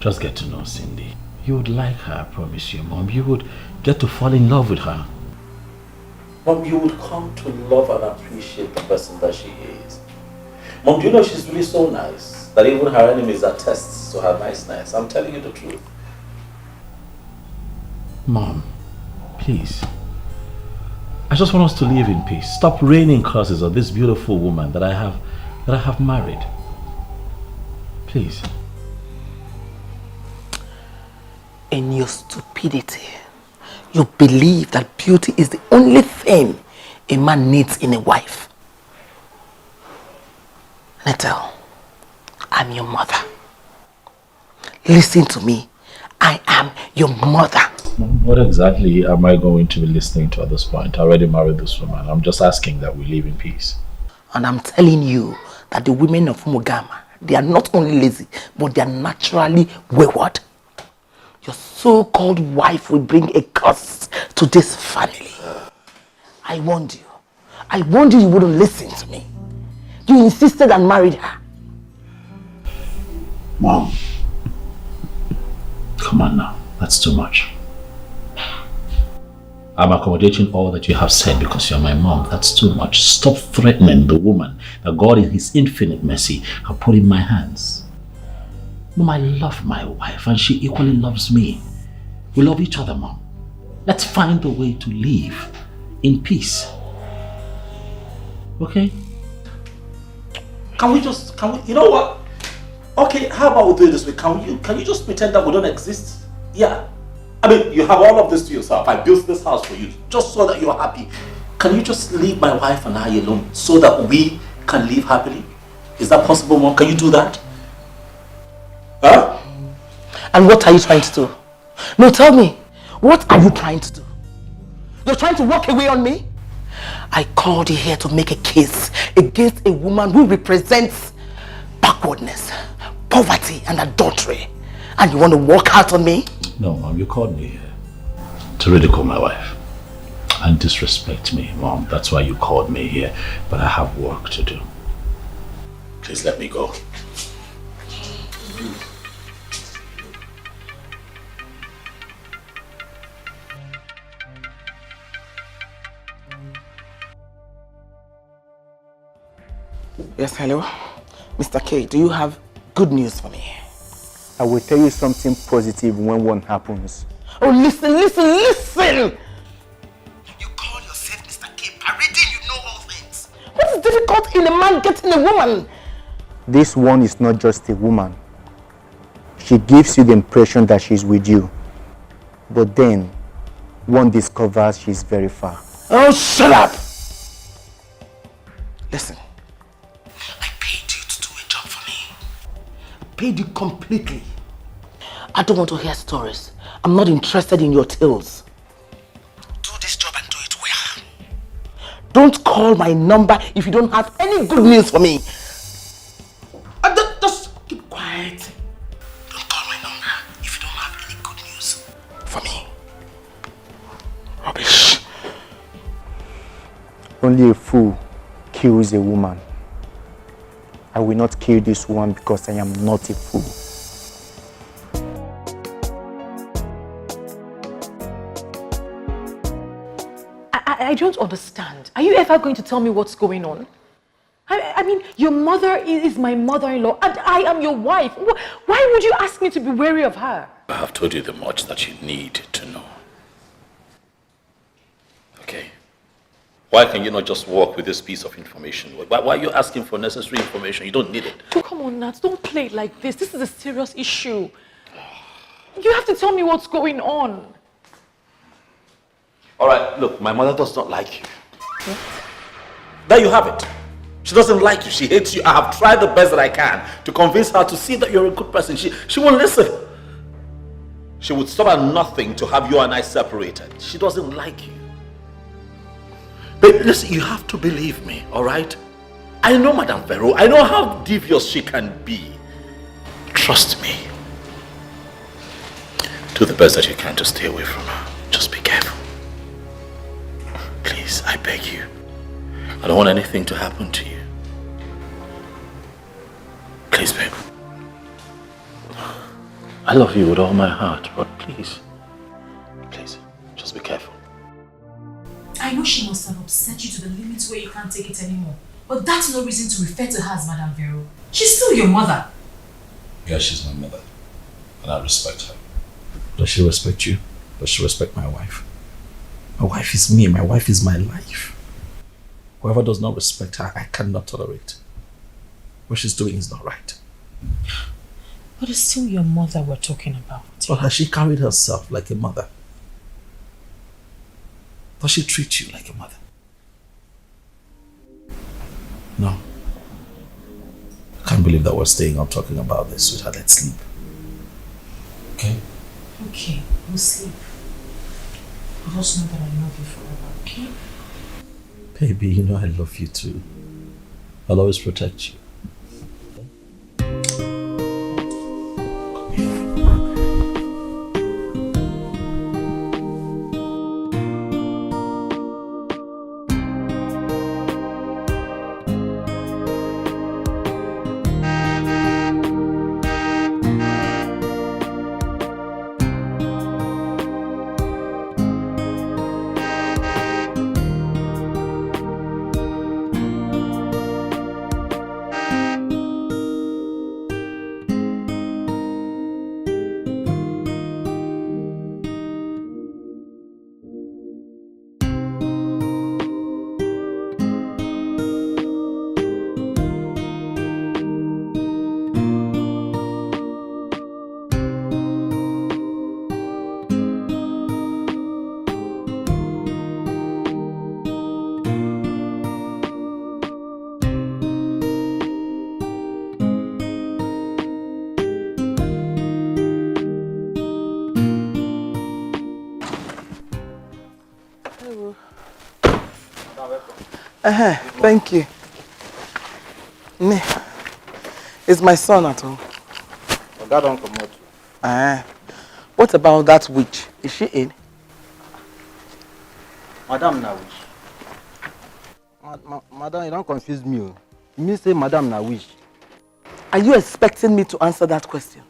Just get to know Cindy. You would like her, I promise you, Mom. You would get to fall in love with her. Mom, you would come to love and appreciate the person that she is. Mom, do you know she's really so nice that even her enemies attest to her niceness? I'm telling you the truth. Mom, please. I just want us to live in peace. Stop raining curses on this beautiful woman that I have married. Please. In your stupidity, you believe that beauty is the only thing a man needs in a wife. Natal, I'm your mother. Listen to me. I am your mother. What exactly am I going to be listening to at this point? I already married this woman. I'm just asking that we live in peace. And I'm telling you that the women of Mugama, they are not only lazy, but they are naturally wayward. Your so-called wife will bring a curse to this family. I warned you. I warned you you wouldn't listen to me. You insisted and married her. Mom. Come on now. That's too much. I'm accommodating all that you have said because you're my mom. That's too much. Stop threatening the woman that God in his infinite mercy have put in my hands. Mom, I love my wife and she equally loves me. We love each other, Mom. Let's find a way to live in peace. Okay? Can we, you know what? Okay, how about we do it this way? Can you just pretend that we don't exist? Yeah. I mean, you have all of this to yourself. I built this house for you just so that you're happy. Can you just leave my wife and I alone so that we can live happily? Is that possible, Mom? Can you do that? Huh? And what are you trying to do? No, tell me. What are you trying to do? You're trying to walk away on me? I called you here to make a case against a woman who represents backwardness, poverty, and adultery. And you want to walk out on me? No, Mom, you called me here to ridicule my wife and disrespect me, Mom. That's why you called me here. But I have work to do. Please let me go. Yes, hello? Mr. K, do you have good news for me? I will tell you something positive when one happens. Oh, listen! You call yourself Mr. K, parading you know all things. What is difficult in a man getting a woman? This one is not just a woman. She gives you the impression that she's with you. But then, one discovers she's very far. Oh, shut up! Listen. I paid you to do a job for me. I paid you completely. I don't want to hear stories. I'm not interested in your tales. Do this job and do it well. Don't call my number if you don't have any good news for me. Just keep quiet. Don't call my number if you don't have any good news for me. Rubbish. Only a fool kills a woman. I will not kill this woman because I am not a fool. I don't understand. Are you ever going to tell me what's going on? I mean, your mother is my mother-in-law and I am your wife. Why would you ask me to be wary of her? I have told you the much that you need to know. Okay? Why can you not just walk with this piece of information? Why are you asking for necessary information? You don't need it. Oh, come on, Nat. Don't play it like this. This is a serious issue. You have to tell me what's going on. All right, look, my mother does not like you. What? There you have it. She doesn't like you. She hates you. I have tried the best that I can to convince her to see that you're a good person. She won't listen. She would stop at nothing to have you and I separated. She doesn't like you. But listen, you have to believe me, all right? I know Madame Vero. I know how devious she can be. Trust me. Do the best that you can to stay away from her. Just be careful. Please, I beg you. I don't want anything to happen to you. Please, babe. I love you with all my heart, but please, just be careful. I know she must have upset you to the limit where you can't take it anymore. But that's no reason to refer to her as Madame Vero. She's still your mother. Yeah, she's my mother. And I respect her. Does she respect you? Does she respect my wife? My wife is me. My wife is my life. Whoever does not respect her, I cannot tolerate. What she's doing is not right. But it's still your mother we're talking about. But has she carried herself like a mother? Does she treat you like a mother? No. I can't believe that we're staying up talking about this, sweetheart. Let's sleep. Okay? Okay, we'll sleep. But just know that I love you forever, okay? Baby, you know I love you too. I'll always protect you. Thank you. Is my son at home? That don't come out. What about that witch? Is she in? Madam na wish. Madam, you don't confuse me. You mean say Madam na wish? Are you expecting me to answer that question?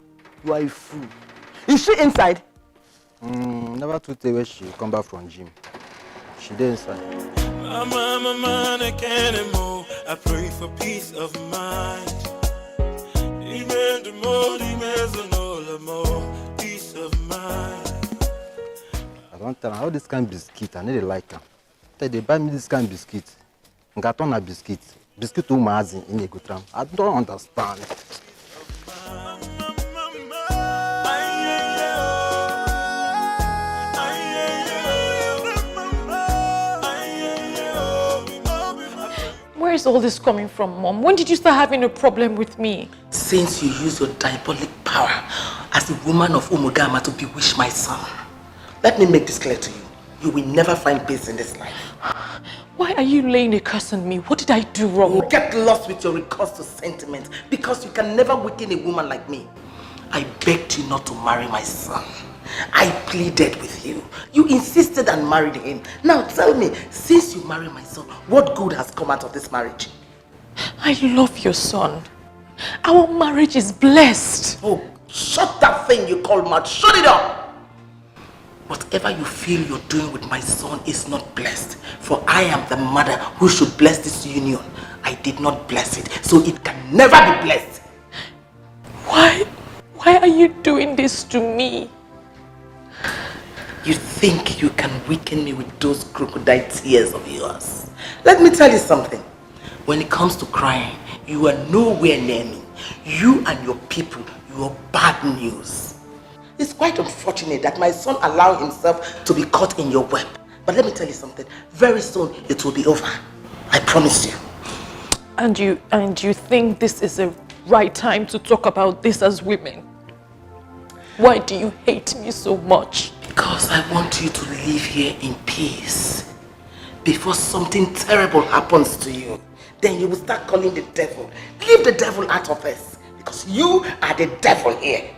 You are a fool. Is she inside? Never to tell where she come back from gym. She there inside. I can't anymore. I pray for peace of mind. Peace of mind. I don't tell her how this kind of biscuit. I need to like her. They buy me this kind of biscuit. Got on a biscuit. Biscuit to my in a good time. I don't understand. Where is all this coming from, Mom? When did you start having a problem with me? Since you use your diabolic power as the woman of Umugama to bewitch my son. Let me make this clear to you. You will never find peace in this life. Why are you laying a curse on me? What did I do wrong? You get lost with your recourse to sentiment because you can never weaken a woman like me. I begged you not to marry my son. I pleaded with you. You insisted and married him. Now tell me, since you married my son, what good has come out of this marriage? I love your son. Our marriage is blessed. Oh, shut that thing you call mad. Shut it up! Whatever you feel you're doing with my son is not blessed. For I am the mother who should bless this union. I did not bless it, so it can never be blessed. Why are you doing this to me? You think you can weaken me with those crocodile tears of yours? Let me tell you something. When it comes to crying, you are nowhere near me. You and your people, you are bad news. It's quite unfortunate that my son allowed himself to be caught in your web. But let me tell you something. Very soon, it will be over. I promise you. And you think this is the right time to talk about this as women? Why do you hate me so much? Because I want you to live here in peace. Before something terrible happens to you, then you will start calling the devil. Leave the devil out of us. Because you are the devil here.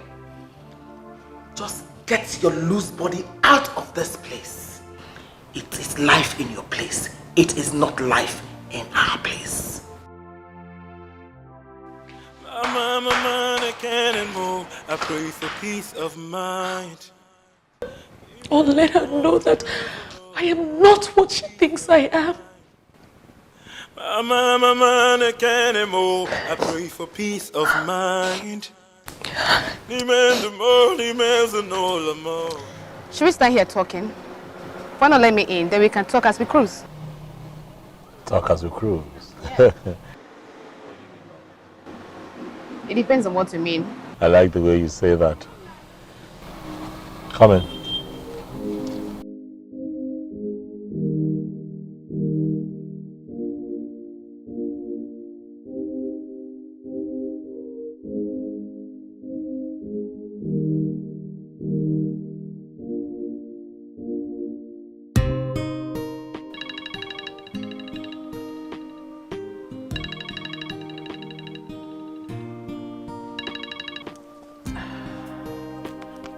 Just get your loose body out of this place. It is life in your place. It is not life in our place. I can anymore. I pray for peace of mind. Oh, let her know that I am not what she thinks I am. I can anymore. I pray for peace of mind. Should we stand here talking? Why not let me in? Then we can talk as we cruise. Talk as we cruise. It depends on what you mean. I like the way you say that. Come in.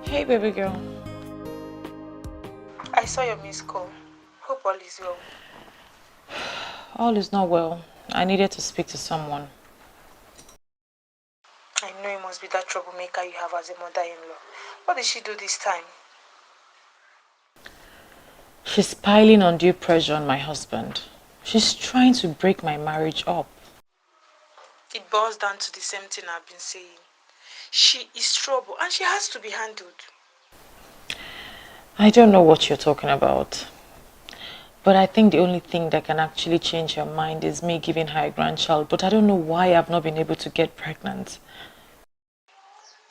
Hey, baby girl. I saw your missed call. Hope all is well. All is not well. I needed to speak to someone. I know it must be that troublemaker you have as a mother-in-law. What did she do this time? She's piling undue pressure on my husband. She's trying to break my marriage up. It boils down to the same thing I've been saying. She is trouble and she has to be handled. I don't know what you're talking about. But I think the only thing that can actually change her mind is me giving her a grandchild. But I don't know why I've not been able to get pregnant.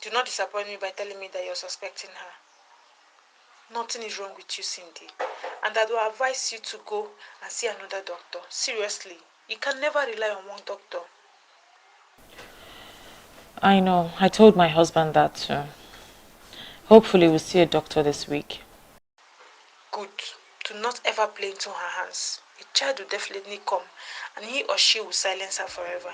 Do not disappoint me by telling me that you're suspecting her. Nothing is wrong with you, Cindy. And I do advise you to go and see another doctor. Seriously, you can never rely on one doctor. I know. I told my husband that too. Hopefully we'll see a doctor this week. Good. Do not ever play into her hands. A child will definitely come and he or she will silence her forever.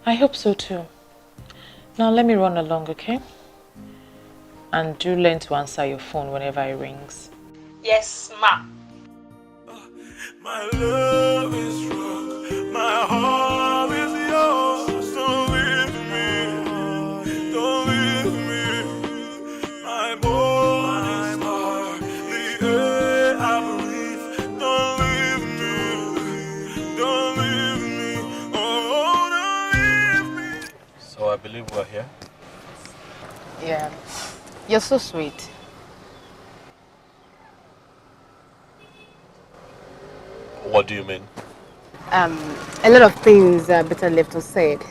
I hope so too. Now let me run along, okay? And do learn to answer your phone whenever it rings. Yes, ma. My love is strong, my heart is yours. Don't leave me, don't leave me. My body's heart, the air I breathe. Don't leave me, don't leave me. Oh, don't leave me. So I believe we're here. Yeah. You're so sweet. What do you mean? A lot of things are better left unsaid.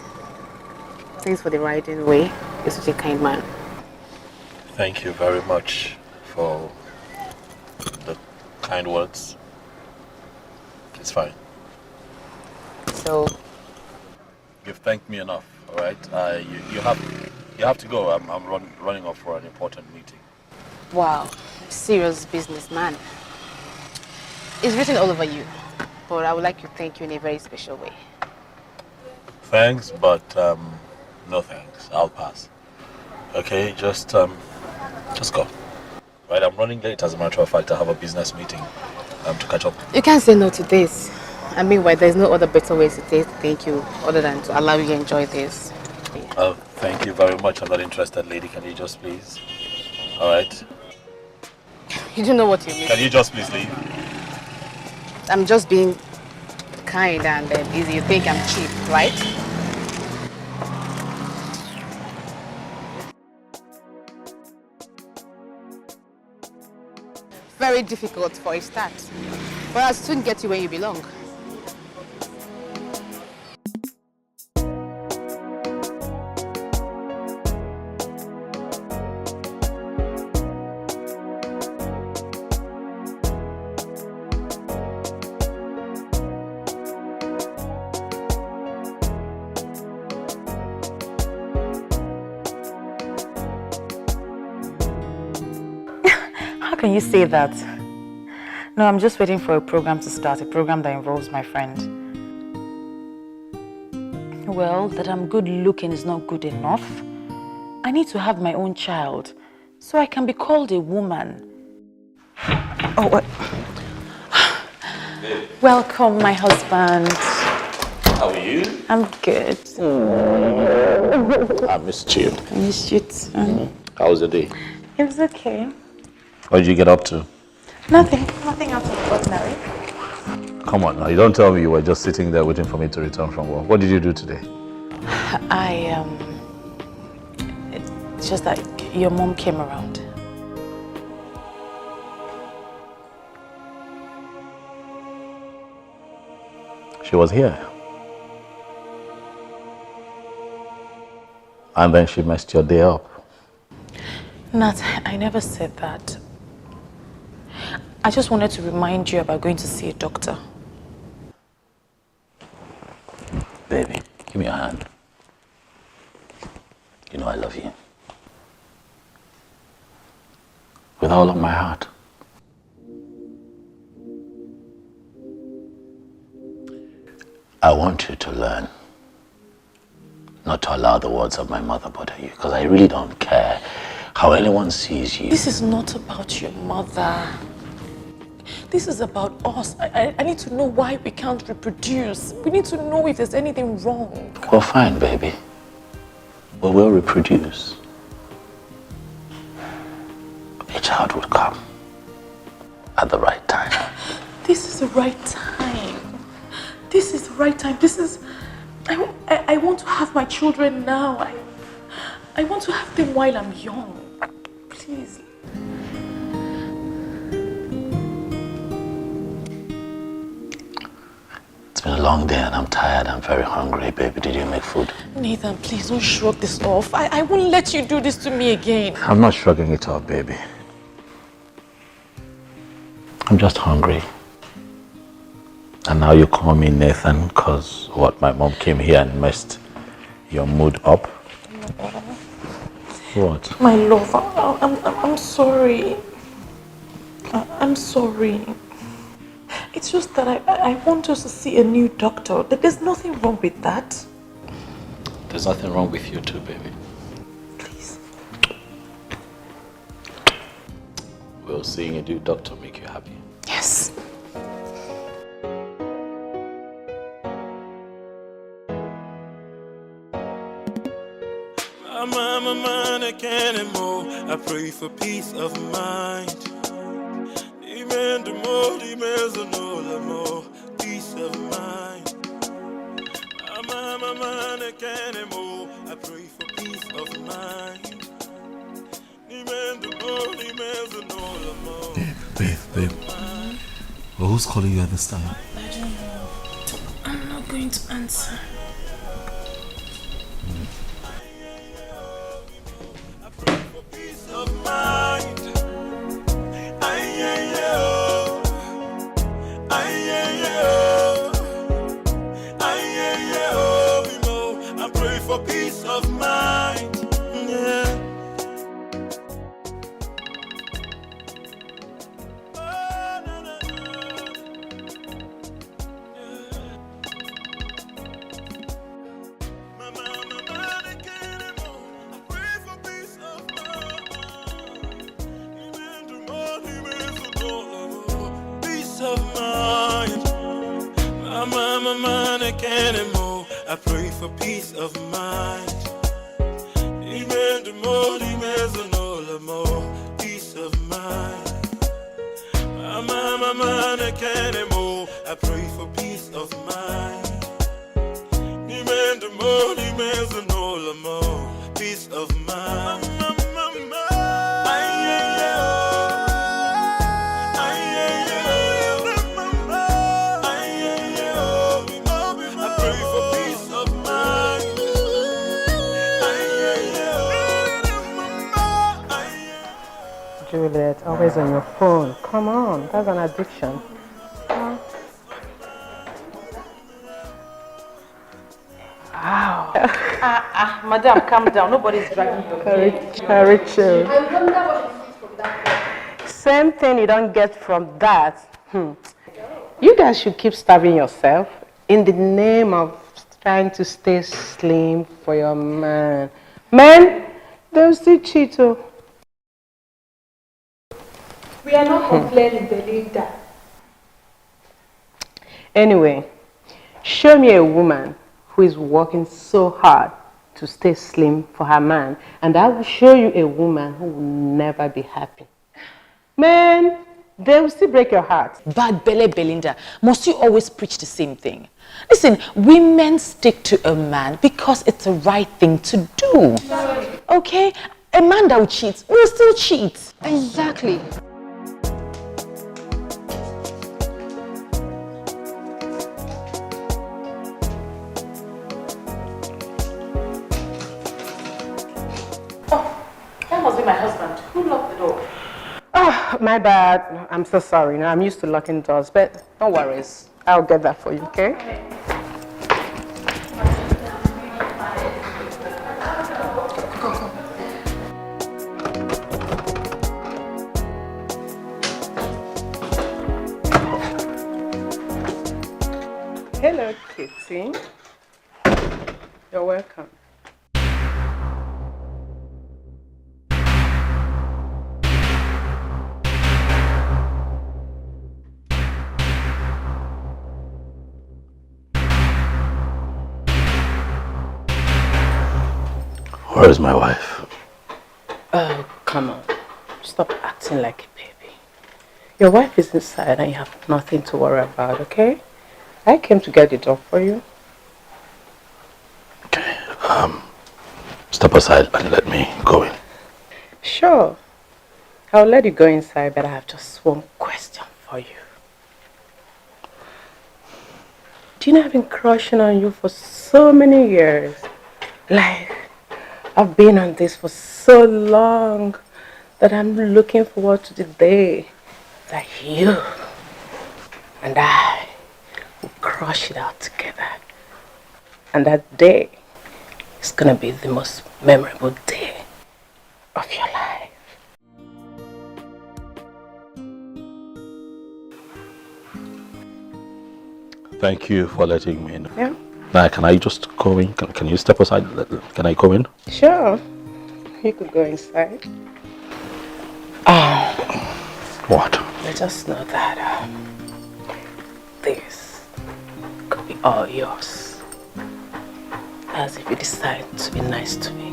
Thanks for the right way. You're such a kind man. Thank you very much for the kind words. It's fine. So, You've thanked me enough, all right? You have to go. I'm running off for an important meeting. wow, serious businessman. It's written all over you, but I would like to thank you in a very special way. Thanks, but no thanks. I'll pass. Okay, just go. Right, I'm running late. As a matter of fact, I have a business meeting to catch up. You can't say no to this. I mean, why there's no other better way to say thank you other than to allow you to enjoy this. Thank you very much. I'm not interested, lady. Can you just please? All right. You don't know what you mean. Can you just please leave? I'm just being kind and easy. You think I'm cheap, right? Very difficult for a start, but I'll soon get you where you belong. How can you say that? No, I'm just waiting for a program to start, a program that involves my friend. Well, that I'm good looking is not good enough. I need to have my own child, so I can be called a woman. Oh, what? Welcome, my husband. How are you? I'm good. I missed you. I missed you too. How was the day? It was okay. What did you get up to? Nothing out of the ordinary. Come on now, you don't tell me you were just sitting there waiting for me to return from work. What did you do today? It's just that your mom came around. She was here. And then she messed your day up. Nat, I never said that. I just wanted to remind you about going to see a doctor. Baby, give me your hand. You know I love you. With all of my heart. I want you to learn not to allow the words of my mother bother you, because I really don't care how anyone sees you. This is not about your mother. This is about us. I need to know why we can't reproduce. We need to know if there's anything wrong. Well, fine, baby. We will reproduce. A child will come at the right time. This is the right time. This is the right time. This is... I want to have my children now. I want to have them while I'm young. Please. It's been a long day and I'm tired. I'm very hungry, baby. Did you make food? Nathan, please don't shrug this off. I won't let you do this to me again. I'm not shrugging it off, baby. I'm just hungry. And now you call me Nathan because what, my mom came here and messed your mood up? What? My love, I'm sorry. I'm sorry. It's just that I want us to see a new doctor. There's nothing wrong with that. There's nothing wrong with you too, baby. Please. Will seeing a new doctor make you happy? Yes. My mind, I can't anymore. I pray for peace of mind. Demand the more, demands the more, peace of mind. My mind, I can't anymore. I pray for peace of mind. Demand the more, demands the more. Babe. Well, who's calling you at this time? I don't know. I'm not going to answer. Of mind. I pray for peace of mind. Yeah. I pray for peace of mind. Amen. The more, peace of mind. My mind, I can't anymore. I pray for peace of mind. Amen. The more, peace of mind. Juliet, always on your phone. Come on, that's an addiction. Wow. Madam, calm down. Nobody's dragging your cake. Very chill. I wonder what you see from that. Same thing you don't get from that. You guys should keep starving yourself in the name of trying to stay slim for your man. Men, they'll still cheat. We are not complaining, Belinda. Anyway, show me a woman who is working so hard to stay slim for her man, and I will show you a woman who will never be happy. Man, they will still break your heart. Bad Belle Belinda, must you always preach the same thing? Listen, women stick to a man because it's the right thing to do. Okay? A man that will cheat will still cheat. Exactly. That must be my husband. Who locked the door? Oh, my bad. I'm so sorry. No, I'm used to locking doors, but no worries. I'll get that for you, okay? Hello, Kitty. You're welcome. Where is my wife? Oh, come on. Stop acting like a baby. Your wife is inside and you have nothing to worry about, okay? I came to get the door for you. Okay, step aside and let me go in. Sure. I'll let you go inside, but I have just one question for you. Do you know I've been crushing on you for so many years? Like, I've been on this for so long that I'm looking forward to the day that you and I will crush it out together. And that day is gonna be the most memorable day of your life. Thank you for letting me know. Yeah. Now, can I just go in? Can you step aside? Can I go in? Sure. You could go inside. What? I just know that this could be all yours. As if you decide to be nice to me.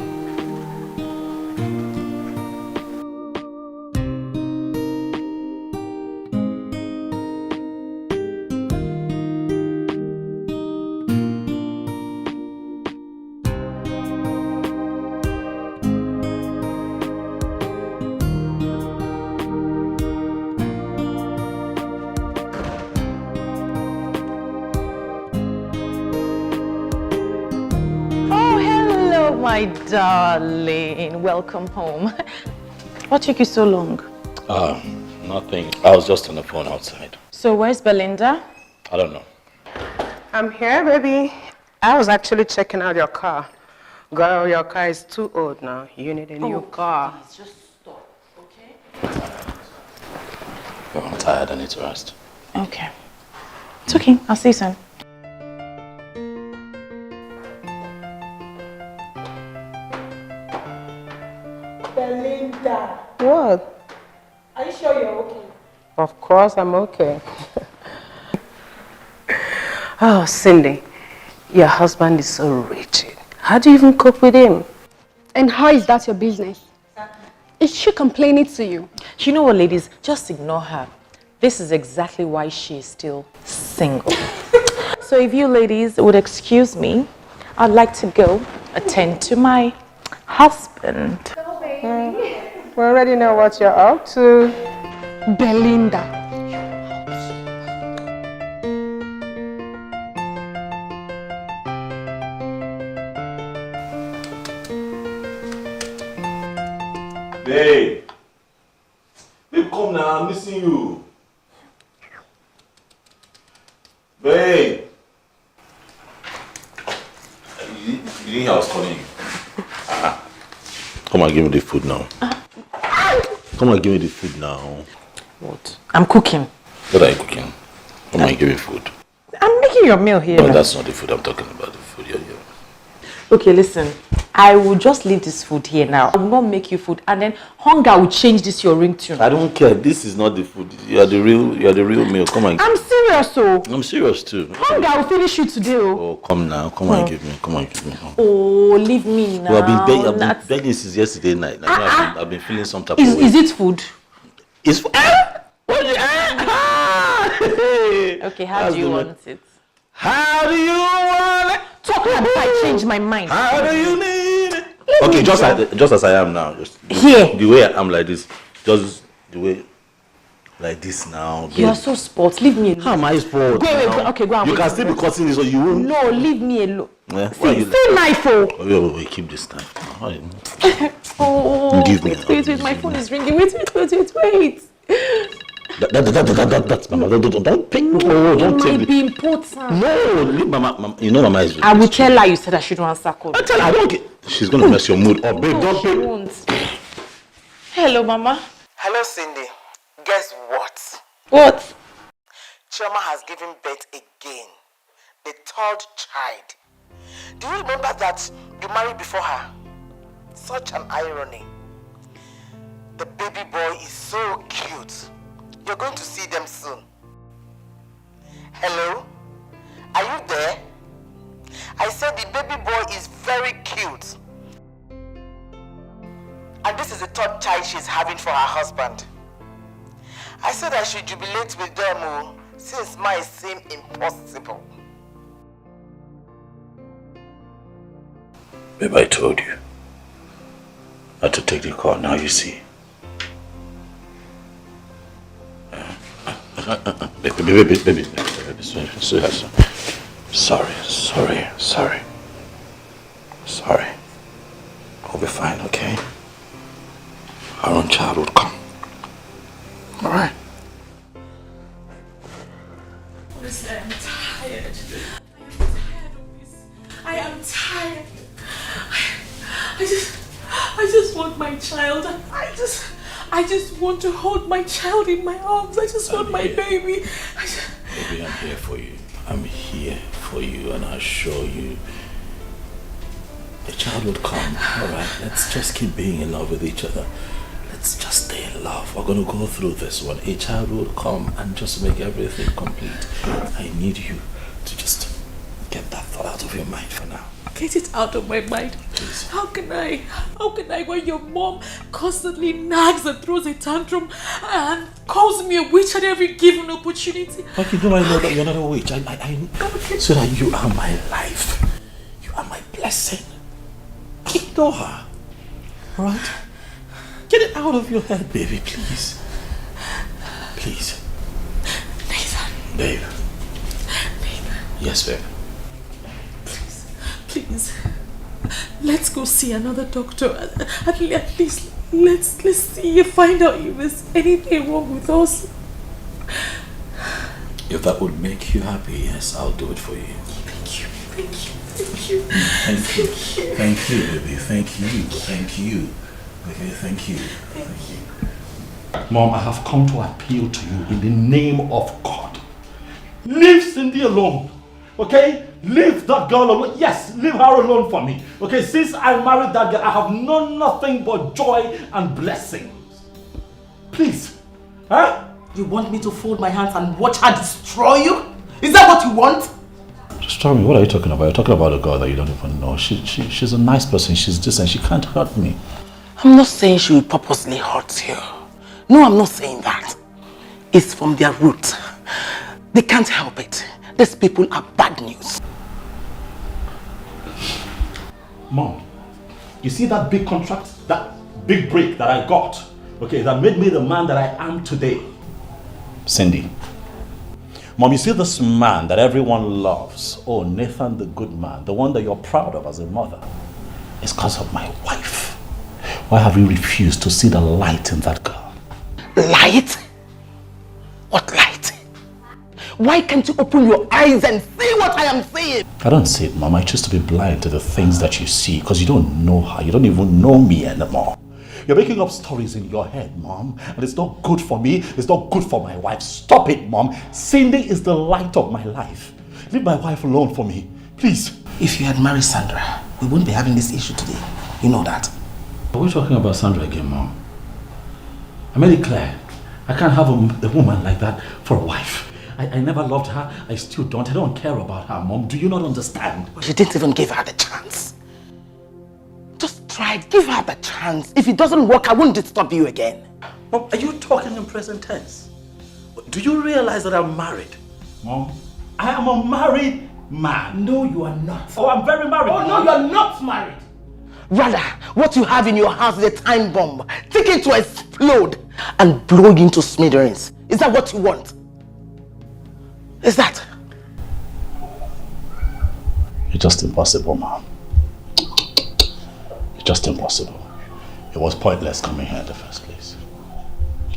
My darling, welcome home. What took you so long? Nothing. I was just on the phone outside. So where's Belinda? I don't know. I'm here, baby. I was actually checking out your car. Girl, your car is too old now. You need a new car. Please, just stop, okay? Oh, I'm tired. I need to rest. Okay. It's okay. I'll see you soon. Belinda, What? are you sure you're okay? Of course, I'm okay. Oh, Cindy, your husband is so rigid. How do you even cope with him? And how is that your business? Is she complaining to you? You know what, ladies? Just ignore her. This is exactly why she is still single. So if you ladies would excuse me, I'd like to go attend to my husband. We already know what you're up to. Belinda. Babe! Babe, come now. I'm missing you. Babe! You didn't hear I was calling you? Come and give me the food now. Come and give me the food now. What? I'm cooking. What are you cooking? Come and give me food. I'm making your meal here. No, that's not the food I'm talking about. The food you're here. Okay, listen. I will just leave this food here now. I will not make you food, and then hunger will change this your ringtone. I don't care. This is not the food. You are the real meal. Come on. I'm serious, so. I'm serious too. Hunger will finish you today. Oh, come now. Come on, give me. Come on, give me. Oh, leave me now. Well, I've been begging since yesterday night. I've been feeling some type of way. Is it food? It's food. Okay, how do you want it? How do you want it? Talk about I change my mind. How do you need it? Okay, just as I am now. Here. The way I'm like this. Just the way like this now. You are so spoiled. Leave me alone. How am I spoiled? Go on. You can still be cutting this or you won't. No, leave me alone. Yeah, See knife, Wait, keep this knife. Oh, Give me. Wait, my phone is ringing. Wait. That's Mama. Don't pick. No, don't tell me. It might be important. No, leave Mama. You know Mama is. I will tell her you said I shouldn't answer call. I tell her I don't get. She's gonna mess your mood up, babe. Don't she won't. Hello, Mama. Hello, Cindy. Guess what? What? Chioma has given birth again. The third child. Do you remember that you married before her? Such an irony. The baby boy is so cute. You're going to see them soon. Hello? Are you there? I said the baby boy is very cute. And this is the third child she's having for her husband. I said I should jubilate with them since mine seemed impossible. Babe, I told you. I had to take the call. Now you see. Baby. Sorry. I'll be fine, okay? Our own child would come. Alright? Honestly, I'm tired. I am tired. I just want my child. I just want to hold my child in my arms. I just want my baby. Baby, I'm here for you. I'm here for you, and I assure you, a child will come. Alright, let's just keep being in love with each other. Let's just stay in love. We're going to go through this one. A child will come and just make everything complete. I need you to just get that thought out of your mind for now. Get it out of my mind. Please. How can I when your mom constantly nags and throws a tantrum and calls me a witch at every given opportunity? But you know I know that you're not a witch. I so that you are my life. You are my blessing. Ignore her. Alright? Get it out of your head, baby, please. Please. Nathan. Babe. Nathan. Yes, babe. Please. Let's go see another doctor. At least let's see if find out if there's anything wrong with us. If that would make you happy, yes, I'll do it for you. Thank you. Thank you, baby. Thank you. Okay, thank you. Mom, I have come to appeal to you in the name of God. Leave Cindy alone. Okay? Leave that girl alone. Yes, leave her alone for me. Okay, since I married that girl, I have known nothing but joy and blessings. Please. Huh? You want me to fold my hands and watch her destroy you? Is that what you want? Just tell me, what are you talking about? You're talking about a girl that you don't even know. She's a nice person. She's decent. She can't hurt me. I'm not saying she will purposely hurt you. No, I'm not saying that. It's from their root. They can't help it. These people are bad news. Mom, you see that big contract, that big break that I got, okay, that made me the man that I am today? Cindy. Mom, you see this man that everyone loves, oh, Nathan the good man, the one that you're proud of as a mother, it's because of my wife. Why have you refused to see the light in that girl? Light? What light? Why can't you open your eyes and see what I am saying? I don't see it, Mom. I choose to be blind to the things that you see because you don't know her. You don't even know me anymore. You're making up stories in your head, Mom. And it's not good for me. It's not good for my wife. Stop it, Mom. Cindy is the light of my life. Leave my wife alone for me. Please. If you had married Sandra, we wouldn't be having this issue today. You know that. Are we talking about Sandra again, Mom? I made it clear. I can't have a woman like that for a wife. I never loved her. I still don't. I don't care about her, Mom. Do you not understand? You didn't even give her the chance. Just try it. Give her the chance. If it doesn't work, I won't disturb you again. Mom, are you talking in present tense? Do you realize that I'm married? Mom, I am a married man. No, you are not. Oh, I'm very married. Oh, no, you are not married. Rather, what you have in your house is a time bomb. Take it to explode and blow it into smithereens. Is that what you want? Is that? It's just impossible, Mom. It's just impossible. It was pointless coming here in the first place.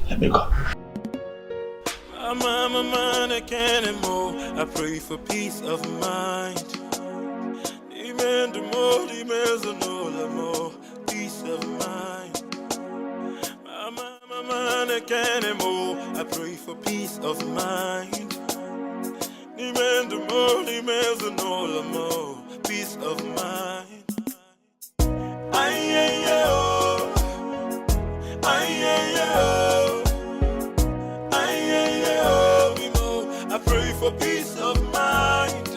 Let me go. I can't anymore. I pray for peace of mind. Peace of mind. I can't anymore. I pray for peace of mind. Peace of mind. I pray for peace of mind.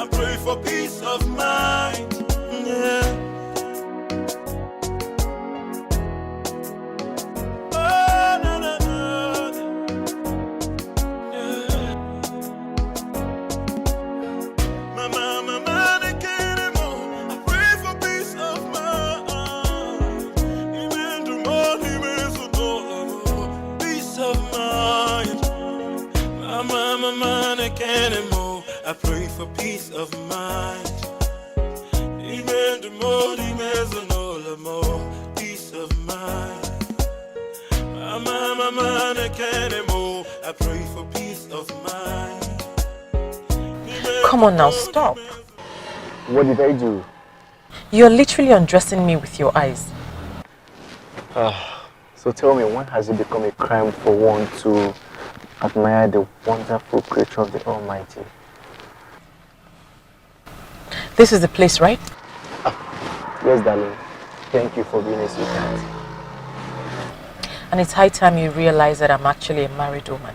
I pray for peace of mind. Yeah. I pray for peace of mind. Peace of mind. I pray for peace of mind. Come on now, stop. What did I do? You're literally undressing me with your eyes. So tell me, when has it become a crime for one to admire the wonderful creature of the Almighty? This is the place, right? Yes, darling. Thank you for being a sweetheart. And it's high time you realize that I'm actually a married woman.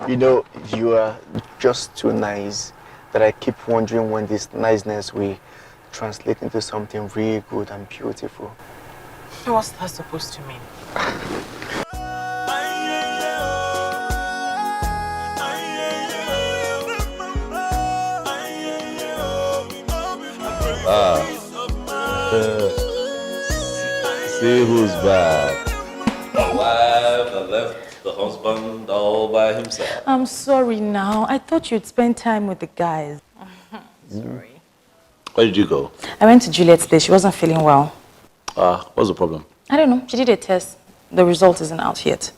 You know, you are just too nice that I keep wondering when this niceness will translate into something really good and beautiful. What's that supposed to mean? See who's back. The wife that left the husband all by himself. I'm sorry now. I thought you'd spend time with the guys. Sorry. Where did you go? I went to Juliet's place. She wasn't feeling well. What's the problem? I don't know. She did a test. The result isn't out yet.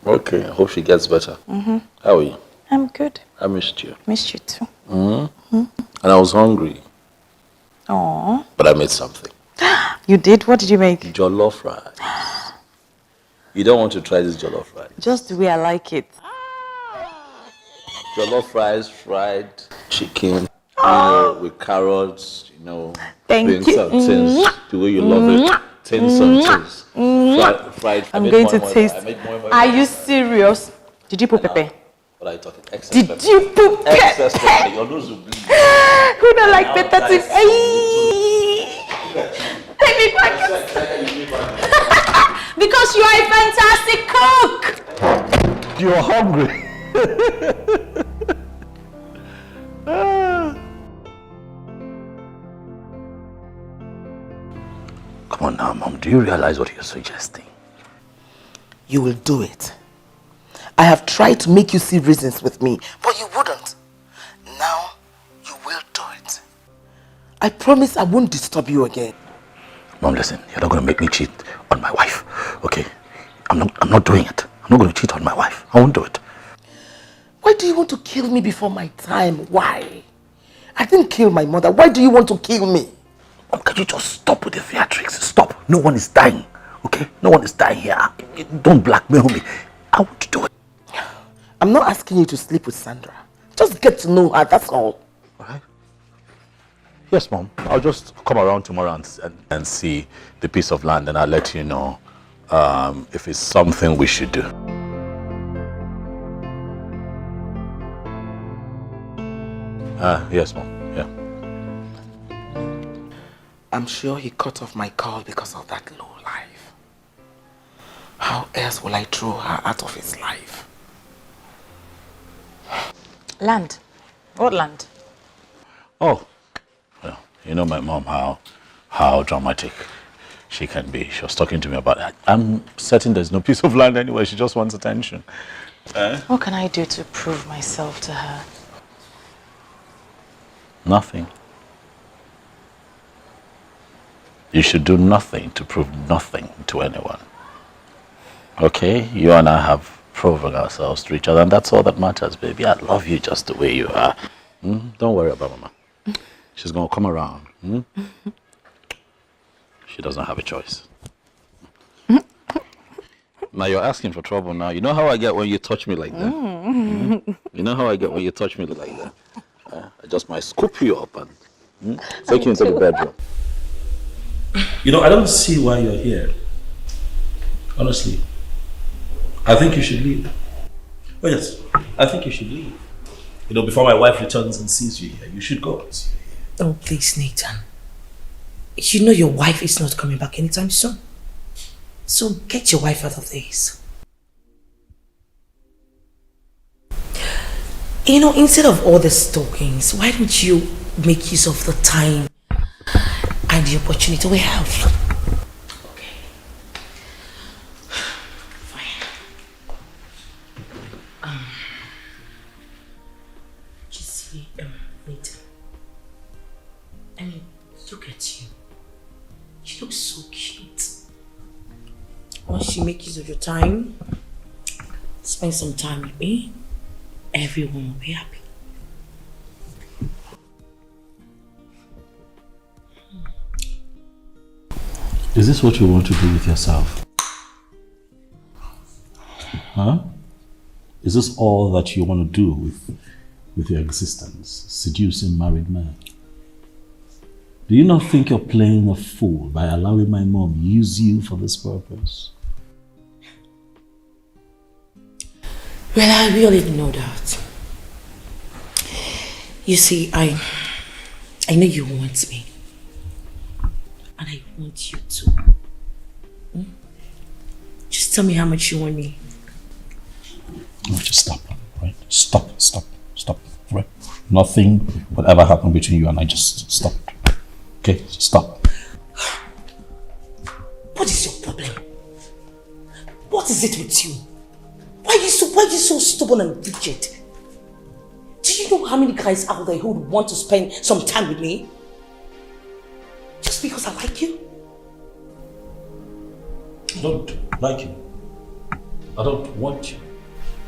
Okay, I hope she gets better. Mm-hmm. How are you? I'm good. I missed you. Missed you too. Mm-hmm. And I was hungry. Aww. But I made something. You did? What did you make? Jollof rice. You don't want to try this jollof rice? Just the way I like it. Jollof rice, fried chicken, with carrots, Thank beans you. and things, the way you love it. Things and things. Fried. I'm going to taste. Are you serious? Did you put pepper? What are you talking? Excess Did pepper. you put pepper? Excess pepper. Your nose will bleed. Who don't like pepper? Take me back. Because you are a fantastic cook. You're hungry. Come on now, Mom. Do you realize what you're suggesting? You will do it. I have tried to make you see reasons with me, but you wouldn't. Now, you will do it. I promise I won't disturb you again. Mom, listen. You're not going to make me cheat on my wife, okay? I'm not doing it. I'm not going to cheat on my wife. I won't do it. Why do you want to kill me before my time? Why? I didn't kill my mother. Why do you want to kill me? Mom, can you just stop with the theatrics? Stop. No one is dying, okay? No one is dying here. Don't blackmail me. I want to do it. I'm not asking you to sleep with Sandra. Just get to know her, that's all. Alright. Yes, Mom. I'll just come around tomorrow and see the piece of land, and I'll let you know if it's something we should do. Yes, Mom. Yeah. I'm sure he cut off my call because of that low life. How else will I throw her out of his life? Land? What land? Oh, well, you know my mom, how dramatic she can be. She was talking to me about that. I'm certain there's no piece of land anyway. She just wants attention. What can I do to prove myself to her? Nothing. You should do nothing to prove nothing to anyone. Okay? You and I have proven ourselves to each other, and that's all that matters, baby. I love you just the way you are. Don't worry about Mama. She's going to come around. She doesn't have a choice. Now you're asking for trouble now. You know how I get when you touch me like that? You know how I get when you touch me like that? I just might scoop you up and take you into the bedroom. You know, I don't see why you're here. Honestly. I think you should leave. Oh yes, I think you should leave. You know, before my wife returns and sees you here, you should go. Oh, please, Nathan. You know your wife is not coming back anytime soon. So get your wife out of this. You know, instead of all the stalkings, why don't you make use of the time and the opportunity we have? Okay. Fine. Just see, Nathan. I mean, look at you. You look so cute. Once you make use of your time, spend some time with me, everyone will be happy. Is this what you want to do with yourself? Huh? Is this all that you want to do with your existence? Seducing married men? Do you not think you're playing a fool by allowing my mom use you for this purpose? Well, I really know that. You see, I know you want me. And I want you to. Just tell me how much you want me. No, just stop, right? Stop, right? Nothing will ever happen between you and I. Just stop. Okay, stop. What is your problem? What is it with you? Why are you so stubborn and rigid? Do you know how many guys out there who would want to spend some time with me? Just because I like you? I don't like you. I don't want you.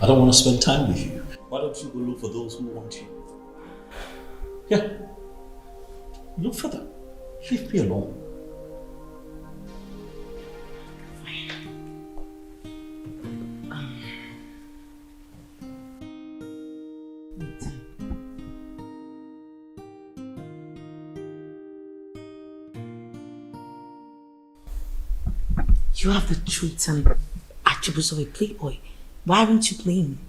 I don't want to spend time with you. Why don't you go look for those who want you? Yeah. Look for them. Leave me alone. You have the traits and attributes of a playboy. Why aren't you playing?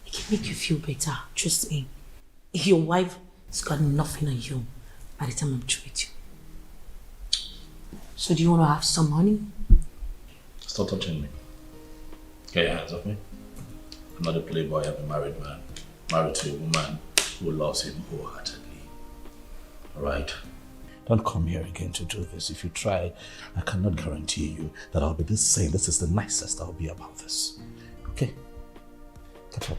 It can make you feel better, trust me. Your wife has got nothing on you by the time I'm through with you. So do you want to have some money? Stop touching me. Get your hands off me. I'm not a playboy, I'm a married man. Married to a woman who loves him wholeheartedly. Alright? Don't come here again to do this. If you try, I cannot guarantee you that I'll be the same. This is the nicest I'll be about this. Okay? Get up.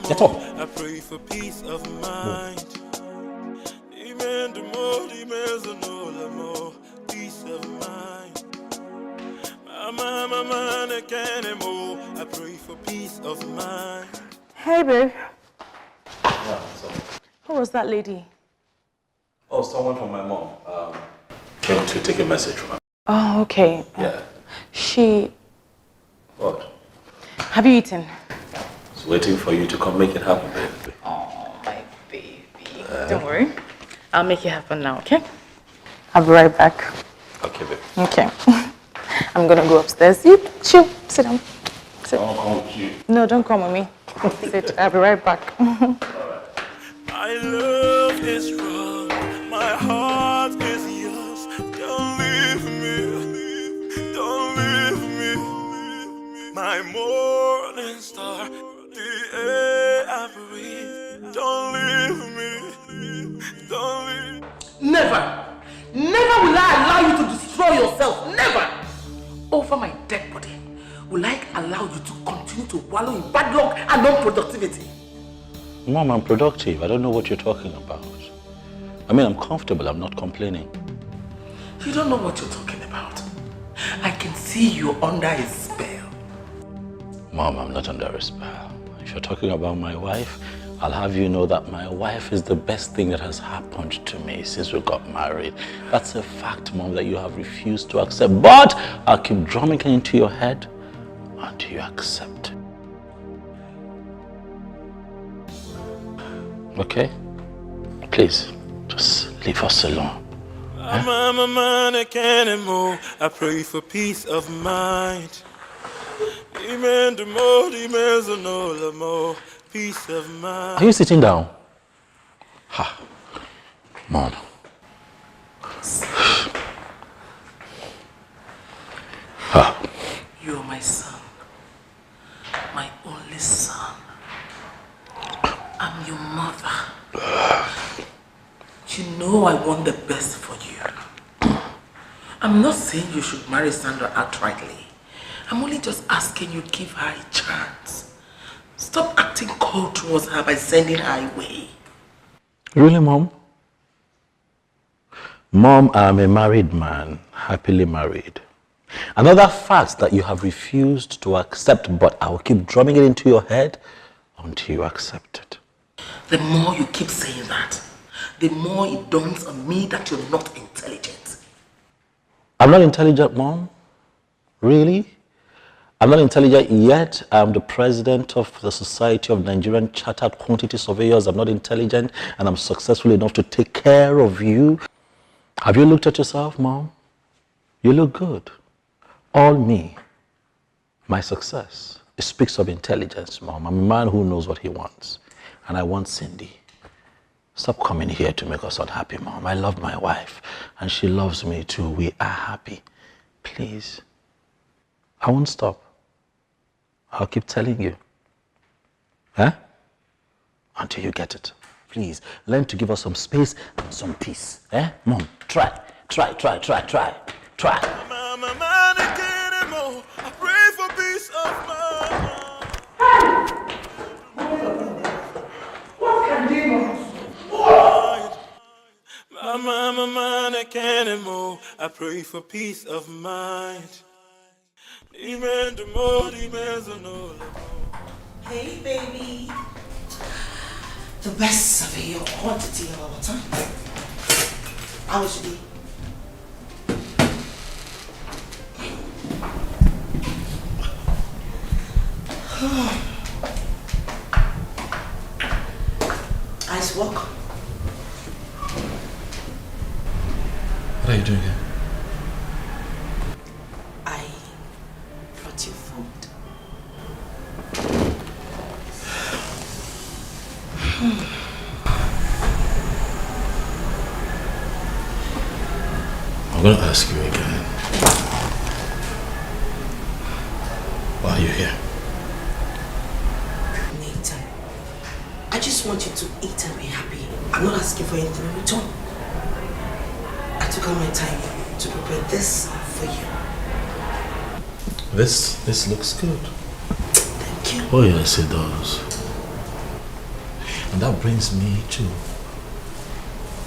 Get up. I pray for peace of mind. Peace of mind. I pray for peace of mind. Hey, babe. Yeah, so. Who was that lady? Oh, someone from my mom. Came to take a message from her. Oh, okay. Yeah. What? Have you eaten? It's waiting for you to come make it happen, baby. Oh, my baby. Don't worry. I'll make it happen now, okay? I'll be right back. Okay, baby. Okay. I'm gonna go upstairs. You, chill. Sit down. Sit. I'll come with you. No, don't come with me. Sit. I'll be right back. My love is strong, my heart is yours. Don't leave me, don't leave me. My morning star, the air I breathe. Don't leave me, don't leave. Never! Never will I allow you to destroy yourself. Never! Over my dead body, will I allow you to continue to wallow in bad luck and unproductivity? Mom, I'm productive. I don't know what you're talking about. I mean, I'm comfortable. I'm not complaining. You don't know what you're talking about. I can see you're under a spell. Mom, I'm not under a spell. If you're talking about my wife, I'll have you know that my wife is the best thing that has happened to me since we got married. That's a fact, Mom, that you have refused to accept. But I'll keep drumming it into your head until you accept. Okay? Please, just leave us alone. I'm a man, I can't anymore. I pray for peace of mind. Amen, the more, the more, peace of mind. Are you sitting down? Ha. Mom. Ha. You're my son. My only son. I'm your mother. You know I want the best for you. I'm not saying you should marry Sandra outrightly. I'm only just asking you to give her a chance. Stop acting cold towards her by sending her away. Really, Mom? Mom, I'm a married man, happily married. Another fact that you have refused to accept, but I will keep drumming it into your head until you accept it. The more you keep saying that, the more it dawns on me that you're not intelligent. I'm not intelligent, Mom? Really? I'm not intelligent yet. I'm the president of the Society of Nigerian Chartered Quantity Surveyors. I'm not intelligent, and I'm successful enough to take care of you. Have you looked at yourself, Mom? You look good. All me. My success. It speaks of intelligence, Mom. I'm a man who knows what he wants. And I want Cindy. Stop coming here to make us unhappy, Mom. I love my wife, and she loves me too. We are happy. Please. I won't stop. I'll keep telling you. Huh? Until you get it. Please, learn to give us some space and some peace. Eh? Mom, try. Try. I'm a man, I can't anymore. I pray for peace of mind. What can demons? I'm a man, I can't anymore. I pray for peace of mind. Amen, the more, Hey, baby. The best surveyor quantity of all time. How was your day? Nice work. What are you doing here? I brought you food. I'm going to ask you again. Why are you here? Nathan, I just want you to eat and be happy. I'm not asking for anything in return. I took all my time to prepare this for you. This looks good. Thank you. Oh yes, it does. And that brings me to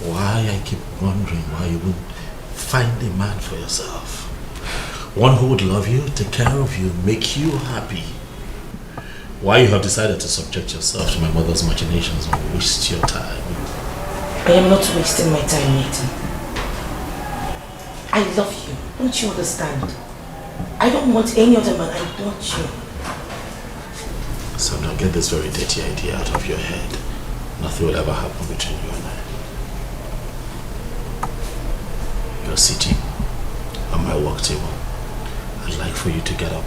why I keep wondering why you wouldn't find a man for yourself. One who would love you, take care of you, make you happy. Why you have decided to subject yourself to my mother's machinations and waste your time. I am not wasting my time, Nathan. I love you. Don't you understand? I don't want any other man. I want you. Sandra, get this very dirty idea out of your head. Nothing will ever happen between you and I. You're sitting on my work table. I'd like for you to get up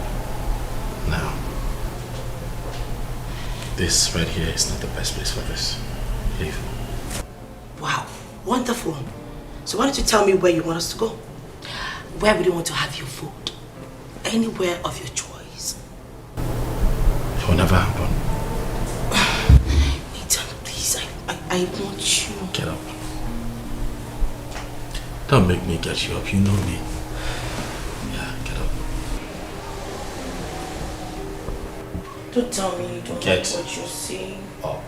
now. This right here is not the best place for this. Leave. Wow, wonderful. So why don't you tell me where you want us to go? Where would you want to have your food? Anywhere of your choice. It will never happen. Nathan, please, I want you. Get up. Don't make me get you up, you know me. Yeah, get up. Don't tell me you don't like what you see. Up.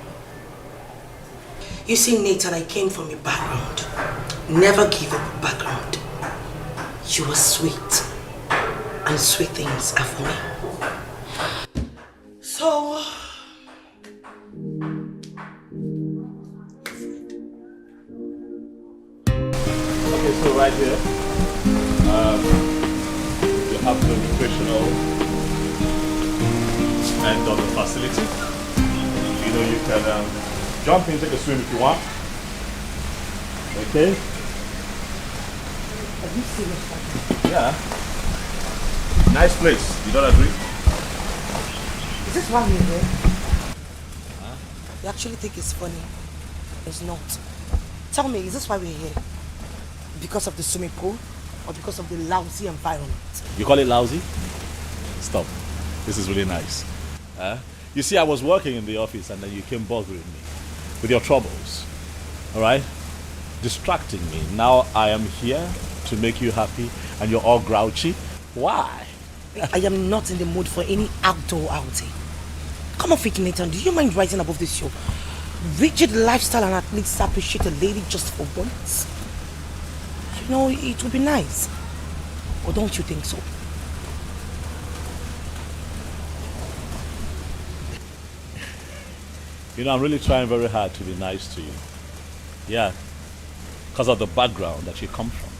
You see, Nathan, I came from a background. Never give up a background. You are sweet. And sweet things are for me. So... Okay, so right here, you have the nutritional end of the facility. You know, you can jump in, take a swim if you want. Okay? Are you serious? Yeah. Nice place. You don't agree? Is this why we're here? Huh? You actually think it's funny? It's not. Tell me, is this why we're here? Because of the swimming pool? Or because of the lousy environment? You call it lousy? Stop. This is really nice. You see, I was working in the office and then you came bothering me with your troubles. Alright? Distracting me. Now I am here to make you happy and you're all grouchy. Why? I am not in the mood for any outdoor outing. Come on, freaking Nathan, do you mind rising above this show? Rigid lifestyle and at least appreciate a lady just for once. You know, it would be nice. Or don't you think so? You know, I'm really trying very hard to be nice to you. Yeah. Because of the background that you come from.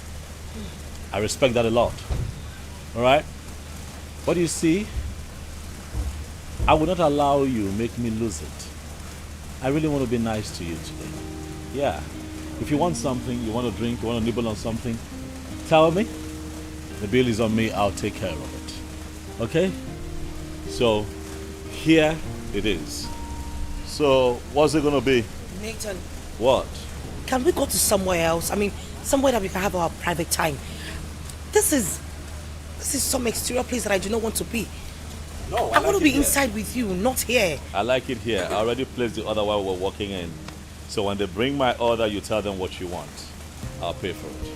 I respect that a lot. Alright? But you see, I will not allow you make me lose it. I really want to be nice to you today. Yeah. If you want something, you want to drink, you want to nibble on something, tell me. The bill is on me, I'll take care of it. Okay? So, here it is. So, what's it going to be? Nathan. What? Can we go to somewhere else? I mean, somewhere that we can have our private time. This is some exterior place that I do not want to be. No, I want to be inside with you, not here. I like it here. I already placed the order while we're walking in. So when they bring my order, you tell them what you want. I'll pay for it.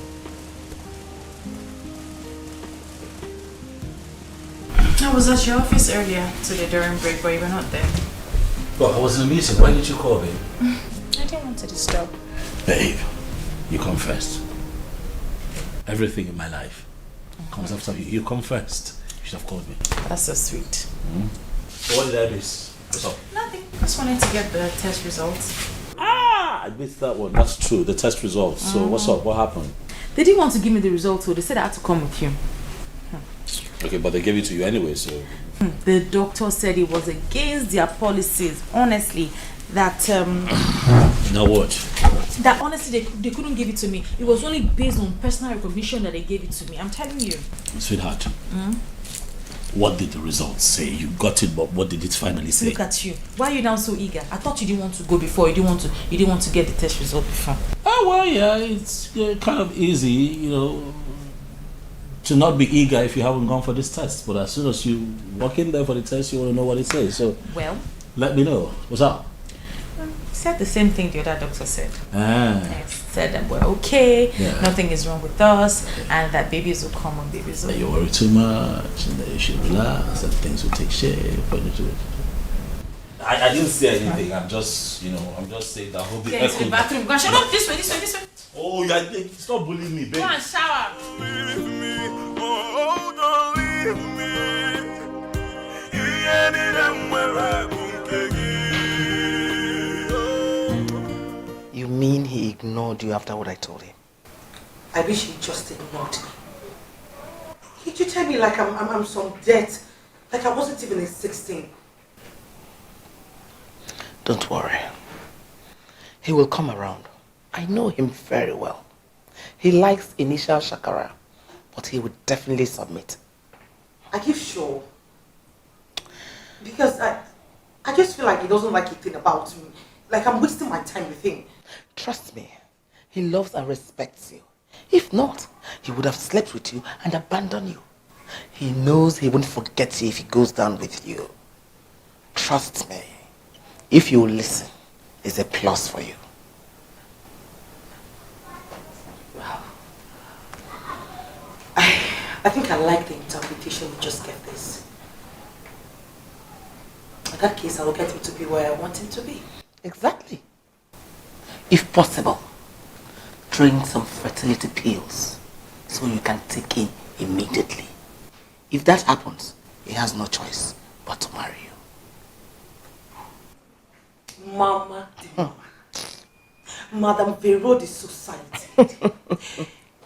I was at your office earlier today during break, but you were not there. Well, I was in a meeting. Why did you call me? I didn't want to disturb. Babe, you confessed. Everything in my life comes after you. You confessed. You should have called me. That's so sweet. Mm-hmm. So what did I miss? What's up? Nothing. Just wanted to get the test results. I missed that one. That's true. The test results. So what's up? What happened? They didn't want to give me the results, so they said I had to come with you. Okay, but they gave it to you anyway, so... The doctor said it was against their policies, honestly, that... Now what? That honestly, they couldn't give it to me. It was only based on personal recognition that they gave it to me. I'm telling you. Sweetheart, what did the results say? You got it, but what did it finally say? Look at you. Why are you now so eager? I thought you didn't want to go before. You didn't want to get the test result before. Oh, well, yeah, it's kind of easy, you know, to not be eager if you haven't gone for this test. But as soon as you walk in there for the test, you want to know what it says. So, well, let me know. What's up? Said the same thing the other doctor said. It said that we're okay, nothing is wrong with us, and that babies will come when babies will. That you worry too much, and that you should relax, and things will take shape. I didn't say anything. I'm just saying that. Hope Get into the bathroom. Go shut up. This way. Oh, yeah, stop bullying me, baby. Go and shower. Leave me, oh, don't leave You mean he ignored you after what I told him? I wish he just ignored me. treated me like I'm some debt. Like I wasn't even a 16. Don't worry. He will come around. I know him very well. He likes initial shakara, but he would definitely submit. Are you sure? Because I just feel like he doesn't like a thing about me. Like I'm wasting my time with him. Trust me, he loves and respects you. If not, he would have slept with you and abandoned you. He knows he won't forget you if he goes down with you. Trust me, if you listen, it's a plus for you. Wow. I think I like the interpretation we just get this. In that case, I will get him to be where I want him to be. Exactly. If possible, drink some fertility pills so you can take him immediately. If that happens, he has no choice but to marry you. Mama, Madam Vero, the society.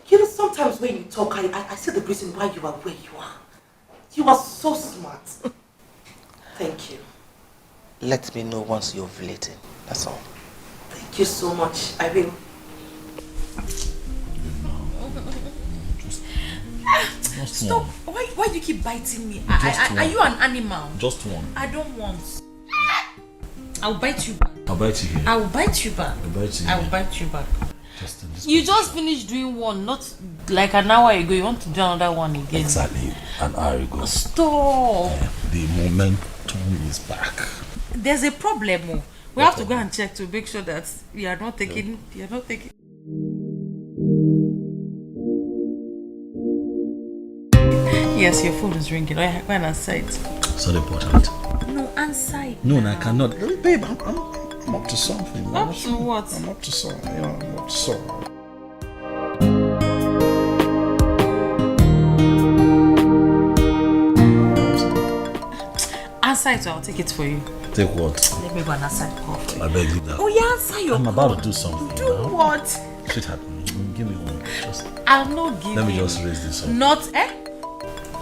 You know, sometimes when you talk, I see the reason why you are where you are. You are so smart. Thank you. Let me know once you're ovulating. That's all. Thank you so much. I will. Stop. Why do you keep biting me? Are you an animal? Just one. I don't want. I'll bite you back. I'll bite you here. I will bite you back. I'll bite you. I will bite you back. Just in this You just finished doing one, not like an hour ago. You want to do another one again. Exactly an hour ago. Stop. The momentum is back. There's a problem. Oh. We have to go and check to make sure that you are not taking. You are not taking. Yes, your phone is ringing. Go and answer it. So important. No, answer it. No, I cannot. Babe, I'm up to something. Up to what? I'm up to something. I'm up to something. Answer it, or I'll take it for you. Take what? Let me go and answer the call for you. I beg you now. Oh, yeah, answer your I'm call. about to do something. Do now. what? Sweetheart, give me one. Just I'll not give you. let me just raise this up. Not,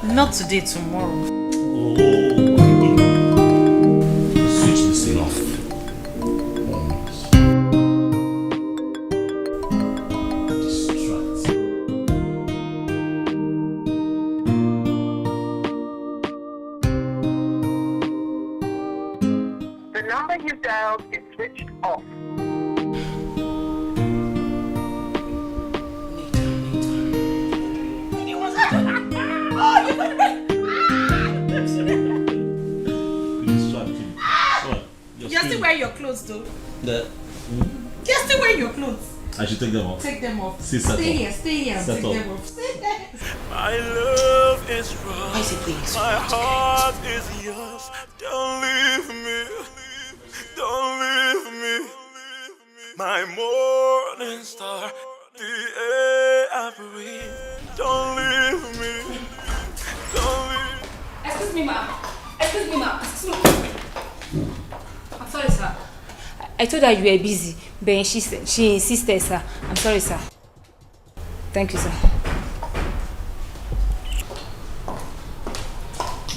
Not today, tomorrow. Switch this thing off. The number you dialed is switched off. You're still wearing your clothes though. You're still wearing your clothes. I should take them off. Take them off. Stay here and Set take up. them off. Stay there. My love is wrong. Why is it being so My much? heart is yours. Don't leave me. Don't leave me. My morning star, the air I breathe. Don't leave me. Don't leave. Excuse me, ma'am. Excuse me, ma'am. Excuse me. I'm sorry, sir. I told her you were busy, but she insisted, sir. I'm sorry, sir. Thank you, sir.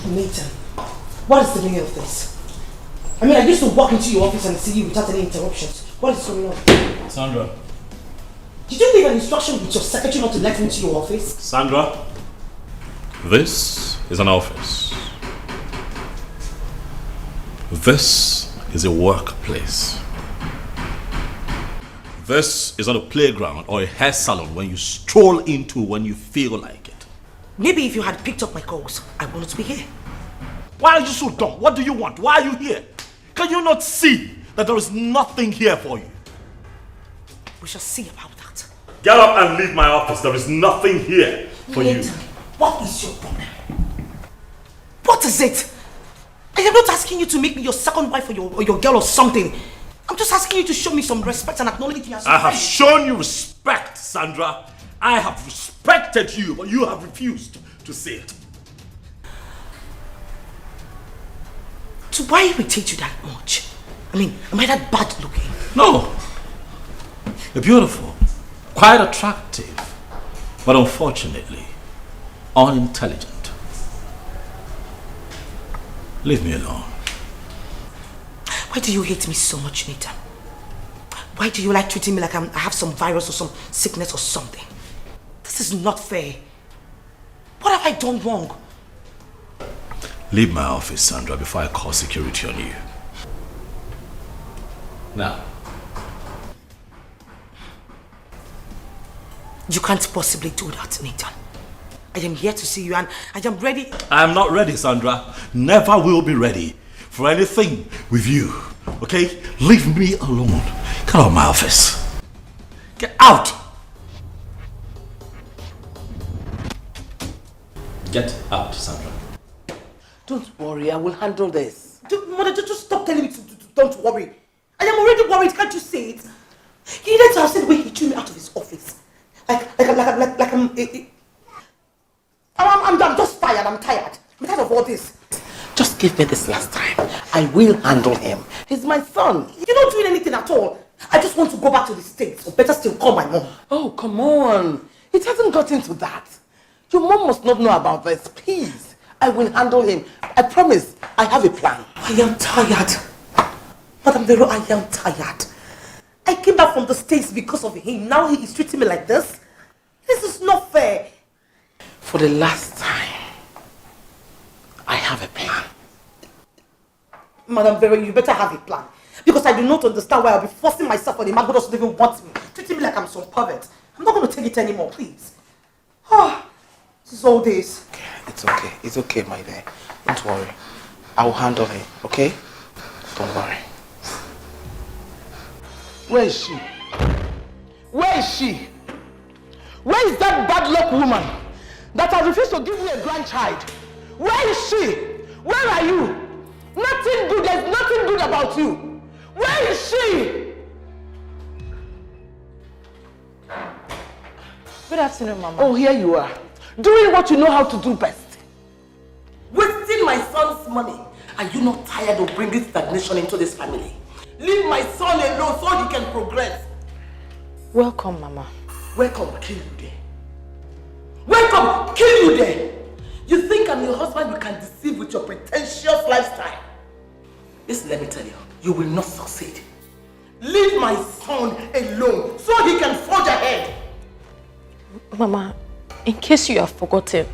Nathan, what is the meaning of this? I mean, I used to walk into your office and see you without any interruptions. What is going on? Sandra. Did you leave an instruction with your secretary not to let me into your office? Sandra. This is an office. This is a workplace. This is not a playground or a hair salon when you stroll into when you feel like it. Maybe if you had picked up my calls, I would not be here. Why are you so dumb? What do you want? Why are you here? Can you not see that there is nothing here for you? We shall see about that. Get up and leave my office. There is nothing here for you. What is your problem? What is it? I am not asking you to make me your second wife or your girl or something. I'm just asking you to show me some respect and acknowledge me as I have shown you respect, Sandra. I have respected you, but you have refused to see it. So why irritate you that much? I mean, am I that bad looking? No. You're beautiful, quite attractive, but unfortunately, unintelligent. Leave me alone. Why do you hate me so much, Nathan? Why do you like treating me like I have some virus or some sickness or something? This is not fair. What have I done wrong? Leave my office, Sandra, before I call security on you. Now. You can't possibly do that, Nathan. I am here to see you and I am ready. I am not ready, Sandra. Never will be ready for anything with you. Okay? Leave me alone. Get out of my office. Get out! Get out, Sandra. Don't worry, I will handle this. Mother, just stop telling me to don't worry. I am already worried, can't you see it? He needed to have said the way he threw me out of his office. I'm just tired, I'm tired. I'm tired of all this. Just give me this last time. I will handle him. He's my son. You're not doing anything at all. I just want to go back to the States, or better still, call my mom. Oh, come on. It hasn't gotten to that. Your mom must not know about this. Please. I will handle him. I promise. I have a plan. I am tired. Madam Vero, I am tired. I came back from the States because of him. Now he is treating me like this. This is not fair. For the last time, I have a plan. Madam Vero, you better have a plan. Because I do not understand why I'll be forcing myself on a man who doesn't even want me. Treating me like I'm some pervert. I'm not going to take it anymore, please. This is all this. It's okay. It's okay, my dear. Don't worry. I will handle it, okay? Don't worry. Where is she? Where is she? Where is that bad luck woman that has refused to give me a grandchild? Where is she? Where are you? Nothing good. There's nothing good about you. Where is she? Good afternoon, Mama. Oh, here you are. Doing what you know how to do best. Wasting my son's money. Are you not tired of bringing stagnation into this family? Leave my son alone so he can progress. Welcome, Mama. Welcome, kill you there. Welcome, kill you there. You think I'm your husband you can deceive with your pretentious lifestyle? Listen, let me tell you, you will not succeed. Leave my son alone so he can forge ahead. Mama, in case you have forgotten,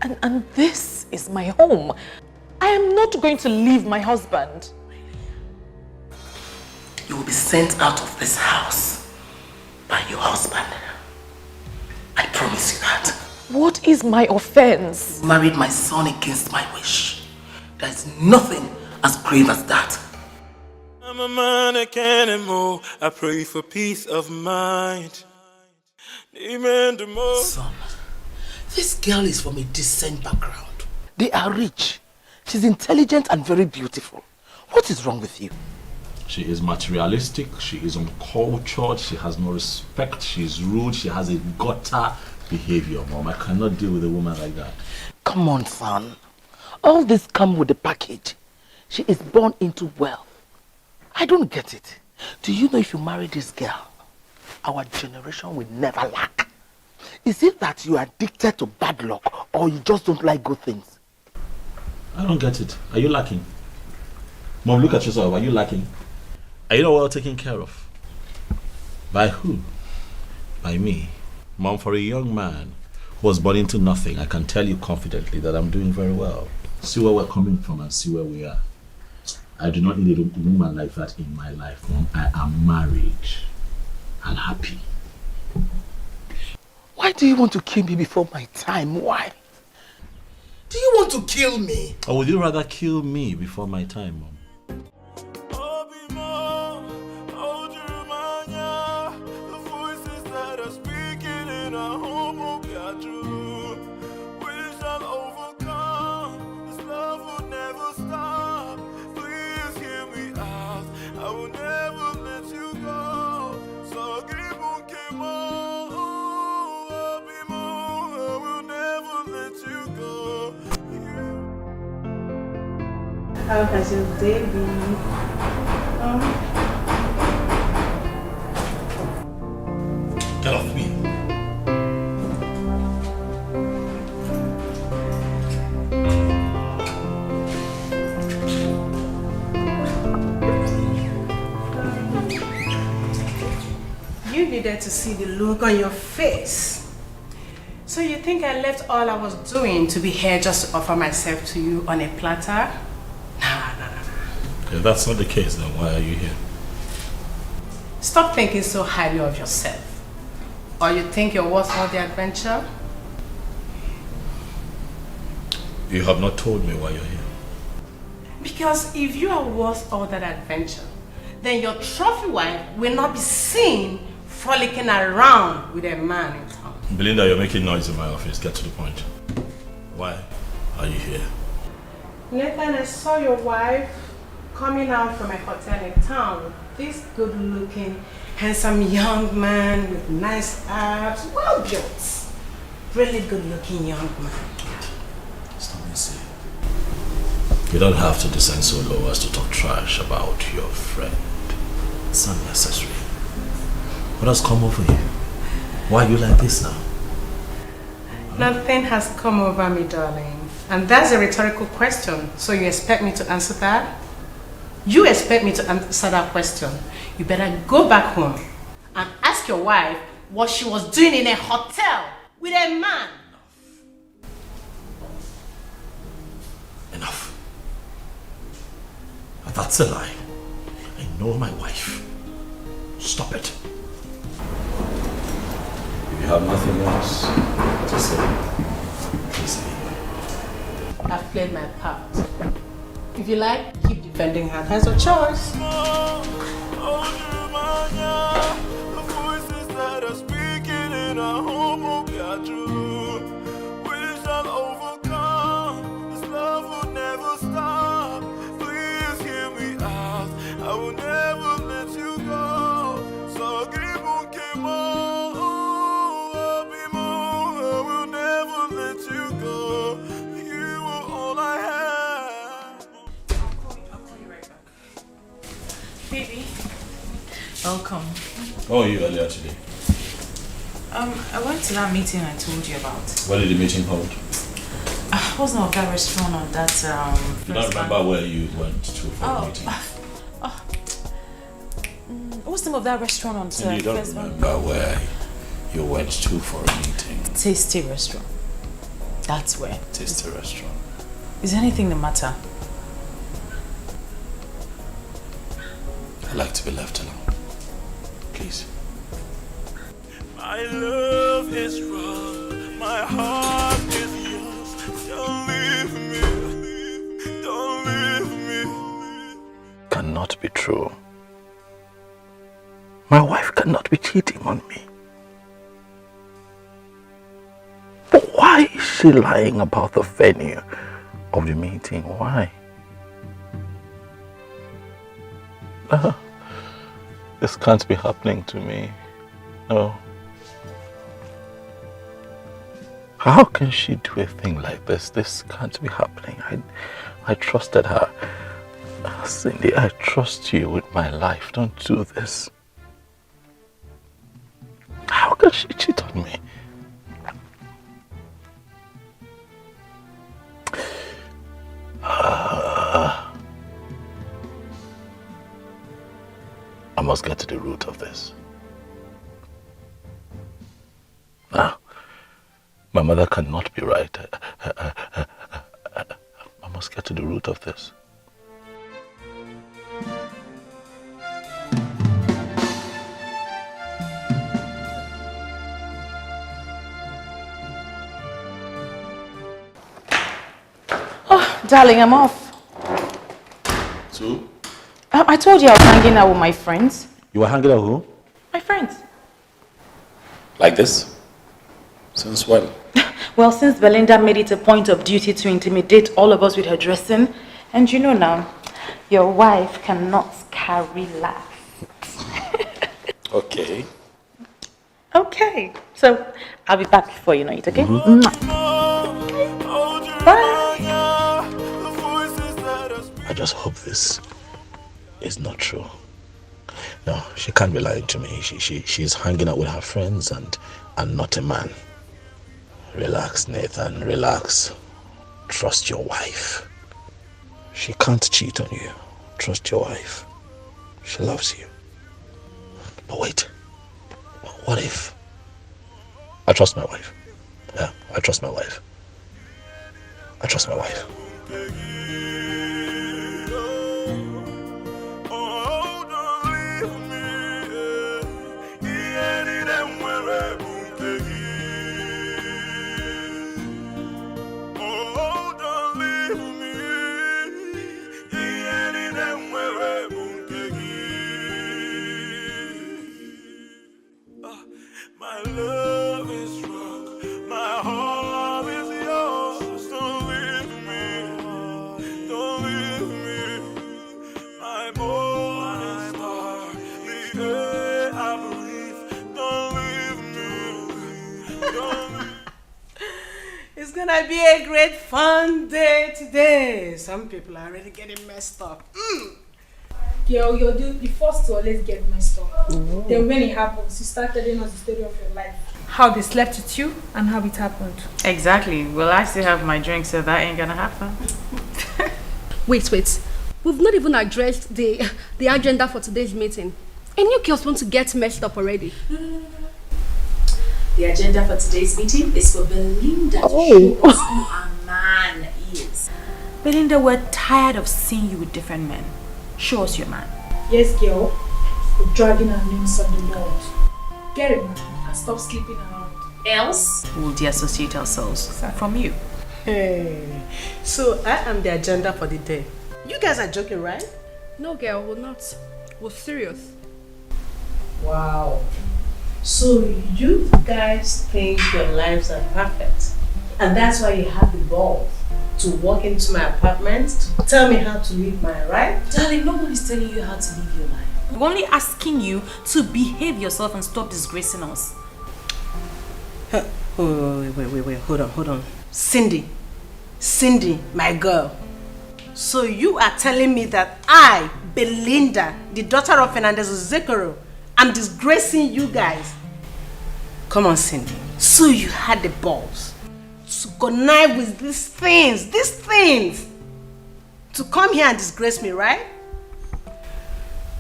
and this is my home. I am not going to leave my husband. You will be sent out of this house by your husband. I promise you that. What is my offense? You married my son against my wish. There is nothing as grave as that. I'm a man I can't anymore. I pray for peace of mind. Son, this girl is from a decent background. They are rich. She's intelligent and very beautiful. What is wrong with you? She is materialistic, she is uncultured, she has no respect, she is rude, she has a gutter behavior, Mom. I cannot deal with a woman like that. Come on, son. All this comes with the package. She is born into wealth. I don't get it. Do you know if you marry this girl, our generation will never lack? Is it that you are addicted to bad luck or you just don't like good things? I don't get it. Are you lacking? Mom, look at yourself. Are you lacking? Are you not well taken care of? By who? By me. Mom, for a young man who was born into nothing, I can tell you confidently that I'm doing very well. See where we're coming from and see where we are. I do not need a woman like that in my life, Mom. I am married and happy. Why do you want to kill me before my time? Why? Do you want to kill me? Or would you rather kill me before my time, Mom? How has your day been? Get off me. needed to see the look on your face. So you think I left all I was doing to be here just to offer myself to you on a platter? Nah. If that's not the case, then why are you here? Stop thinking so highly of yourself. Or you think you're worth all the adventure? You have not told me why you're here. Because if you are worth all that adventure, then your trophy wife will not be seen frolicking around with a man in town. Belinda, you're making noise in my office. Get to the point. Why are you here? Nathan, I saw your wife coming out from a hotel in town. This good-looking, handsome young man with nice abs, well built. Really good-looking young man. Stop me saying. You don't have to descend so low as to talk trash about your friend. It's unnecessary. What has come over you? Why are you like this now? Nothing has come over me, darling. And that's a rhetorical question. So you expect me to answer that? You expect me to answer that question? You better go back home and ask your wife what she was doing in a hotel with a man. Enough. That's a lie. I know my wife. Stop it. If you have nothing else to say, please say. I've played my part. If you like, keep defending her. That's your choice. The voices that are speaking in our home will be true. We shall overcome. This love will never stop. Please hear me out. I will never let you go. So keep on, keep on. I will never let you go. You are all I have. I'll call you right back. Baby, welcome. How are you earlier today? I went to that meeting I told you about. What did the meeting hold? I wasn't at that restaurant on that You don't remember where you went to for the meeting? What's the name of that restaurant on And you don't remember where you went to for a meeting? Tasty restaurant. That's where. Tasty restaurant. Is anything the matter? I like to be left alone. Please. My love is wrong, my heart is yours. Don't leave me, don't leave me. Cannot be true. My wife cannot be cheating on me. But why is she lying about the venue of the meeting? Why? This can't be happening to me. No. How can she do a thing like this? This can't be happening. I trusted her. Cindy, I trust you with my life. Don't do this. How can she cheat on me? I must get to the root of this. Now, my mother cannot be right. I must get to the root of this. Oh, darling, I'm off. So? I told you I was hanging out with my friends. You were hanging out with who? My friends. Like this? Since when? Well, since Belinda made it a point of duty to intimidate all of us with her dressing, and you know now, your wife cannot carry laughs. Okay. Okay. So, I'll be back before you know it, okay? Bye. I just hope this is not true. No, she can't be lying to me. She's hanging out with her friends and not a man. Relax, Nathan, relax. Trust your wife. She can't cheat on you. Trust your wife. She loves you. But wait. What if? I trust my wife. Yeah, I trust my wife. I trust my wife. My love is strong, my heart is yours. Don't leave me, don't leave me. My morning star, the air I breathe. Don't leave me, don't leave me. It's gonna be a great fun day today. Some people are already getting messed up. Girl, you're the first to always get messed up. Then when it happens, you start telling us the story of your life. How they slept with you and how it happened. Exactly. Well, I still have my drink, so that ain't gonna happen. Wait. We've not even addressed the agenda for today's meeting. And you girls want to get messed up already. The agenda for today's meeting is for Belinda to show us who our man is. Belinda, we're tired of seeing you with different men. Show us your man. Yes, girl. We're dragging our names on the board. Get it, man, and stop sleeping around. Else, we'll deassociate ourselves from you. Hey, so I am the agenda for the day. You guys are joking, right? No, girl, we're not. We're serious. Wow. So you guys think your lives are perfect, and that's why you have the balls to walk into my apartment to tell me how to live my life? Darling, nobody's telling you how to live your life. We're only asking you to behave yourself and stop disgracing us. Wait, hold on. Cindy, my girl. So you are telling me that I, Belinda, the daughter of Fernandez Zekoro, am disgracing you guys? Come on, Cindy. So you had the balls to connive with these things, to come here and disgrace me, right?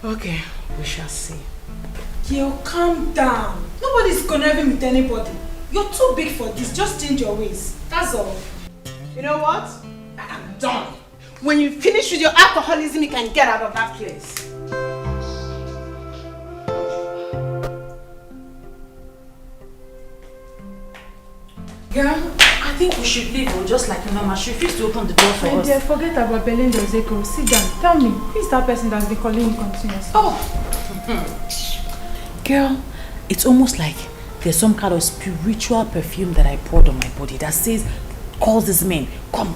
Okay, we shall see. Girl, calm down. Nobody's conniving with anybody. You're too big for this. Just change your ways. That's all. You know what? I am done. When you finish with your alcoholism, you can get out of that place. Girl, I think we should leave, just like Mama. She refused to open the door for us. Dear, forget about Belinda Zekoro. Sit down. Tell me, who is that person that's been calling you continuously? Girl, it's almost like there's some kind of spiritual perfume that I poured on my body that says, calls this man, come.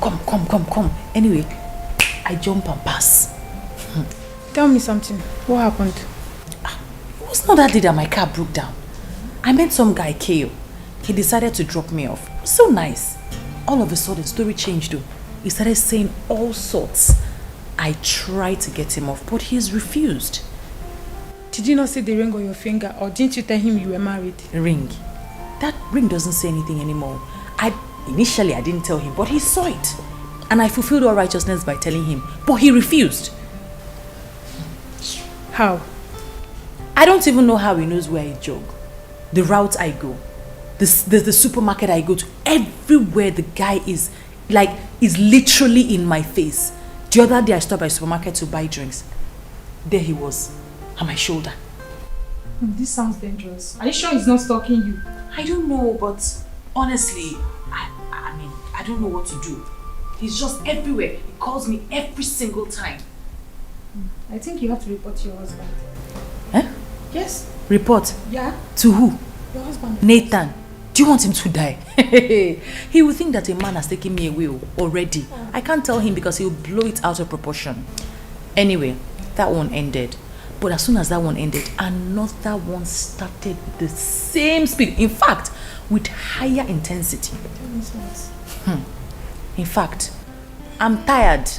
Anyway, I jump and pass. Tell me something. What happened? It was not that day that my car broke down. I met some guy, Keo. He decided to drop me off. So nice. All of a sudden, story changed though. He started saying all sorts. I tried to get him off, but he's refused. Did you not see the ring on your finger, or didn't you tell him you were married? Ring? That ring doesn't say anything anymore. Initially I didn't tell him, but he saw it. And I fulfilled all righteousness by telling him, but he refused. How? I don't even know how he knows where I jog. The route I go. The supermarket I go to. Everywhere the guy is literally in my face. The other day I stopped at a supermarket to buy drinks. There he was, on my shoulder. This sounds dangerous. Are you sure he's not stalking you? I don't know, but honestly, I don't know what to do. He's just everywhere. He calls me every single time. I think you have to report to your husband. Huh? Yes. Report? Yeah. To who? Your husband. Nathan. Do you want him to die? He will think that a man has taken me away already. I can't tell him because he'll blow it out of proportion. Anyway, that one ended. But as soon as that one ended, another one started with the same speed. In fact, with higher intensity. In fact, I'm tired.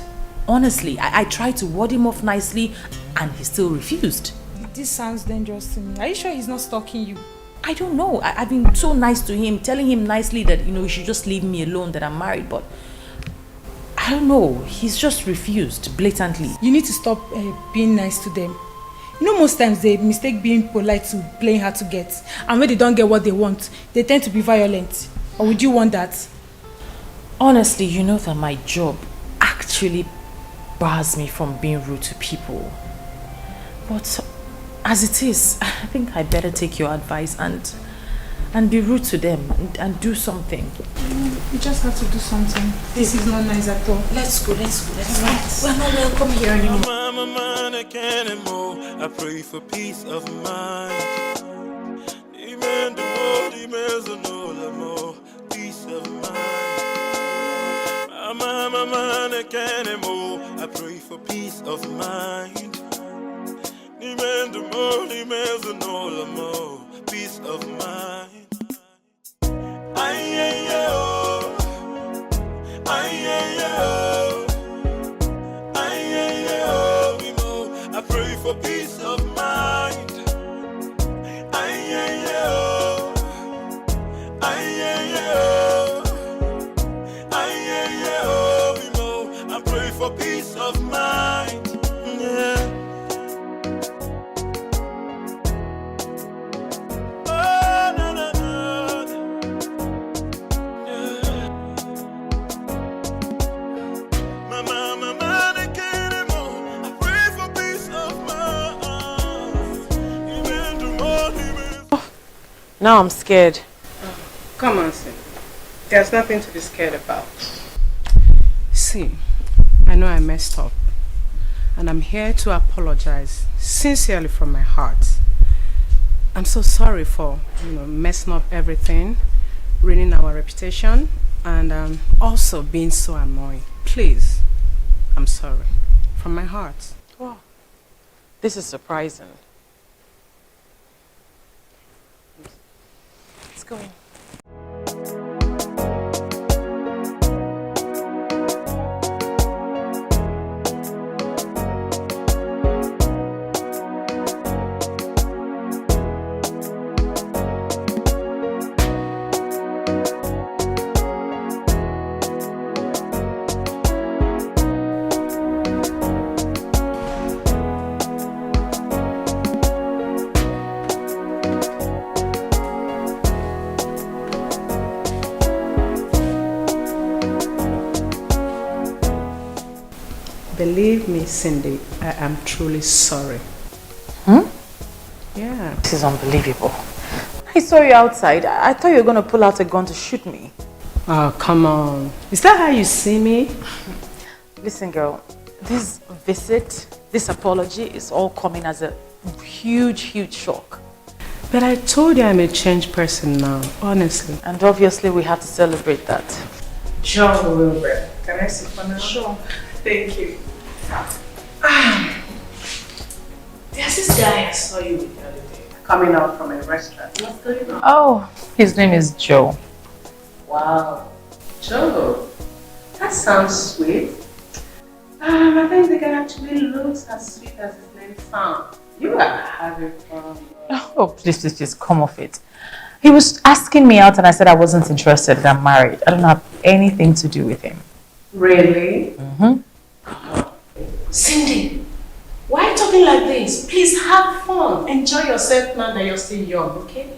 Honestly, I tried to ward him off nicely and he still refused. This sounds dangerous to me. Are you sure he's not stalking you? I don't know. I've been so nice to him, telling him nicely that, he should just leave me alone, that I'm married, but I don't know. He's just refused blatantly. You need to stop being nice to them. You know, most times they mistake being polite to playing hard to get. And when they don't get what they want, they tend to be violent. Or would you want that? Honestly, you know that my job actually bars me from being rude to people. But as it is, I think I better take your advice and be rude to them and do something. You just have to do something. This is not nice at all. Let's go. We're not welcome here anymore. I pray for peace of mind. Peace of mind. I pray for peace of mind. Peace of mind. I pray for peace of mind. I pray for peace of mind. Yeah. Now I'm scared. Come on, Sim. There's nothing to be scared about. See, I know I messed up. And I'm here to apologize sincerely from my heart. I'm so sorry for, messing up everything, ruining our reputation, and also being so annoying. Please, I'm sorry. From my heart. Wow. This is surprising. Let's go in. Believe me, Cindy, I am truly sorry. Yeah. This is unbelievable. I saw you outside. I thought you were going to pull out a gun to shoot me. Oh, come on. Is that how you see me? Listen, girl, this visit, this apology is all coming as a huge shock. But I told you I'm a changed person now, honestly. And obviously we have to celebrate that. Sure, Hilbert. Can I sit for now? Sure. Thank you. There's this guy I saw you with the other day, coming out from a restaurant. What's going on? Oh, his name is Joe. Wow. Joe, that sounds sweet. I think the guy actually looks as sweet as his name sounds. You are having fun. Oh, please, come off it. He was asking me out and I said I wasn't interested, that I'm married. I don't have anything to do with him. Really? Mm-hmm. Cindy, why are you talking like this? Please have fun. Enjoy yourself now that you're still young, okay?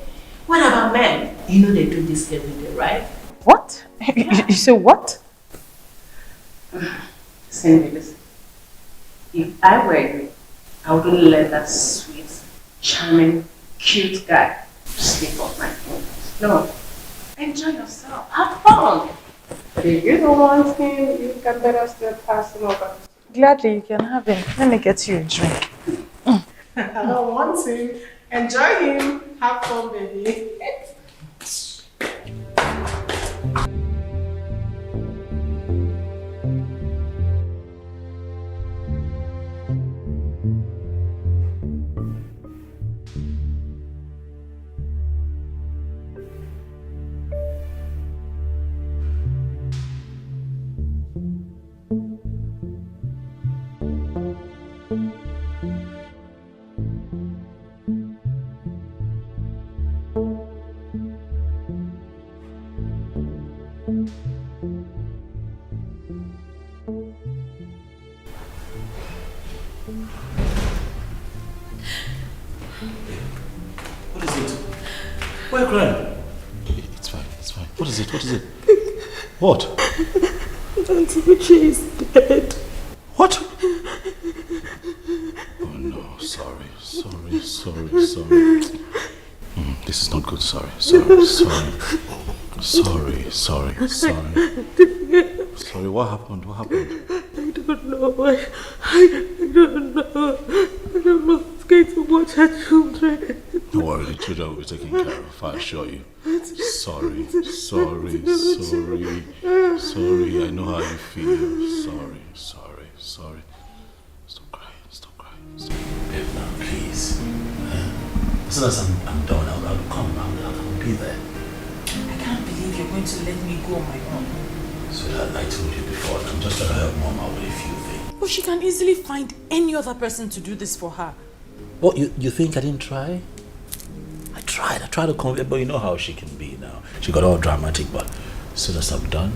What about men? You know they do this every day, right? What? You say what? Cindy, listen. If I were you, I wouldn't let that sweet, charming, cute guy slip off my fingers. No. Enjoy yourself. Have fun. If you don't want him, you can better still pass him over. Gladly, you can have him. Let me get you a drink. I don't want him. Enjoy him. Have fun, baby. Why are you crying? It's fine, it's fine. What is it? What is it? What? Auntie Richie is dead. What? Oh no, sorry. This is not good, sorry. Sorry, what happened? I don't know. I don't know. I'm not scared to watch her children. Don't worry, the children will be taken care of, I assure you. Sorry. I know how you feel. Sorry. Stop crying. Babe, now, please. As soon as I'm done, I'll come. I'll be there. I can't believe you're going to let me go on my own. Sweetheart, I told you before, I'm just trying to help Mom out with a few things. But she can easily find any other person to do this for her. What, you think I didn't try? I tried to convince, but you know how she can be now. She got all dramatic, but as soon as I'm done,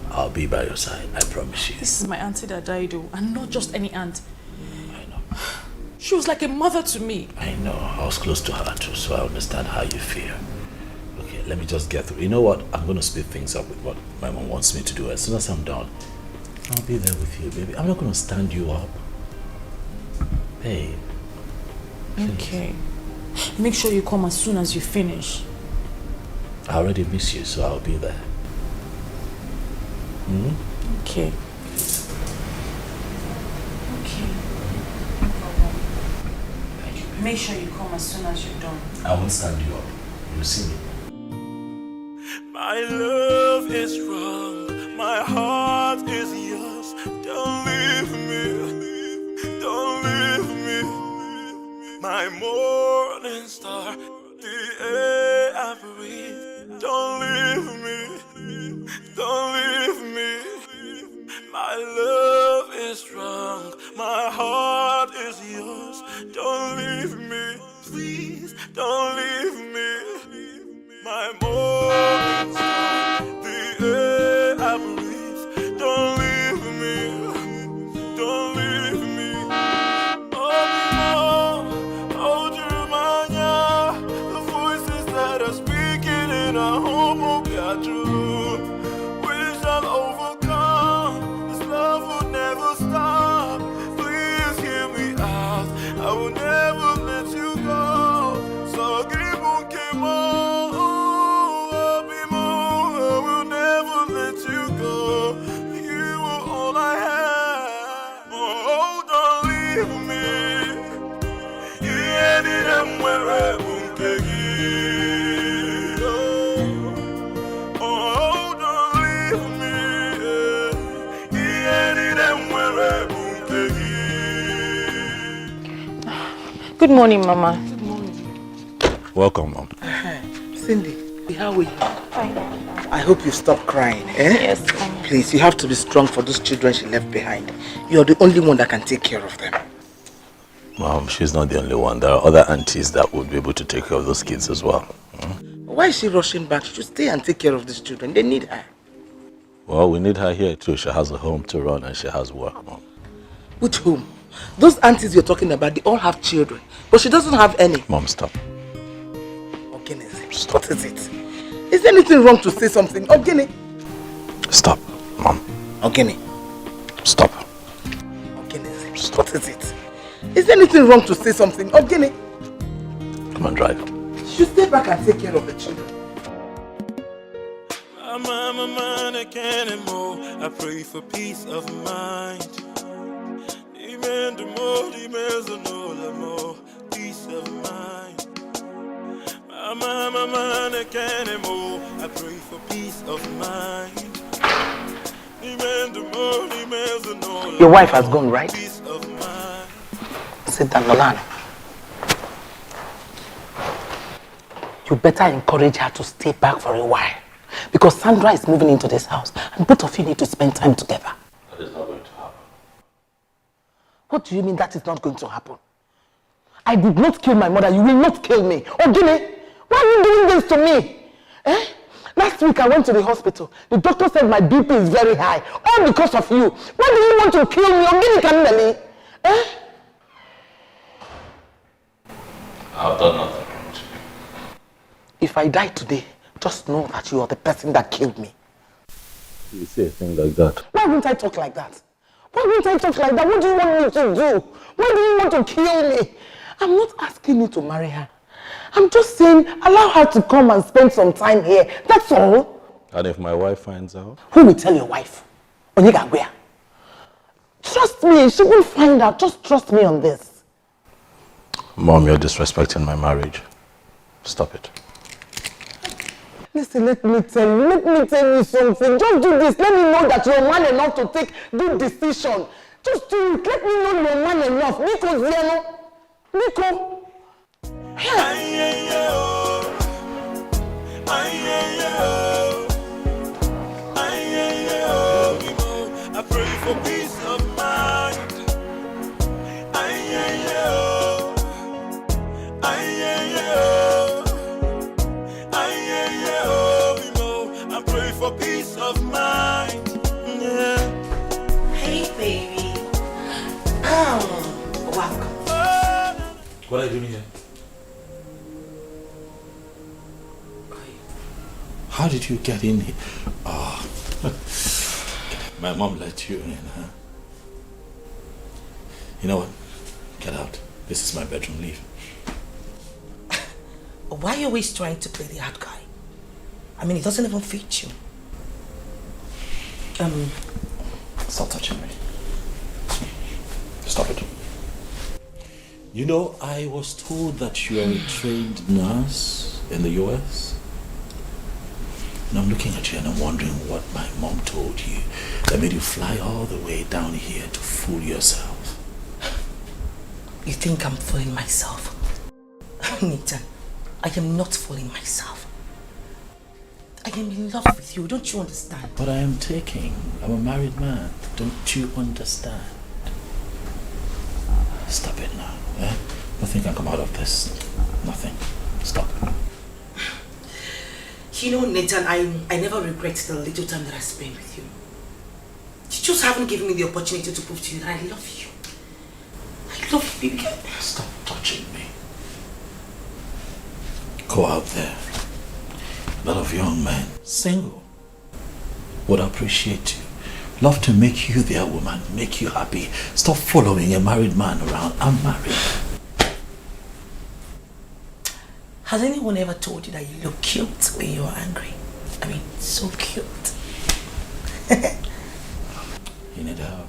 I'll be by your side, I promise you. This is my auntie that died, and not just any aunt. I know. She was like a mother to me. I know, I was close to her too, so I understand how you feel. Okay, let me just get through. You know what? I'm going to speed things up with what my mom wants me to do. As soon as I'm done, I'll be there with you, baby. I'm not going to stand you up. Babe. Okay. Make sure you come as soon as you finish. I already miss you, so I'll be there. Okay. Okay. Thank you, baby. Make sure you come as soon as you're done. I won't stand you up. You'll see me. My love is wrong, my heart is yours. Don't leave me, my morning star, the air I breathe. Don't leave me, my love is wrong, my heart is yours. Don't leave me, please, don't leave me. My morning star, the air I breathe. Don't leave me. Oh, Jeremiah, the voices that are speaking in our home will be true. We shall overcome. This love will never stop. Please hear me out. I will never let you go. So keep on, keep on. Good morning, Mama. Good morning. Welcome, Mom. Cindy, how are you? Fine. I hope you stop crying, eh? Yes, fine. Please, you have to be strong for those children she left behind. You're the only one that can take care of them. Mom, she's not the only one. There are other aunties that would be able to take care of those kids as well. Why is she rushing back? She should stay and take care of these children. They need her. Well, we need her here too. She has a home to run and she has work, Mom. Which home? Those aunties you're talking about, they all have children. But she doesn't have any. Mom, stop. Ogene, what is it? Is there anything wrong to say something? Ogene. Stop, Mom. Ogene. Stop. Ogene, what is it? Is there anything wrong to say something? Ogene. Come on, drive. You stay back and take care of the children. I can't anymore. I pray for peace of mind. Peace of mind. I can't anymore. I pray for peace of mind. Your wife has gone, right? Sit down, Nollywood. You better encourage her to stay back for a while. Because Sandra is moving into this house and both of you need to spend time together. That is not going to happen. What do you mean that is not going to happen? I did not kill my mother. You will not kill me. Ogene, why are you doing this to me? Eh? Last week I went to the hospital. The doctor said my BP is very high. All because of you. Why do you want to kill me? Ogene, Kameli? Eh? I've done nothing wrong to you. If I die today, just know that you are the person that killed me. You say a thing like that. Why won't I talk like that? Why won't I talk like that? What do you want me to do? Why do you want to kill me? I'm not asking you to marry her. I'm just saying, allow her to come and spend some time here. That's all. And if my wife finds out? Who will tell your wife? Oniga, where? Trust me, she will find out. Just trust me on this. Mom, you're disrespecting my marriage. Stop it. Listen, let me tell you something. Just do this. Let me know that you're man enough to take good decision. Just do it. Let me know you're man enough. Nico, Ziano. Nico. I pray for peace of mind. I pray for peace of mind. Yeah. Hey, baby. Welcome. What are you doing here? How did you get in here? Oh. My mom let you in, huh? You know what? Get out. This is my bedroom. Leave. Why are you always trying to play the hard guy? I mean, it doesn't even fit you. Stop touching me. Stop it. You know, I was told that you are a trained nurse in the US. And I'm looking at you and I'm wondering what my mom told you that made you fly all the way down here to fool yourself. You think I'm fooling myself? Nathan, I am not fooling myself. I am in love with you, don't you understand? But I am taking. I'm a married man. Don't you understand? Stop it now. Eh? Nothing can come out of this. Nothing. Stop. You know, Nathan, I never regret the little time that I spent with you. You just haven't given me the opportunity to prove to you that I love you. I love you, baby. Stop touching me. Go out there. A lot of young men, single, would appreciate you. Love to make you their woman, make you happy. Stop following a married man around. I'm married. Has anyone ever told you that you look cute when you're angry? I mean, so cute. You need help.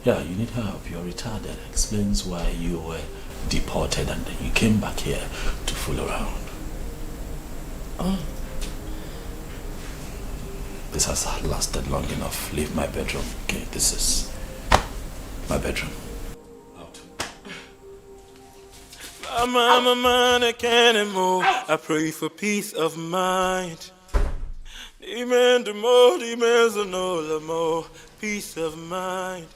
Yeah, you need help. You're retarded. Explains why you were deported and then you came back here to fool around. This has lasted long enough. Leave my bedroom. Okay, this is my bedroom. I'm a man, I can't anymore. I pray for peace of mind. Demand the more, peace of mind.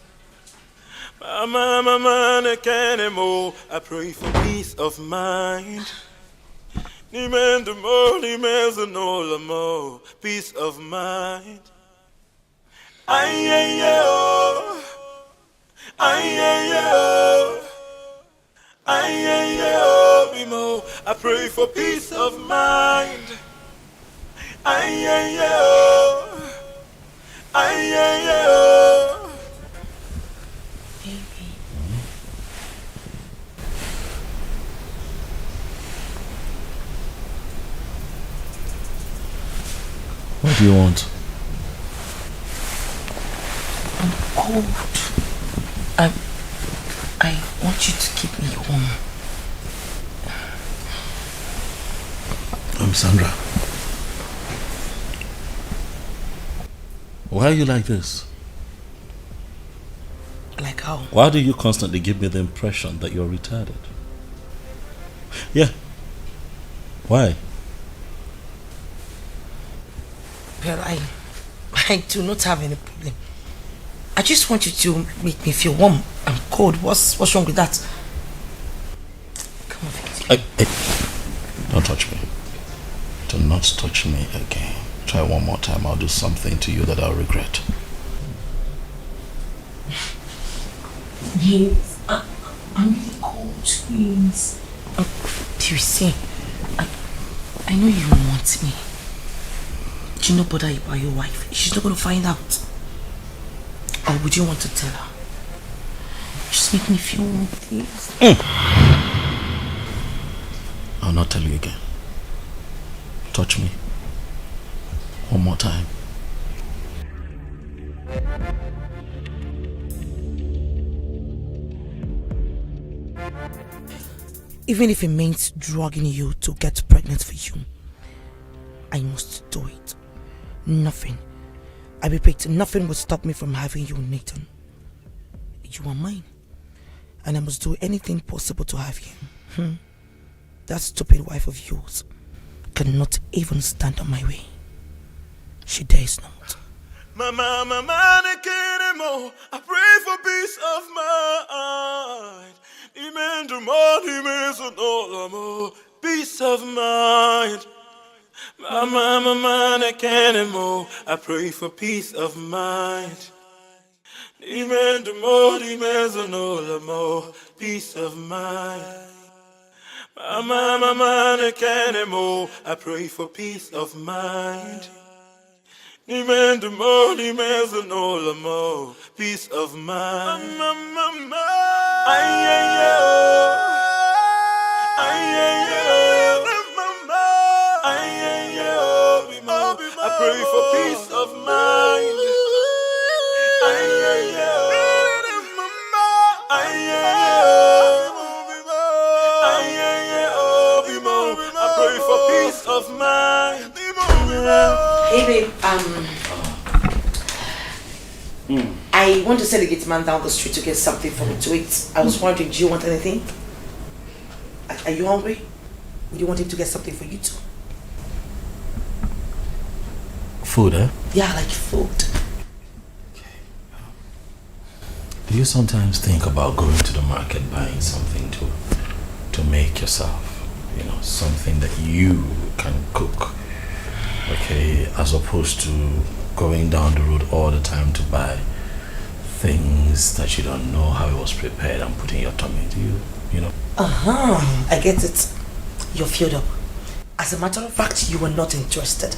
I'm a man, I can't anymore. I pray for peace of mind. Demand the more, peace of mind. I pray for peace of mind. What do you want? I'm cold. I want you to keep me warm. I'm Sandra. Why are you like this? Like how? Why do you constantly give me the impression that you're retarded? Yeah. Why? Well, I do not have any problem. I just want you to make me feel warm. I'm cold. What's wrong with that? Come on, Hey, don't touch me. Do not touch me again. Try one more time. I'll do something to you that I'll regret. Yes, I'm really cold, please. Do you see? I know you want me. But you know bother about your wife. She's not going to find out. Or would you want to tell her? Just make me feel warm, please. I'll not tell you again. Touch me. One more time. Even if it means drugging you to get pregnant for you, I must do it. Nothing, I repeat, nothing will stop me from having you, Nathan. You are mine, and I must do anything possible to have you. That stupid wife of yours cannot even stand on my way. She dares not. Mama, I can't anymore. I pray for peace of mind. Peace of mind. Mama, I can't anymore. I pray for peace of mind. Peace of mind. Mama, I can't anymore. I pray for peace of mind. Peace of mind. I pray for peace of mind. I pray for peace of mind. Hey babe, I want to send the gate man down the street to get something for me to eat. I was wondering, do you want anything? Are you hungry? Would you want him to get something for you too? Food, eh? Yeah, like food. Do you sometimes think about going to the market, buying something to make yourself? You know, something that you can cook. Okay, as opposed to going down the road all the time to buy things that you don't know how it was prepared and put in your tummy. Do you know? I get it. You're filled up. As a matter of fact, you were not interested.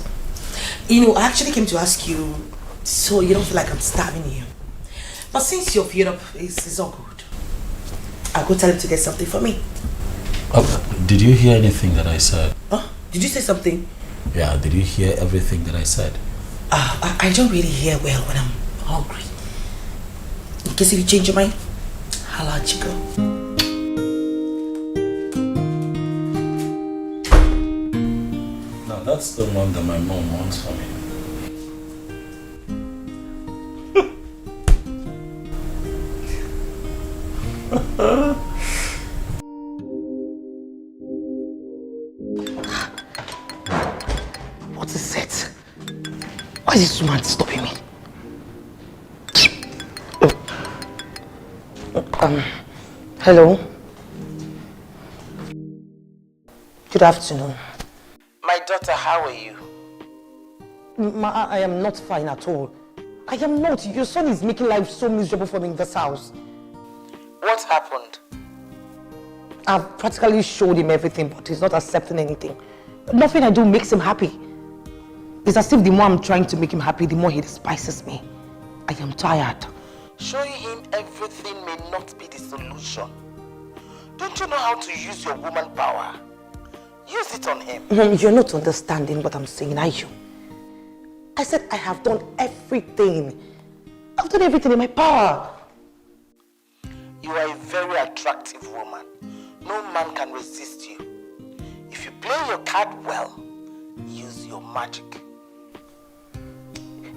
You know, I actually came to ask you so you don't feel like I'm starving you. But since you're filled up, it's all good. I'll go tell him to get something for me. Did you hear anything that I said? Did you say something? Yeah, did you hear everything that I said? I don't really hear well when I'm hungry. In case if you change your mind, I'll let you go. No, that's the one that my mom wants for me. What is it? Why is this woman stopping me? Hello. Good afternoon. My daughter, how are you? I am not fine at all. I am not. Your son is making life so miserable for me in this house. What happened? I've practically showed him everything, but he's not accepting anything. Nothing I do makes him happy. It's as if the more I'm trying to make him happy, the more he despises me. I am tired. Showing him everything may not be the solution. Don't you know how to use your woman power? Use it on him. You're not understanding what I'm saying, are you? I said I have done everything. I've done everything in my power. You are a very attractive woman. No man can resist you. If you play your card well, use your magic.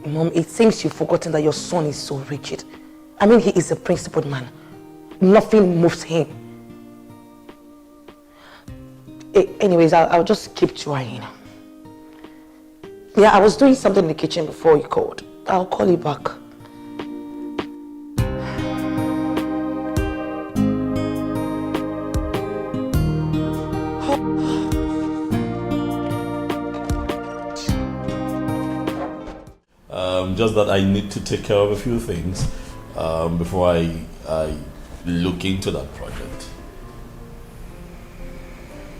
Mom, it seems you've forgotten that your son is so rigid. I mean, he is a principled man. Nothing moves him. Anyways, I'll just keep trying. Yeah, I was doing something in the kitchen before you called. I'll call you back. Just that I need to take care of a few things before I look into that project.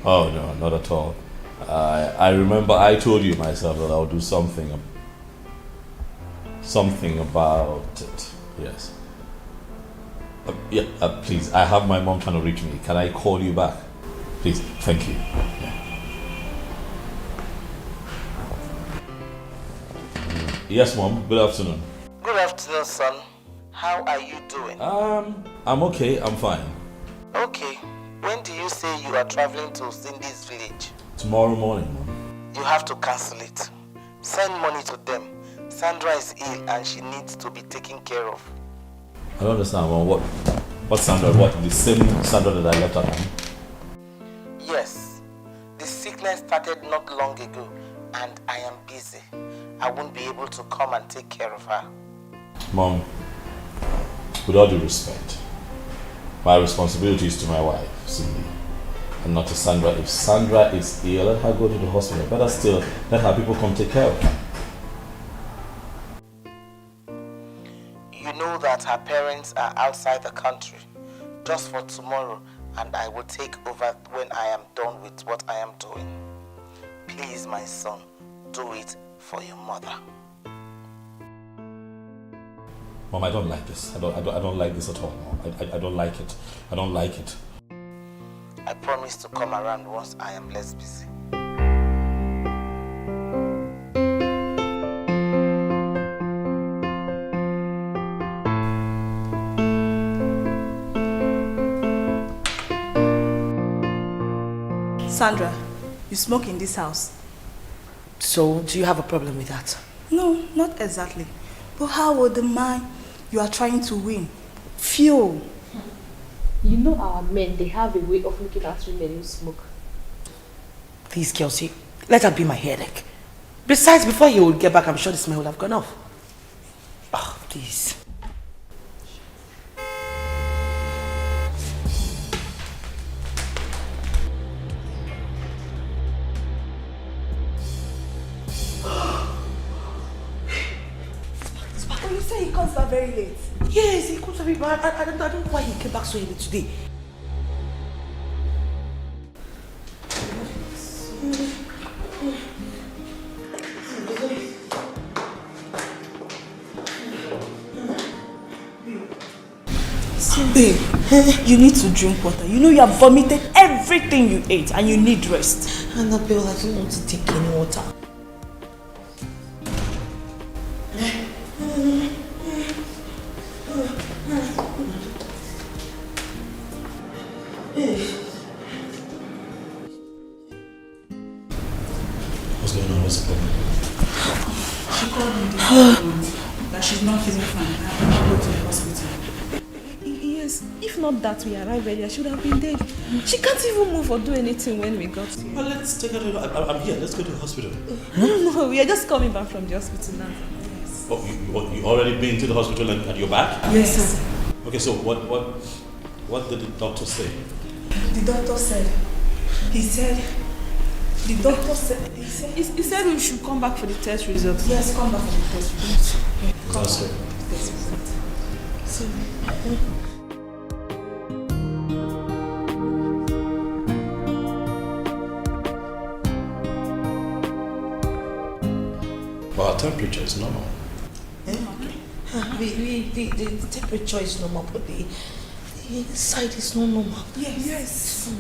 Oh no, not at all. I remember I told you myself that I'll do something about it. Yes. Please, I have my mom trying to reach me. Can I call you back? Please, thank you. Yeah. Yes, Mom. Good afternoon. Good afternoon, son. How are you doing? I'm okay. I'm fine. Okay. When do you say you are traveling to Cindy's village? Tomorrow morning, Mom. You have to cancel it. Send money to them. Sandra is ill and she needs to be taken care of. I don't understand, Mom. What Sandra? What? The same Sandra that I left at home? Yes. The sickness started not long ago and I am busy. I won't be able to come and take care of her. Mom, with all due respect, my responsibility is to my wife, Cindy, and not to Sandra. If Sandra is ill, let her go to the hospital. Better still, let her people come take care of her. You know that her parents are outside the country. Just for tomorrow, and I will take over when I am done with what I am doing. Please, my son, do it for your mother. Mom, I don't like this. I don't like this at all, Mom. I don't like it. I don't like it. I promise to come around once I am less busy. Sandra, you smoke in this house. So, do you have a problem with that? No, not exactly. But how would the man you are trying to win feel? You know our men, they have a way of looking at women who smoke. These girls, let her be my headache. Besides, before he would get back, I'm sure the smell would have gone off. Oh, please. Oh, you say he comes back very late? Yes, he comes very bad. I don't know why he came back so early today. Babe, you need to drink water. You know you have vomited everything you ate and you need rest. Annabelle, I don't want to take any water. What's going on? What's the problem? She called me this morning that she's not feeling fine. I have to go to the hospital. Yes, if not that we arrived earlier, she would have been dead. She can't even move or do anything when we got here. Well, let's take her to I'm here. Let's go to the hospital. No, we are just coming back from the hospital now. Yes. Oh, you already been to the hospital and you're back? Yes, sir. Okay, so what did the doctor say? The doctor said, he said we should come back for the test results. Yes, come back for the test results. Come That's back good. for the test results. So, Well, our temperature is normal. The temperature is normal, but the inside is not normal. yes.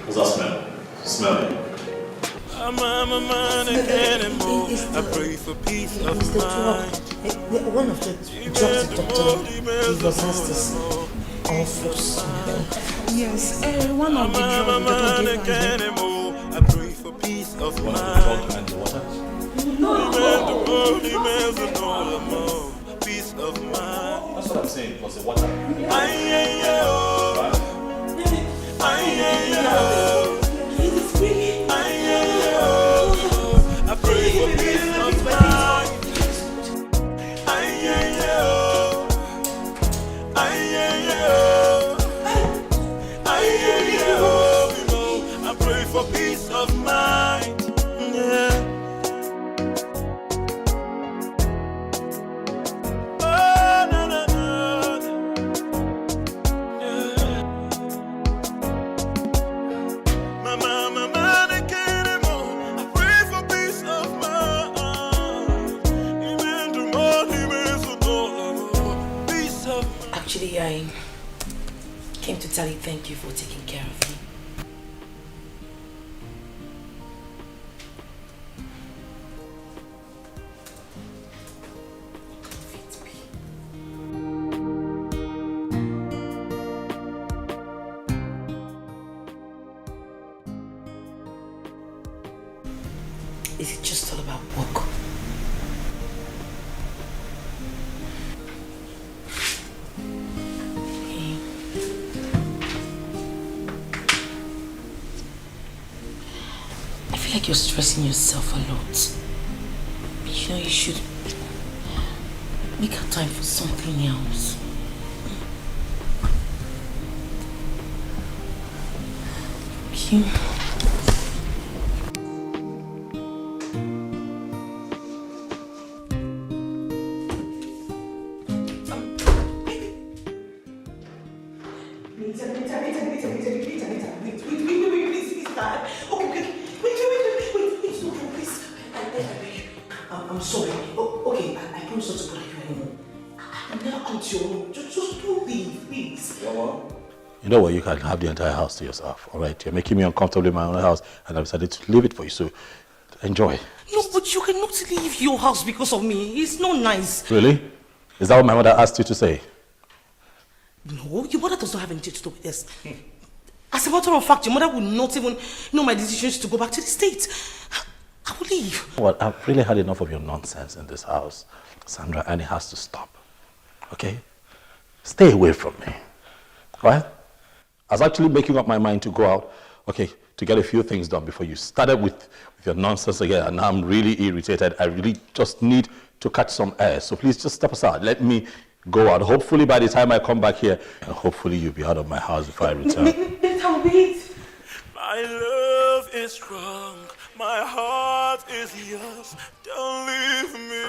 What's that smell? Smell it. I'm a man again and more. I pray for peace of mind. One of the drugs the doctor gave us has this awful smell. Yes, one of the drugs the doctor gave us. I pray for peace of mind. Peace of mind. That's what I'm saying. Was the water? I pray for peace of mind. I pray for peace of mind. Yeah. Oh, no. Yeah. Daddy, I came to tell you thank you for taking care of me. Is it just all about work? I feel like you're stressing yourself a lot. You know, you should make a time for something else. Okay. I'm sorry. Okay, I promise not to bother you anymore. I'm never come to your room. Just don't leave, please. You know what? You can have the entire house to yourself, all right? You're making me uncomfortable in my own house, and I've decided to leave it for you, so enjoy. No, but you cannot leave your house because of me. It's not nice. Really? Is that what my mother asked you to say? No, your mother does not have anything to do with this. As a matter of fact, your mother would not even know my decisions to go back to the States. I will leave. Well, I've really had enough of your nonsense in this house, Sandra, and it has to stop. Okay? Stay away from me. Right? I was actually making up my mind to go out, okay, to get a few things done before you started with your nonsense again, and now I'm really irritated. I really just need to catch some air. So please just step aside. Let me go out. Hopefully by the time I come back here, and hopefully you'll be out of my house before I return. My love is strong. My heart is yours. Don't leave me.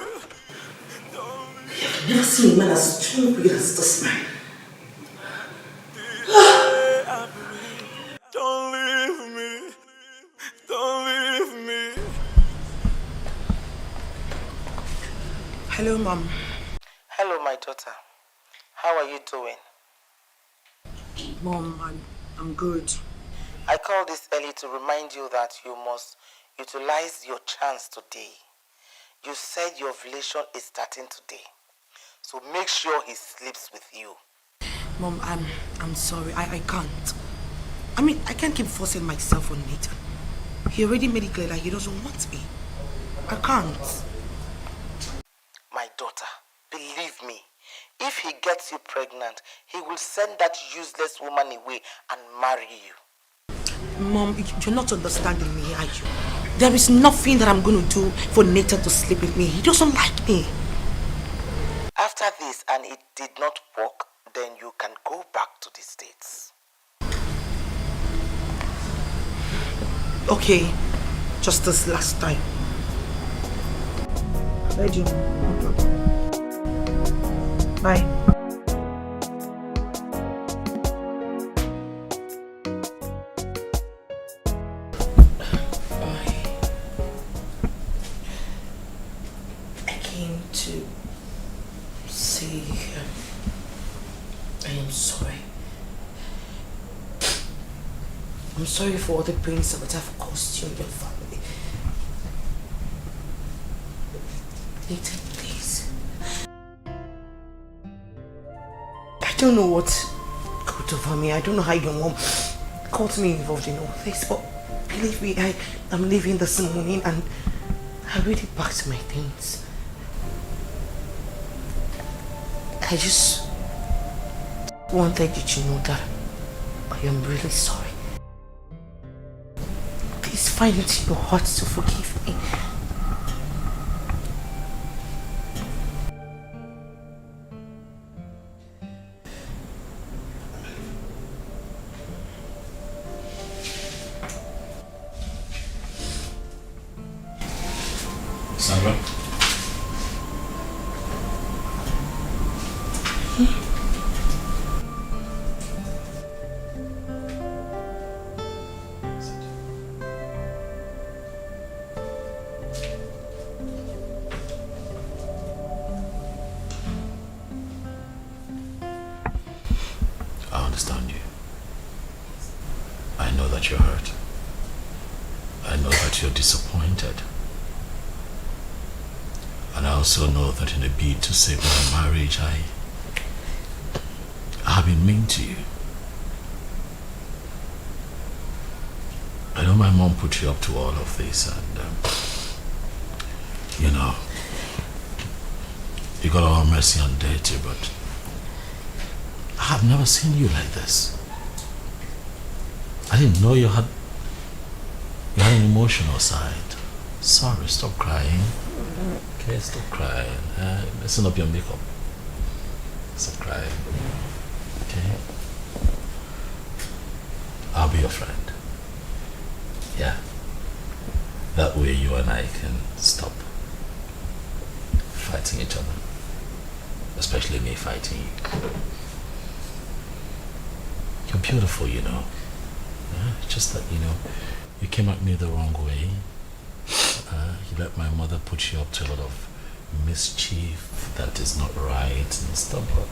Don't leave me. I've never seen a man as strong as this man. Don't leave me. Don't leave me. Hello, Mom. Hello, my daughter. How are you doing? Mom, I'm good. I called this early to remind you that you must utilize your chance today. You said your ovulation is starting today. So make sure he sleeps with you. Mom, I'm sorry. I can't. I mean, I can't keep forcing myself on Nathan. He already made it clear that he doesn't want me. I can't. My daughter, believe me, if he gets you pregnant, he will send that useless woman away and marry you. Mom, you're not understanding me, are you? There is nothing that I'm going to do for Nathan to sleep with me. He doesn't like me. After this and it did not work, then you can go back to the States. Okay, just this last time. Bye, Jim. Bye. I came to say I am sorry. I'm sorry for all the pains that I've caused you and your family. Nathan, please. I don't know what got over me. I don't know how your mom got me involved in all this, but believe me, I'm leaving this morning and I already packed my things. I just wanted you to know that I am really sorry. Please find it in your heart to forgive me. Sandra? that you're hurt. I know that you're disappointed. And I also know that in a bid to save my marriage, I have been mean to you. I know my mom put you up to all of this, and you know, you got all mercy and dirty, but I have never seen you like this. I didn't know you had an emotional side. Sorry, stop crying. Okay, stop crying. Listen up your makeup. Stop crying. Okay? I'll be your friend. Yeah. That way you and I can stop fighting each other. Especially me fighting you. You're beautiful, you know. Yeah? Just that, you know, you came at me the wrong way. You let my mother put you up to a lot of mischief that is not right and stuff. But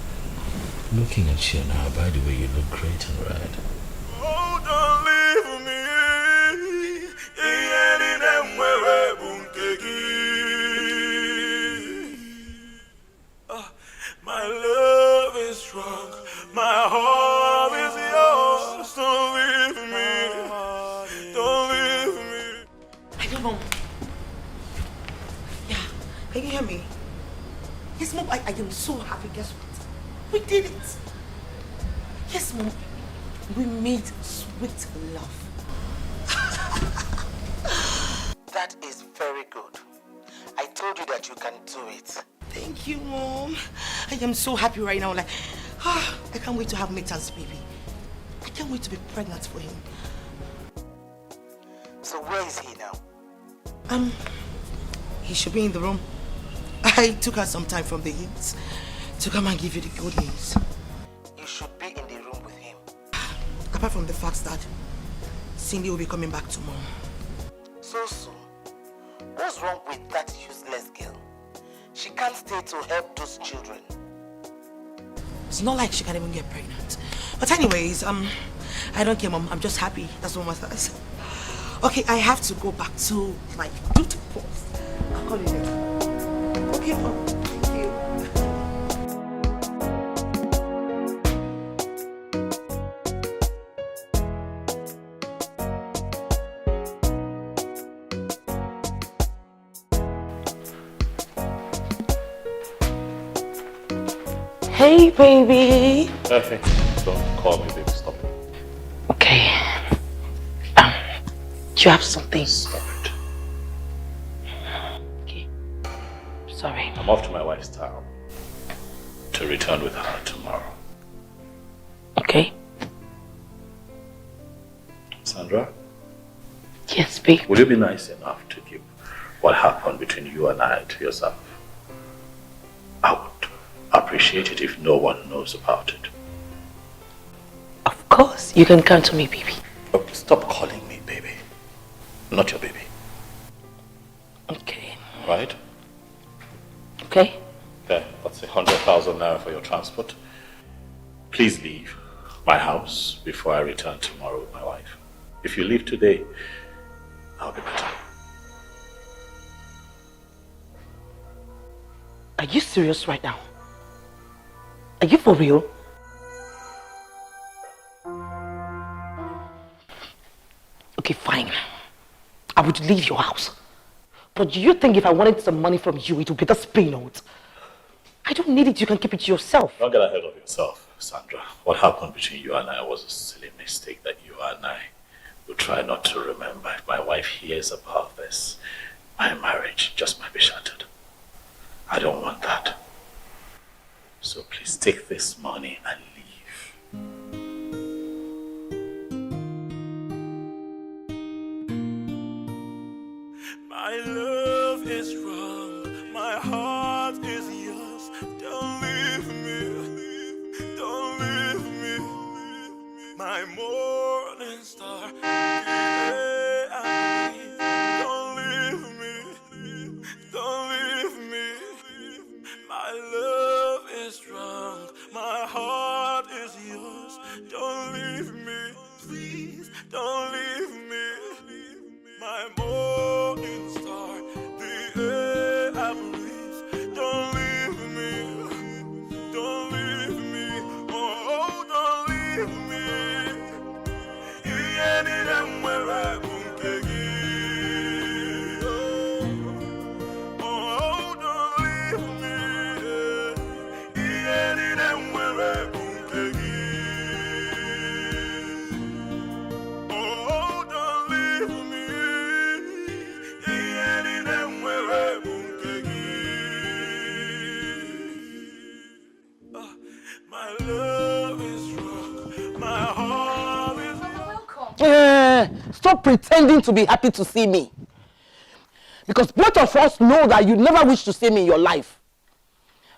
looking at you now, by the way, you look great and red. Oh, don't leave me. My love is strong. My heart is yours. Don't leave me. Don't leave me. I don't know. Yeah, can you hear me? Yes, Mom, I am so happy. Guess what? We did it. Yes, Mom, we made sweet love. That is very good. I told you that you can do it. Thank you, Mom. I am so happy right now. Like, I can't wait to have Metan's baby. I can't wait to be pregnant for him. So where is he now? He should be in the room. I took her some time from the heat to come and give you the good news. You should be in the room with him. Apart from the fact that Cindy will be coming back tomorrow. So soon? What's wrong with that useless girl? She can't stay to help those children. It's not like she can even get pregnant. But anyways, I don't care, Mom. I'm just happy. That's what matters. Okay, I have to go back to my duty post. I'll call you later. Okay, Mom. Thank you. Hey, baby. Okay, don't call me baby, stop. Okay. Do you have something? Stop it. Okay. Sorry. I'm off to my wife's town to return with her tomorrow. Okay. Sandra? Yes, babe. Will you be nice enough to keep what happened between you and I to yourself? I would appreciate it if no one knows about it. Of course. You can come to me, baby. Oh, stop calling me baby. Not your baby. Okay. Right? Okay. Okay, that's 100,000 naira for your transport. Please leave my house before I return tomorrow with my wife. If you leave today, I'll be better. Are you serious right now? Are you for real? Okay, fine. I would leave your house. But do you think if I wanted some money from you, it would be this pay note? I don't need it. You can keep it to yourself. Don't get ahead of yourself, Sandra. What happened between you and I was a silly mistake that you and I will try not to remember. If my wife hears about this, my marriage just might be shattered. I don't want that. So please take this money and leave. My love is strong, my heart is yours. Don't leave me, don't leave me. My morning star, don't leave me, don't leave me. My love is strong, my heart is yours. Don't leave me, please, don't leave me. stop pretending to be happy to see me. Because both of us know that you never wish to see me in your life.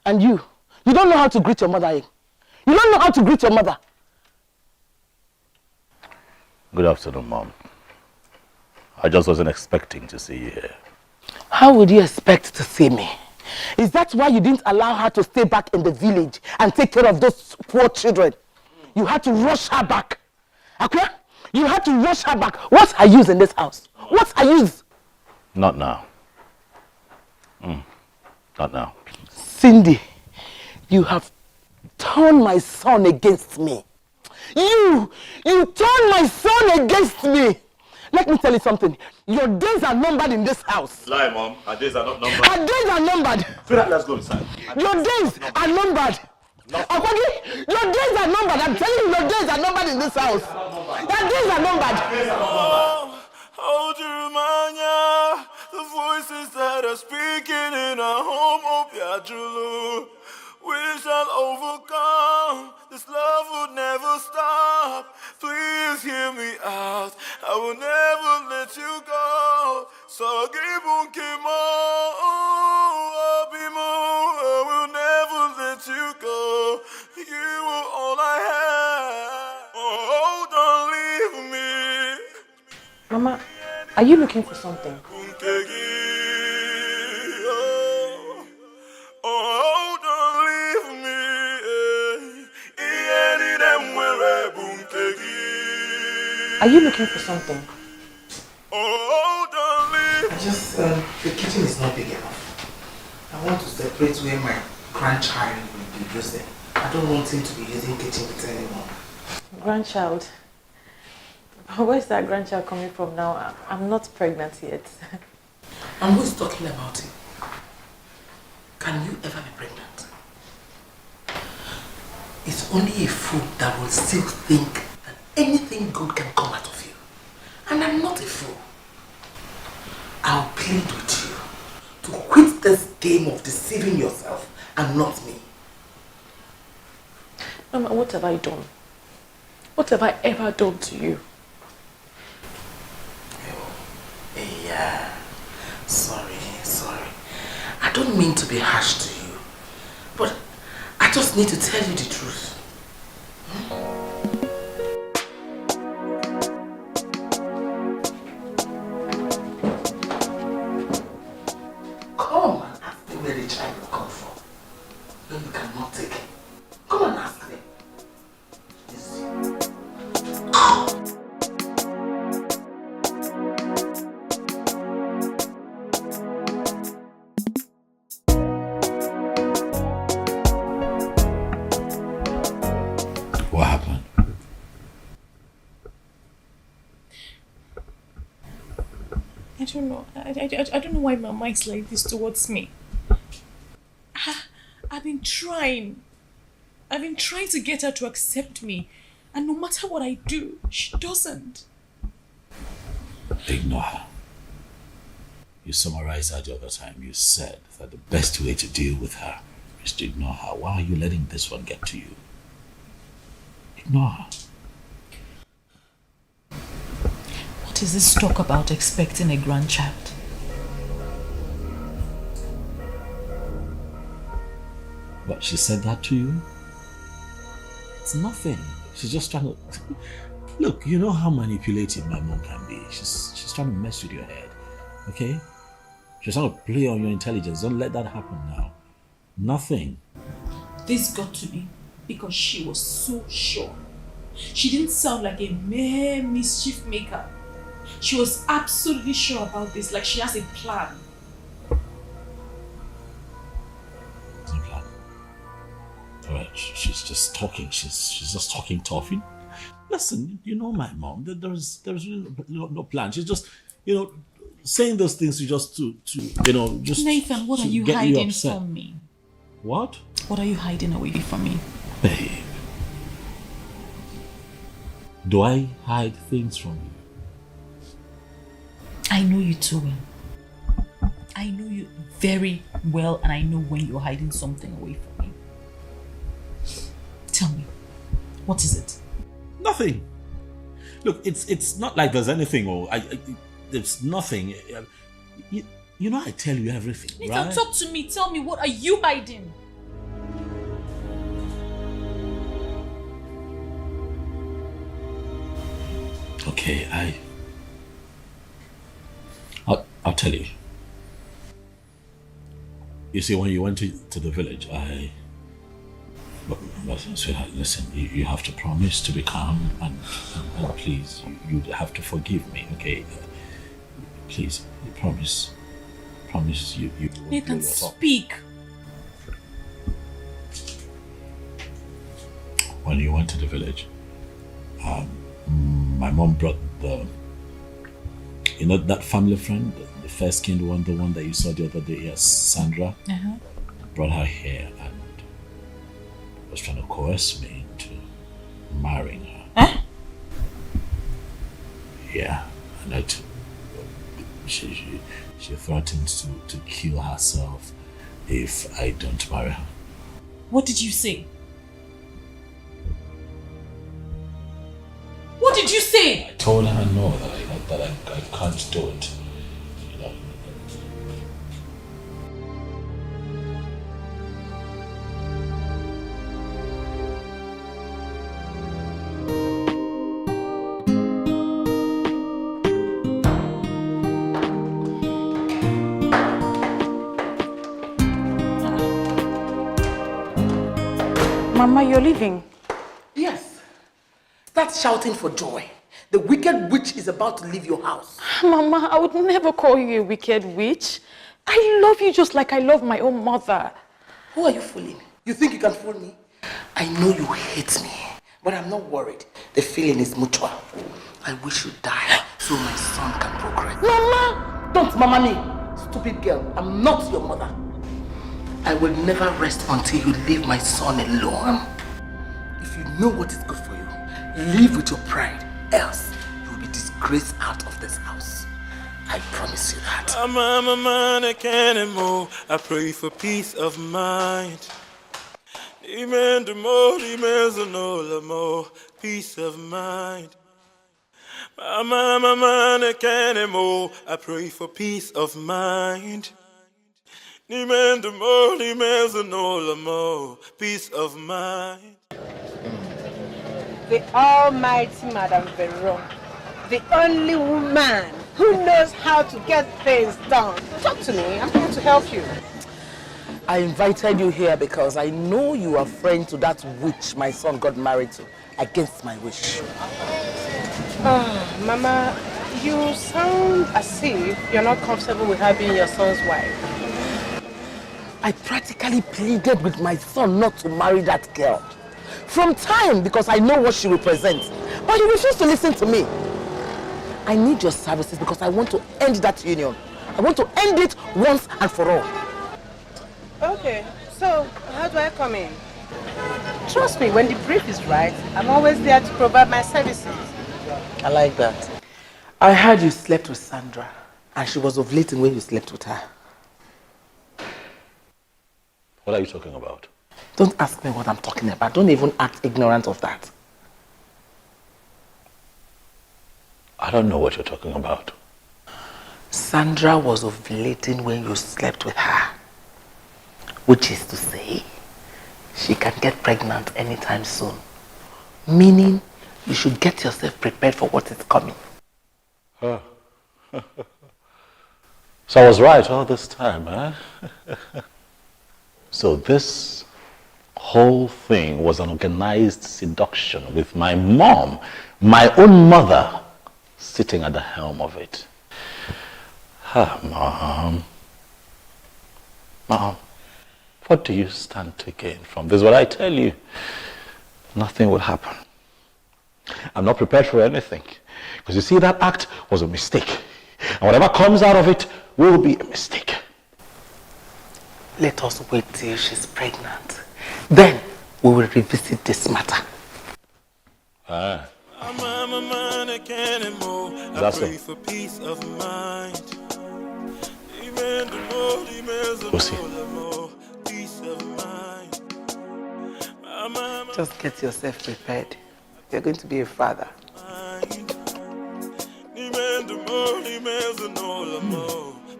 And you don't know how to greet your mother. You don't know how to greet your mother. Good afternoon, Mom. I just wasn't expecting to see you here. How would you expect to see me? Is that why you didn't allow her to stay back in the village and take care of those poor children? You had to rush her back. Okay? You had to rush her back. What's her use in this house? What's her use? Not now. Not now. Cindy, you have turned my son against me. You turned my son against me. Let me tell you something. Your days are numbered in this house. Lie, Mom. Our days are not numbered. Our days are numbered. Fredrick, let's go inside. Your days are numbered. Okay? Your days are numbered. I'm telling you, your days are numbered in this house. Your days are numbered. Hold you remind ya, the voices that are speaking in our home of Yajulu. We shall overcome, this love will never stop. Please hear me out, I will never let you go. So give Kimo, I will never let you go. You are all I have, oh don't leave me. Mama, are you looking for something? Are you looking for something? The kitchen is not big enough. I want to separate where my grandchild will be using. I don't want him to be using kitchen anymore. Grandchild? Where's that grandchild coming from now? I'm not pregnant yet. And who's talking about it? Can you ever be pregnant? It's only a fool that will still think that anything good can come out of you. And I'm not a fool. I'll plead with you to quit this game of deceiving yourself and not me. Mama, what have I done? What have I ever done to you? Yeah, sorry. I don't mean to be harsh to you, but I just need to tell you the truth. Come and ask me where the child will come from. When you cannot take it. Come and ask them. What happened? I don't know. I don't know why Mama is like this towards me. I've been trying. I've been trying to get her to accept me. And no matter what I do, she doesn't. Ignore her. You summarized that the other time. You said that the best way to deal with her is to ignore her. Why are you letting this one get to you? Ignore her. What is this talk about expecting a grandchild? What, she said that to you? It's nothing. She's just trying to... Look, you know how manipulative my mom can be. She's trying to mess with your head, okay? She's trying to play on your intelligence. Don't let that happen now. Nothing. This got to me because she was so sure. She didn't sound like a mere mischief maker. She was absolutely sure about this, like she has a plan. No plan. Alright, she's just talking. She's just talking tough. Listen, you know my mom. There's really no plan. She's just, saying those things just to just Nathan, what are you hiding from me? What? What are you hiding away from me? Babe. Do I hide things from you? I know you too well. I know you very well, and I know when you're hiding something away from me. Tell me, what is it? Nothing. Look, it's not like there's anything or there's nothing. You know I tell you everything, Nathan, right? talk to me. Tell me, what are you hiding? Okay, I'll tell you. You see, when you went to the village, but sweetheart, listen, you have to promise to be calm and please, you have to forgive me, okay? Please, promise you Nathan, speak. When you went to the village, my mom brought that family friend, the fair-skinned one, the one that you saw the other day, yes, Sandra, brought her here and was trying to coerce me into marrying her. Huh? Yeah, and she threatens to kill herself if I don't marry her. What did you say? What did you say? I told her no, that I can't do it. You know. Mama, you're leaving? Yes. Start shouting for joy. The wicked witch is about to leave your house. Mama, I would never call you a wicked witch. I love you just like I love my own mother. Who are you fooling? You think you can fool me? I know you hate me, but I'm not worried. The feeling is mutual. I wish you die so my son can progress. Mama! Don't mama me, stupid girl. I'm not your mother. I will never rest until you leave my son alone. If you know what is good for you, live with your pride. Else, you will be disgraced out of this house. I promise you that. I'm a man, I can't anymore. I pray for peace of mind. Amen. The more, peace of mind. I'm a man, I can't anymore. I pray for peace of mind. Amen. The more, peace of mind. The almighty Madame Veron, the only woman who knows how to get things done. Talk to me, I'm here to help you. I invited you here because I know you are friend to that witch my son got married to, against my wish. Oh, Mama, you sound as if you're not comfortable with her being your son's wife. I practically pleaded with my son not to marry that girl. From time, because I know what she represents. But he refused to listen to me. I need your services because I want to end that union. I want to end it once and for all. Okay, so how do I come in? Trust me, when the brief is right, I'm always there to provide my services. I like that. I heard you slept with Sandra, and she was ovulating when you slept with her. What are you talking about? Don't ask me what I'm talking about. Don't even act ignorant of that. I don't know what you're talking about. Sandra was ovulating when you slept with her. Which is to say, she can get pregnant anytime soon. Meaning, you should get yourself prepared for what is coming. Huh. So I was right all this time, huh? So this whole thing was an organized seduction with my mom, my own mother, sitting at the helm of it. Mom, what do you stand to gain from this? Well, I tell you, nothing will happen. I'm not prepared for anything. Because you see, that act was a mistake. And whatever comes out of it will be a mistake. Let us wait till she's pregnant. Then we will revisit this matter. I'm a man, I can't anymore. I pray for peace of mind. We'll see. Peace of mind. Just get yourself prepared. You're going to be a father.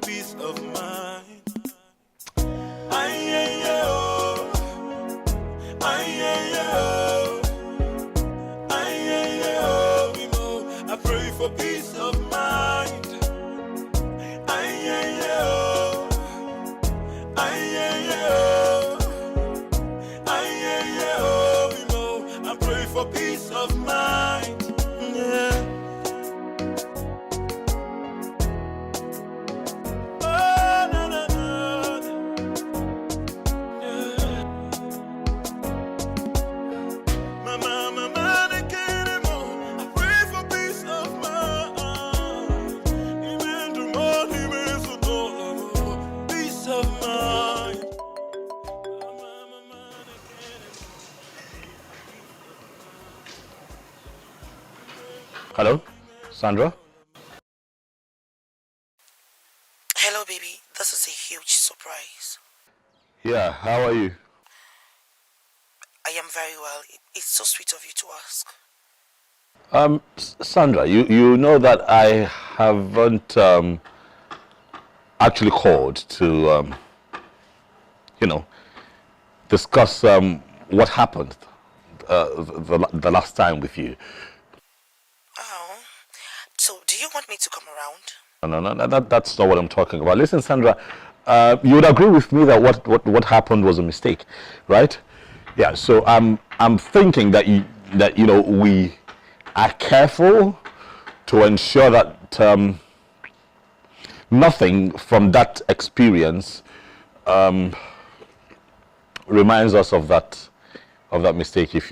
Peace of mind. I pray for peace of mind. I pray for peace of mind. Yeah. Hello, Sandra? Hello, baby. This is a huge surprise. Yeah, how are you? I am very well. It's so sweet of you to ask. Sandra, you know that I haven't actually called to, discuss what happened the last time with you. Oh, so do you want me to come around? No, that's not what I'm talking about. Listen, Sandra, you would agree with me that what happened was a mistake, right? Yeah. So I'm thinking that we are careful to ensure that nothing from that experience reminds us of that mistake. If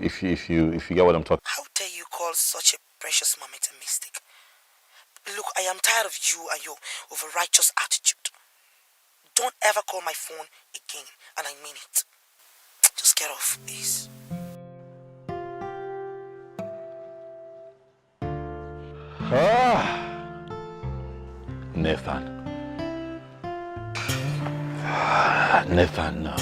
you get what I'm talking. How dare you call such a precious moment a mistake? Look, I am tired of you and your over-righteous attitude. Don't ever call my phone again, and I mean it. Just get off, please. Nathan. Nathan, no.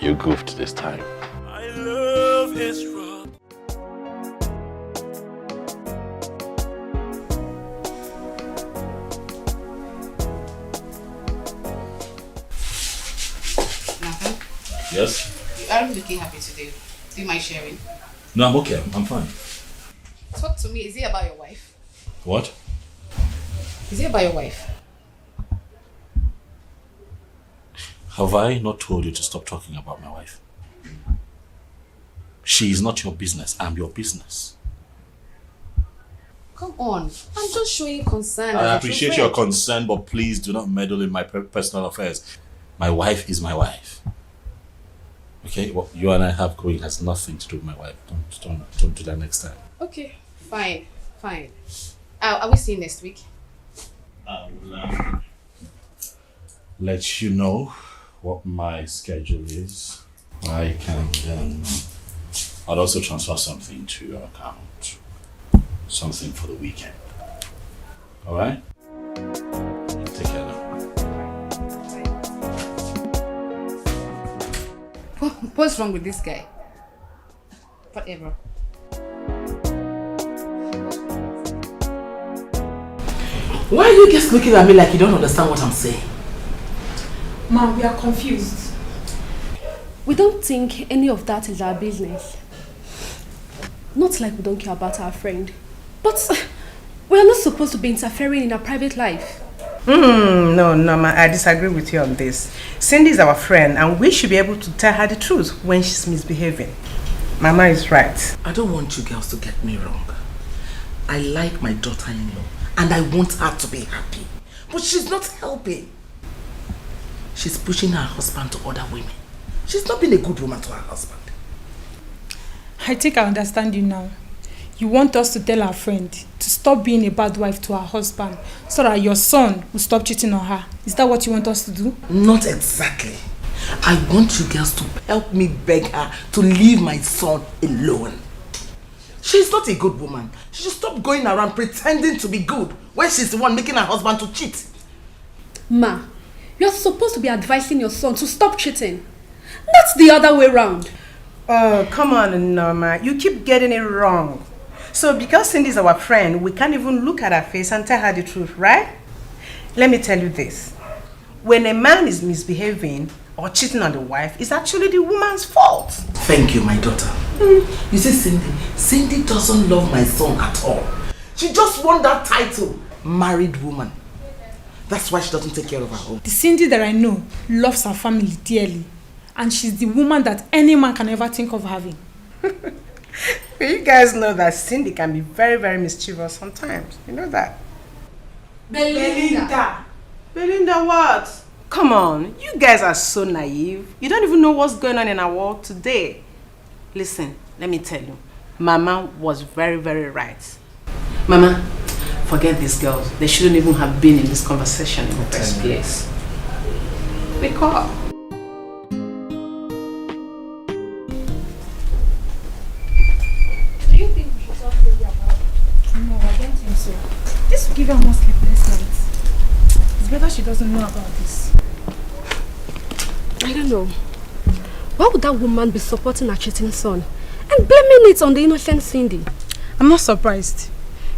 You goofed this time. My love is wrong. Nathan? Yes? You aren't looking happy today. Do you mind sharing? No, I'm okay. I'm fine. Talk to me. Is it about your wife? What? Is it about your wife? Have I not told you to stop talking about my wife? She is not your business. I'm your business. Come on. I'm just showing concern. I appreciate your concern, but please do not meddle in my personal affairs. My wife is my wife. Okay? What you and I have going has nothing to do with my wife. Don't do that next time. Okay. Fine. Are we seeing next week? I will let you know what my schedule is. I can I'll also transfer something to your account. Something for the weekend. Alright? Take care now. What's wrong with this guy? Whatever. Why are you just looking at me like you don't understand what I'm saying? Mom, we are confused. We don't think any of that is our business. Not like we don't care about our friend. But we are not supposed to be interfering in her private life. No, ma, I disagree with you on this. Cindy is our friend and we should be able to tell her the truth when she's misbehaving. Mama is right. I don't want you girls to get me wrong. I like my daughter-in-law and I want her to be happy. But she's not helping. She's pushing her husband to other women. She's not been a good woman to her husband. I think I understand you now. You want us to tell our friend to stop being a bad wife to her husband so that your son will stop cheating on her. Is that what you want us to do? Not exactly. I want you girls to help me beg her to leave my son alone. She's not a good woman. She should stop going around pretending to be good when she's the one making her husband to cheat. Ma, you're supposed to be advising your son to stop cheating. That's the other way around. Oh, come on, Norma. You keep getting it wrong. So because Cindy's our friend, we can't even look at her face and tell her the truth, right? Let me tell you this. When a man is misbehaving or cheating on the wife, it's actually the woman's fault. Thank you, my daughter. You see, Cindy doesn't love my son at all. She just won that title, married woman. That's why she doesn't take care of her home. The Cindy that I know loves her family dearly. And she's the woman that any man can ever think of having. You guys know that Cindy can be very, very mischievous sometimes. You know that? Belinda. Belinda what? Come on, you guys are so naive. You don't even know what's going on in our world today. Listen, let me tell you. Mama was very, very right. Mama, forget these girls. They shouldn't even have been in this conversation in the first place. Wake up. Do you think we should talk really about it? No, I don't think so. This will give her more sleepless nights. It's better she doesn't know about this. I don't know. Why would that woman be supporting her cheating son and blaming it on the innocent Cindy? I'm not surprised.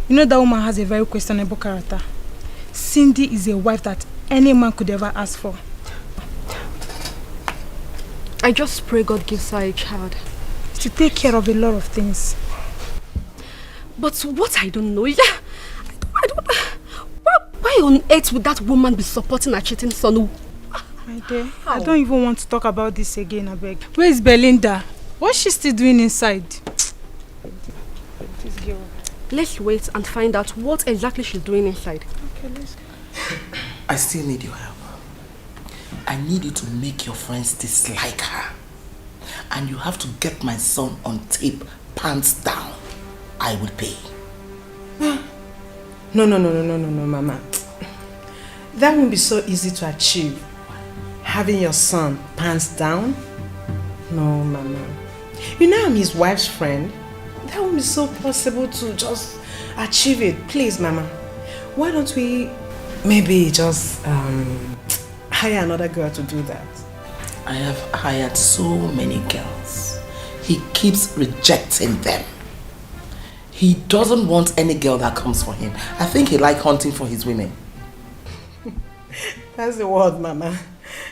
You know that woman has a very questionable character. Cindy is a wife that any man could ever ask for. I just pray God gives her a child. To take care of a lot of things. But what I don't know, I don't why on earth would that woman be supporting her cheating son? My dear, I don't even want to talk about this again, I beg. Where is Belinda? What's she still doing inside? This girl. Let's wait and find out what exactly she's doing inside. Okay, let's go. I still need your help. I need you to make your friends dislike her. And you have to get my son on tape, pants down. I will pay. No, Mama. That won't be so easy to achieve. Having your son pants down? No, Mama. You know I'm his wife's friend. That won't be so possible to just achieve it. Please, Mama. Why don't we maybe just hire another girl to do that? I have hired so many girls. He keeps rejecting them. He doesn't want any girl that comes for him. I think he likes hunting for his women. That's the word, Mama.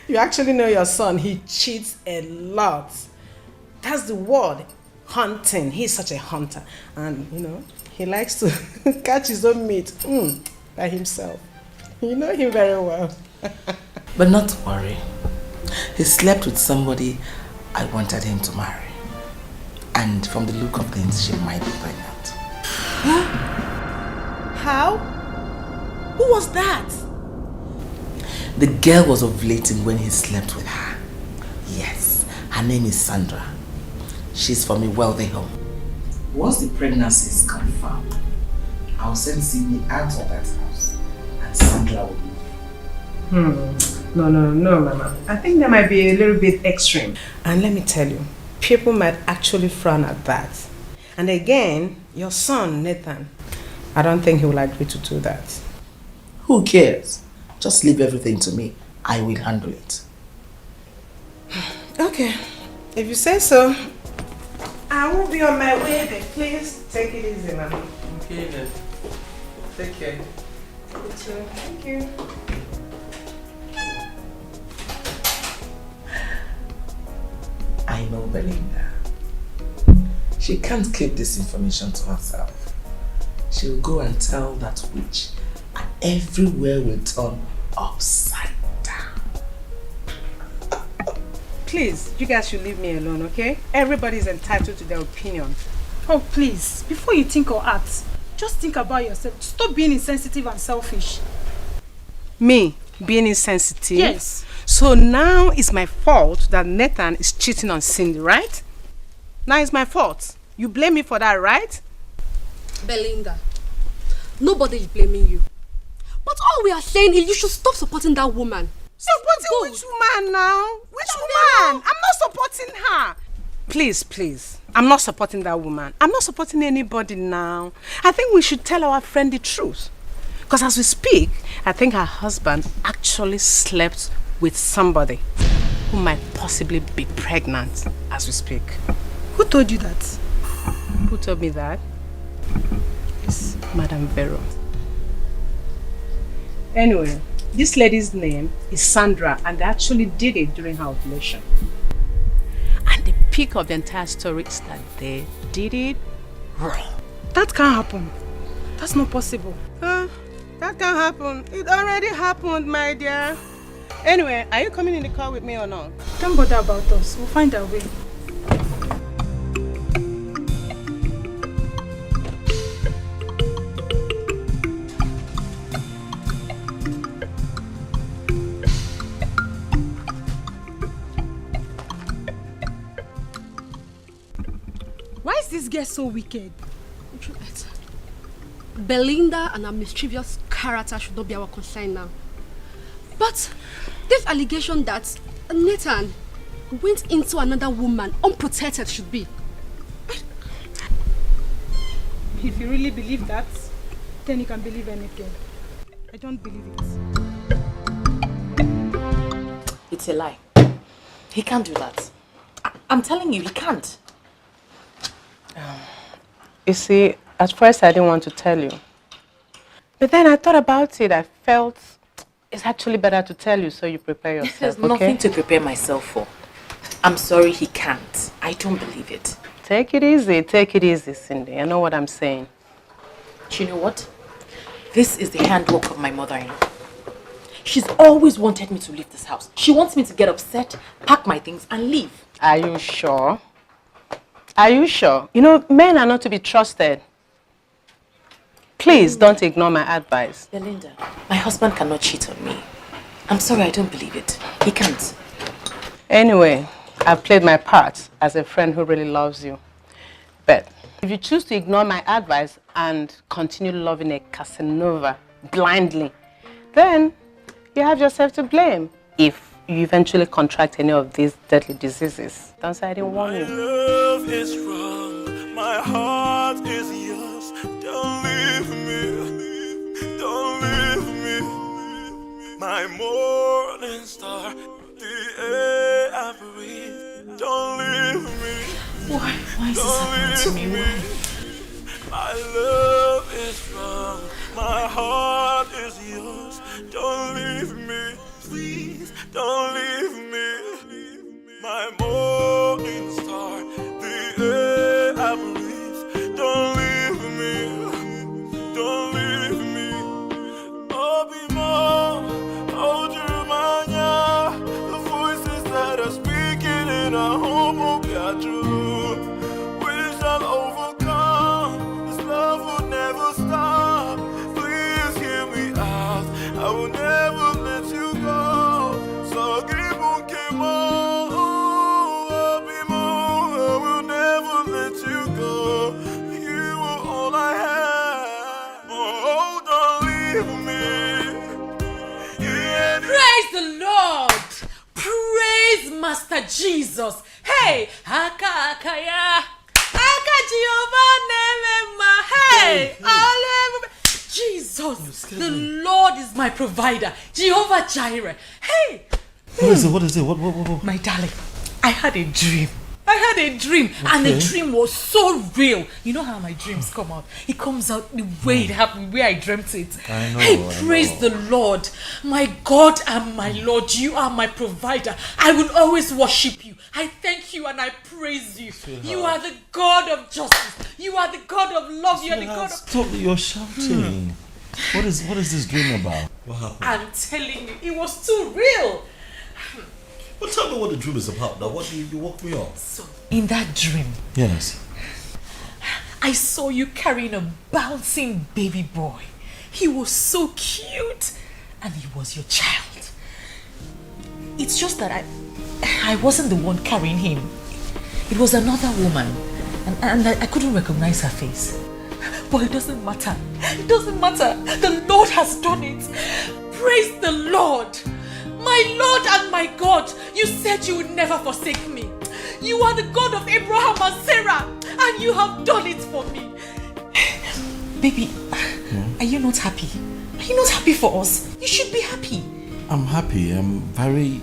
You actually know your son. He cheats a lot. That's the word. Hunting. He's such a hunter. And, you know, he likes to catch his own meat by himself. You know him very well. But not to worry. He slept with somebody I wanted him to marry. And from the look of things, she might be pregnant. How? Who was that? The girl was ovulating when he slept with her. Yes, her name is Sandra. She's from a wealthy home. Once the pregnancy is confirmed, I'll send Sydney out of that house and Sandra will leave. No, Mama. I think that might be a little bit extreme. And let me tell you, people might actually frown at that. And again, your son, Nathan, I don't think he will agree to do that. Who cares? Just leave everything to me. I will handle it. Okay. If you say so, I will be on my way then. Please take it easy, Mama. Okay then. Take care. You too. Thank you. I know Belinda. She can't keep this information to herself. She'll go and tell that witch, and everywhere will turn upside down. Please, you guys should leave me alone, okay? Everybody's entitled to their opinion. Oh, please, before you think or act, just think about yourself. Stop being insensitive and selfish. Me being insensitive? Yes. So now it's my fault that Nathan is cheating on Cindy, right? Now it's my fault. You blame me for that, right? Belinda, nobody is blaming you. But all we are saying is you should stop supporting that woman. Supporting which woman now? Which woman? I'm not supporting her. Please. I'm not supporting that woman. I'm not supporting anybody now. I think we should tell our friend the truth. Because as we speak, I think her husband actually slept with somebody who might possibly be pregnant as we speak. Who told you that? Who told me that? It's Madam Vero. Anyway, this lady's name is Sandra, and they actually did it during her ovulation. And the peak of the entire story is that they did it wrong. That can't happen. That's not possible. That can't happen. It already happened, my dear. Anyway, are you coming in the car with me or not? Don't bother about us. We'll find our way. Why is this girl so wicked? Juliet, Belinda and her mischievous character should not be our concern now. But this allegation that Nathan went into another woman unprotected should be. If you really believe that, then you can believe anything. I don't believe it. It's a lie. He can't do that. I'm telling you, he can't. You see, at first I didn't want to tell you. But then I thought about it. I felt it's actually better to tell you so you prepare yourself. There's nothing to prepare myself for. I'm sorry, he can't. I don't believe it. Take it easy, Cindy. I know what I'm saying. Do you know what? This is the handwork of my mother-in-law. She's always wanted me to leave this house. She wants me to get upset, pack my things, and leave. Are you sure? Are you sure? You know, men are not to be trusted. Please don't ignore my advice. Belinda, my husband cannot cheat on me. I'm sorry, I don't believe it. He can't. Anyway, I've played my part as a friend who really loves you. But if you choose to ignore my advice and continue loving a Casanova blindly, then you have yourself to blame if you eventually contract any of these deadly diseases. Don't say I didn't warn you. My love is wrong, my heart is yours. Don't leave me, don't leave me. My morning star, the air I breathe. Don't leave me. Why is this happening to me? Why? My love is wrong, my heart is yours. Don't leave me, please, don't leave me. My morning star, the air I breathe. Don't leave me, don't leave me. Obimo, Ojumanya, the voices that are speaking in our home will be true. We shall overcome, this love will never stop. Please hear me out, I will never let you go. So keep on, keep on, I will never let you go. You are all I have. Oh, don't leave me. Yeah. Praise the Lord! Praise Master Jesus! Hey! Haka akaya! Haka Jehovah Nemema! Hey! Hallelujah! Jesus! The Lord is my provider. Jehovah Jireh. Hey! What is it? What is it? What? My darling, I had a dream. And the dream was so real. You know how my dreams come out? It comes out the way it happened, the way I dreamt it. I know. Hey, praise the Lord. My God and my Lord, you are my provider. I will always worship you. I thank you and I praise you. Sweetheart. You are the God of justice. You are the God of love. You are the God of... Stop, you're shouting. What is this dream about? What happened? I'm telling you, it was too real. Well, tell me what the dream is about. Now, what do you walk me on? So, in that dream, Yes. I saw you carrying a bouncing baby boy. He was so cute, and he was your child. It's just that I wasn't the one carrying him. It was another woman, and I couldn't recognize her face. But it doesn't matter. It doesn't matter. The Lord has done it. Praise the Lord. My Lord and my God, you said you would never forsake me. You are the God of Abraham and Sarah, and you have done it for me. Baby, are you not happy? Are you not happy for us? You should be happy. I'm happy. I'm very...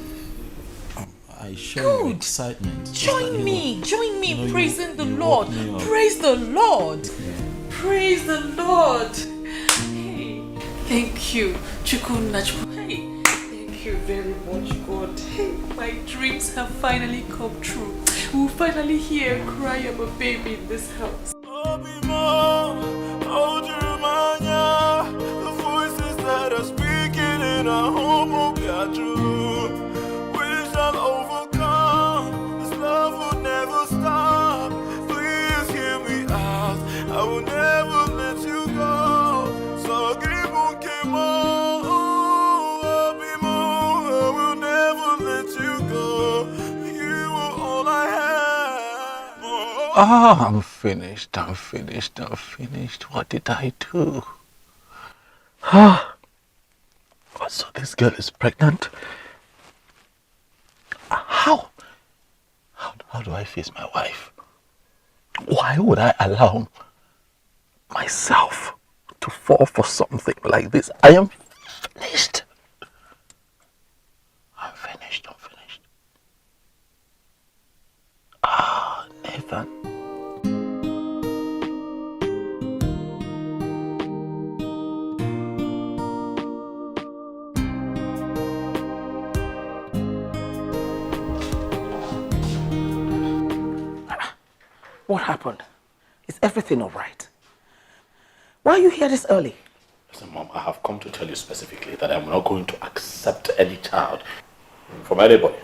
I show excitement. Join me You know, praising the Lord. Praise the Lord. Praise the Lord. Hey, thank you. Chukunachku. Hey, thank you very much, God. Hey, my dreams have finally come true. We'll finally hear a cry of a baby in this house. The voices that are speaking in our home will be true. We shall overcome. This love will never stop. Please hear me out. I will never let you go. So give on, keep on. I will never let you go. You are all I have. Oh, I'm finished. What did I do? So this girl is pregnant? How do I face my wife? Why would I allow myself to fall for something like this? I am finished. I'm finished. Nathan. What happened? Is everything all right? Why are you here this early? Listen, Mom, I have come to tell you specifically that I'm not going to accept any child from anybody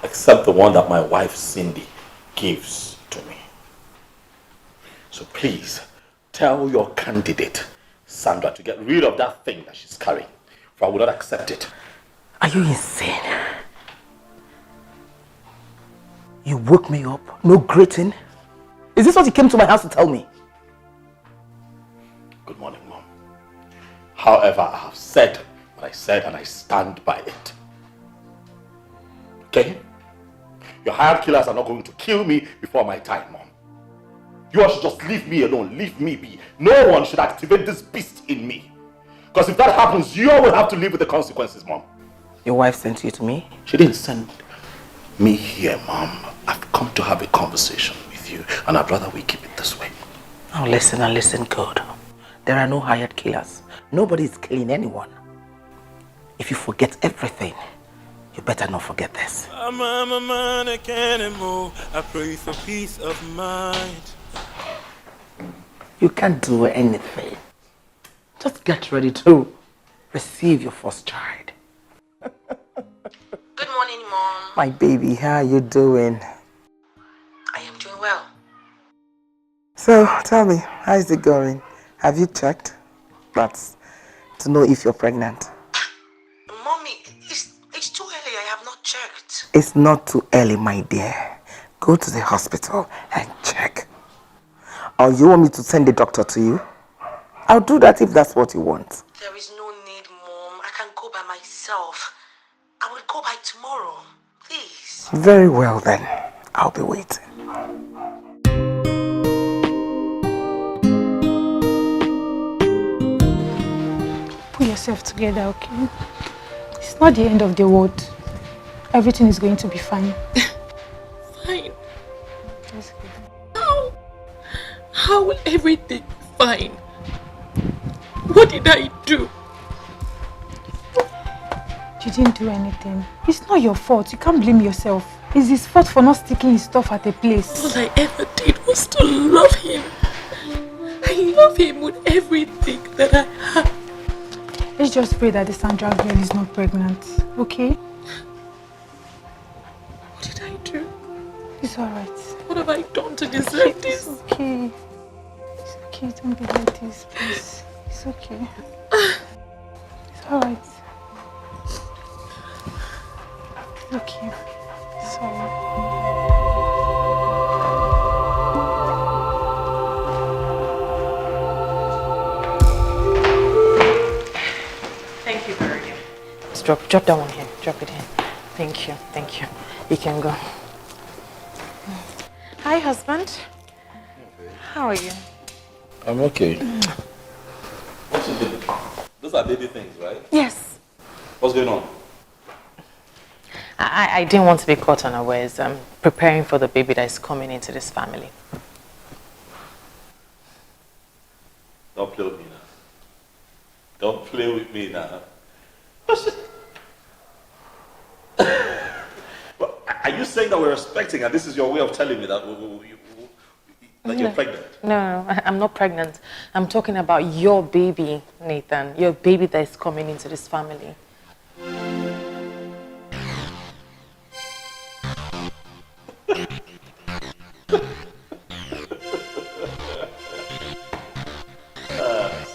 except the one that my wife Cindy gives to me. So please, tell your candidate, Sandra, to get rid of that thing that she's carrying, for I will not accept it. Are you insane? You woke me up, no greeting? Is this what you came to my house to tell me? Good morning, Mom. However, I have said what I said and I stand by it. Okay? Your hired killers are not going to kill me before my time, Mom. You all should just leave me alone, leave me be. No one should activate this beast in me. Because if that happens, you all will have to live with the consequences, Mom. Your wife sent you to me? She didn't send me here, Mom. I've come to have a conversation with you, and I'd rather we keep it this way. Now listen and listen good. There are no hired killers. Nobody is killing anyone. If you forget everything, you better not forget this. I'm a man, I can't anymore. I pray for peace of mind. You can't do anything. Just get ready to receive your first child. Good morning, Mom. My baby, how are you doing? I am doing well. So, tell me, how is it going? Have you checked? That's to know if you're pregnant. Mommy, it's too early. I have not checked. It's not too early, my dear. Go to the hospital and check. Or you want me to send the doctor to you? I'll do that if that's what you want. There is no need, Mom. I can go by myself. I will go by tomorrow. Please. Very well then. I'll be waiting. Pull yourself together, okay? It's not the end of the world. Everything is going to be fine. Fine. That's good. How will everything be fine? What did I do? You didn't do anything. It's not your fault. You can't blame yourself. It's his fault for not sticking his stuff at a place. All I ever did was to love him. I love him with everything that I have. Let's just pray that the Sandra girl is not pregnant, okay? What did I do? It's alright. What have I done to deserve this? It's okay. It's okay. Don't be like this, please. It's okay. It's alright. Okay. Sorry. Thank you very much. Drop that one here. Drop it in. Thank you. Thank you. You can go. Hi, husband. How are you? I'm okay. What's it doing? Those are baby things, right? Yes. What's going on? I didn't want to be caught unawares. I'm preparing for the baby that is coming into this family. Don't play with me now. Don't play with me now. Well, are you saying that we're expecting, and this is your way of telling me that, you're pregnant? No, I'm not pregnant. I'm talking about your baby, Nathan. Your baby that is coming into this family.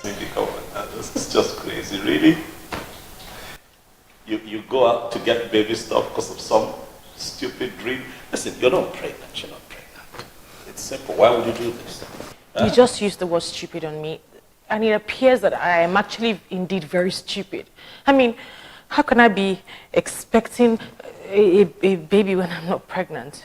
Cindy, come on, this is just crazy, really? You go out to get baby stuff because of some stupid dream. Listen, you're not pregnant, you're not pregnant. It's simple. Why would you do this? You just used the word stupid on me, and it appears that I am actually indeed very stupid. I mean, how can I be expecting a baby when I'm not pregnant?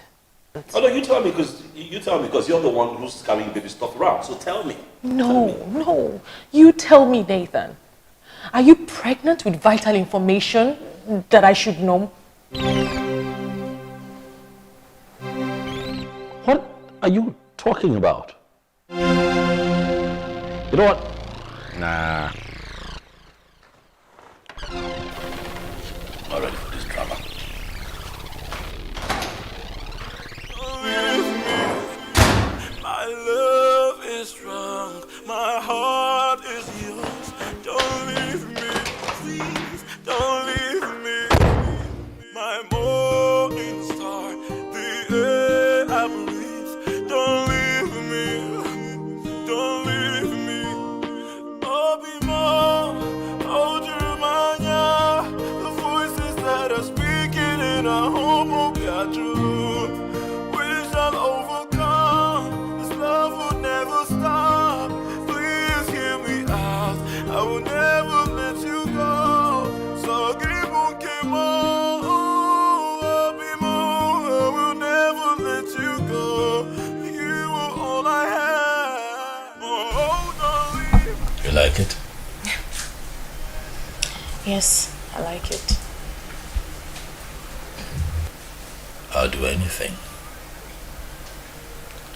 Oh no, you tell me because you're the one who's carrying baby stuff around. So tell me. No. You tell me, Nathan. Are you pregnant with vital information that I should know? What are you talking about? You know what? Nah. Not ready for this drama. My love is strong, my heart is yours. Don't leave me, please, don't leave me. My morning star, the air I breathe. Don't leave me, don't leave me. Obimo, Ojumanya, the voices that are speaking in our home will be true. We shall overcome, this love will never stop. Please hear me out, I will never let you go. So I will never let you go. You are all I have. Oh, don't leave. You like it? Yes, I like it. I'll do anything.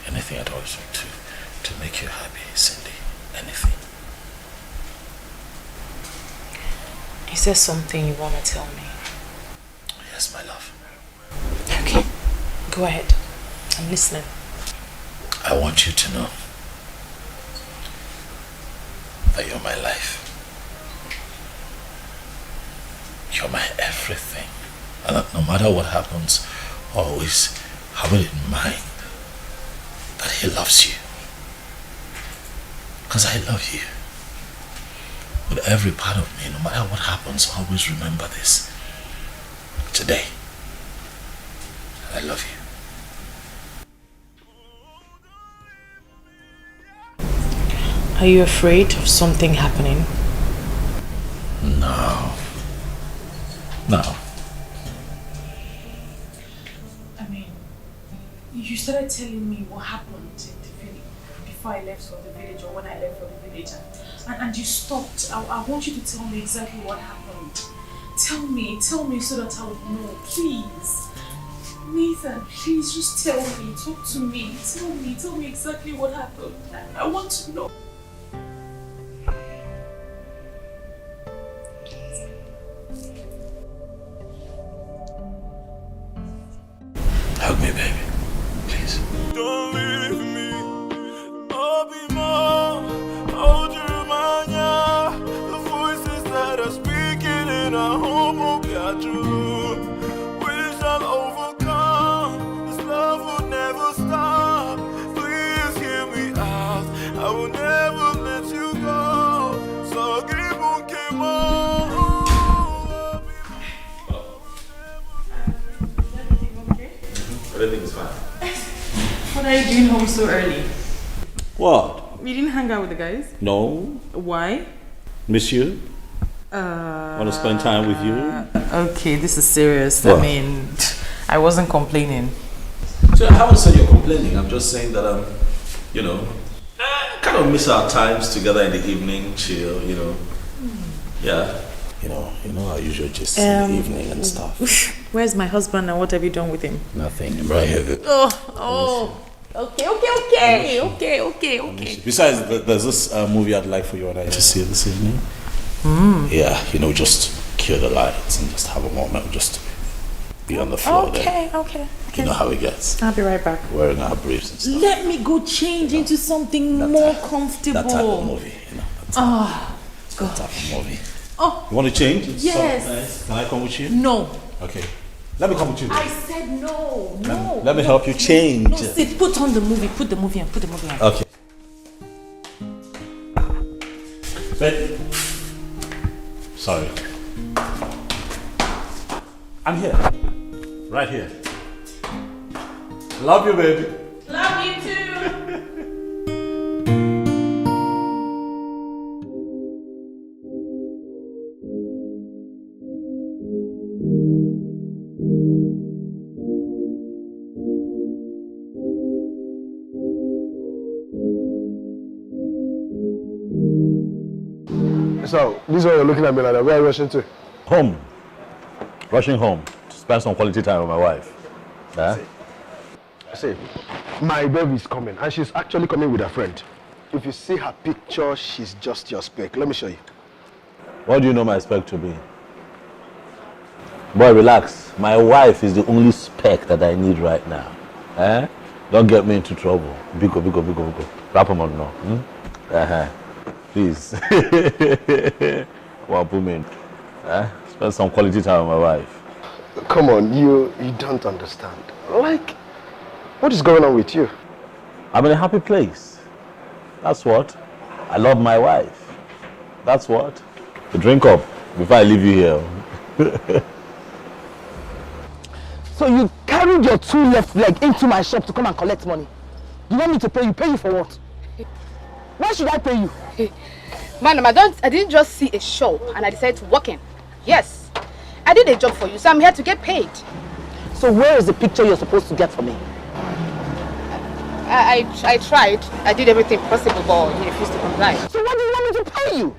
Anything at all to make you happy, Cindy. Anything. Is there something you want to tell me? Yes, my love. Okay, go ahead. I'm listening. I want you to know that you're my life. You're my everything. And that no matter what happens, always have it in mind that he loves you. Because I love you. With every part of me, no matter what happens, always remember this. Today, I love you. Are you afraid of something happening? No. No. I mean, you started telling me what happened in the village before I left for the village, or when I left for the village, and you stopped. I want you to tell me exactly what happened. Tell me so that I would know, please. Nathan, please just tell me, talk to me, tell me exactly what happened. I want to know. Hug me, baby. Please. Don't leave me. Obimo, Ojumanya, the voices that are speaking in our home will be true. We shall overcome. This love will never stop. Please hear me out. I will never let you go. So Everything is fine. What are you doing home so early? What? You didn't hang out with the guys? No. Why? Miss you? Want to spend time with you? Okay, this is serious. What? I mean, I wasn't complaining. So I haven't said you're complaining. I'm just saying that kind of miss our times together in the evening, chill, Yeah. You know our usual gist in the evening and stuff. Where's my husband and what have you done with him? Nothing. I'm right here. Oh. Okay. Besides, there's this movie I'd like for you and I to see this evening. Yeah, just cure the lights and just have a moment, just be on the floor there. Okay. You know how it gets. I'll be right back. Wearing our briefs and stuff. Let me go change into something more comfortable. That type of movie, that type of movie. Oh. You want to change? Yes. Nice. Can I come with you? No. Okay. Let me come with you. I said no. Let me help you change. No, sit. Put on the movie. Put the movie on. Okay. Babe. Sorry. I'm here. Right here. Love you, baby. Love you too. So, this is what you're looking at me like that. Where are you rushing to? Home. Rushing home to spend some quality time with my wife. See, my baby is coming, and she's actually coming with a friend. If you see her picture, she's just your spec. Let me show you. What do you know my spec to be? Boy, relax. My wife is the only spec that I need right now. Don't get me into trouble. Biko. Wrap them on now. Please. Well, put me in. Spend some quality time with my wife. Come on, you don't understand. Like, what is going on with you? I'm in a happy place. That's what. I love my wife. That's what. Drink up before I leave you here. So you carried your two left leg into my shop to come and collect money. You want me to pay you? Pay you for what? Why should I pay you? Madam, I didn't just see a shop and I decided to walk in. Yes, I did a job for you, so I'm here to get paid. So where is the picture you're supposed to get for me? I tried. I did everything possible, but he refused to comply. So why do you want me to pay you?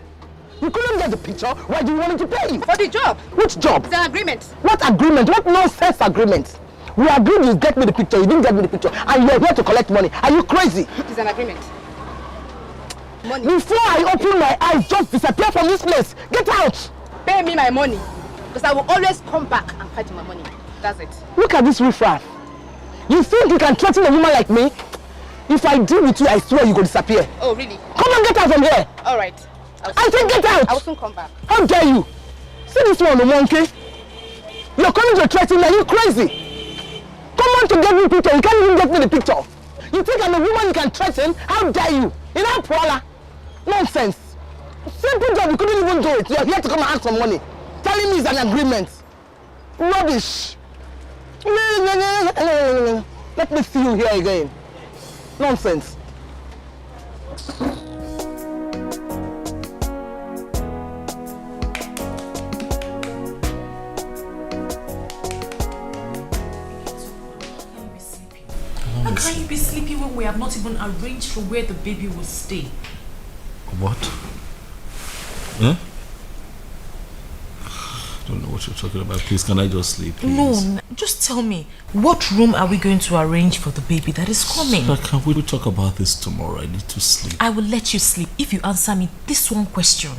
You couldn't get the picture. Why do you want me to pay you? For the job. Which job? It's an agreement. What agreement? What nonsense agreement? We agreed you get me the picture. You didn't get me the picture. And you're here to collect money. Are you crazy? It's an agreement. Money. Before I open my eyes, just disappear from this place. Get out. Pay me my money. Because I will always come back and fight my money. That's it. Look at this riffraff. You think you can threaten a woman like me? If I deal with you, I swear you will disappear. Oh, really? Come on, get out from here. All right. I said get out. I will soon come back. How dare you? See this one, the monkey? You're coming to threaten me. Are you crazy? Come on to get me picture. You can't even get me the picture. You think I'm a woman you can threaten? How dare you? You know, Paula? Nonsense. Simple job, you couldn't even do it. You're here to come and ask for money. Telling me it's an agreement. Rubbish. Let me see you here again. Nonsense. How can you be sleeping when we have not even arranged for where the baby will stay? What? Huh? I don't know what you're talking about. Please, can I just sleep, please? No, just tell me, what room are we going to arrange for the baby that is coming? Sir, can we talk about this tomorrow? I need to sleep. I will let you sleep if you answer me this one question.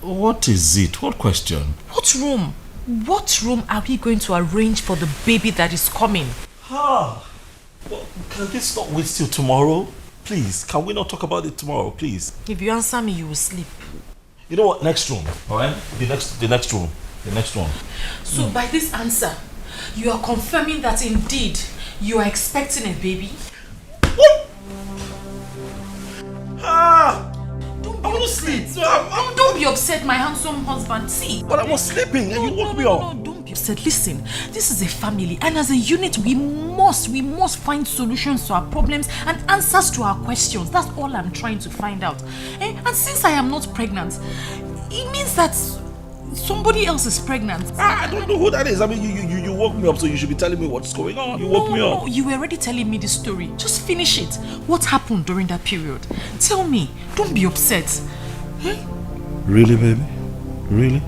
What is it? What question? What room? What room are we going to arrange for the baby that is coming? Well, can this not wait till tomorrow? Please, can we not talk about it tomorrow, please? If you answer me, you will sleep. You know what? Next room, alright? The next room. So by this answer, you are confirming that indeed you are expecting a baby? Don't be upset. Don't be upset, my handsome husband. See. But I was sleeping and you woke me up. No, don't be upset. Listen, this is a family, and as a unit, we must find solutions to our problems and answers to our questions. That's all I'm trying to find out. And since I am not pregnant, it means that somebody else is pregnant. I don't know who that is. I mean, you woke me up, so you should be telling me what's going on. You woke me up. No, you were already telling me the story. Just finish it. What happened during that period? Tell me. Don't be upset. Eh? Really, baby? Really?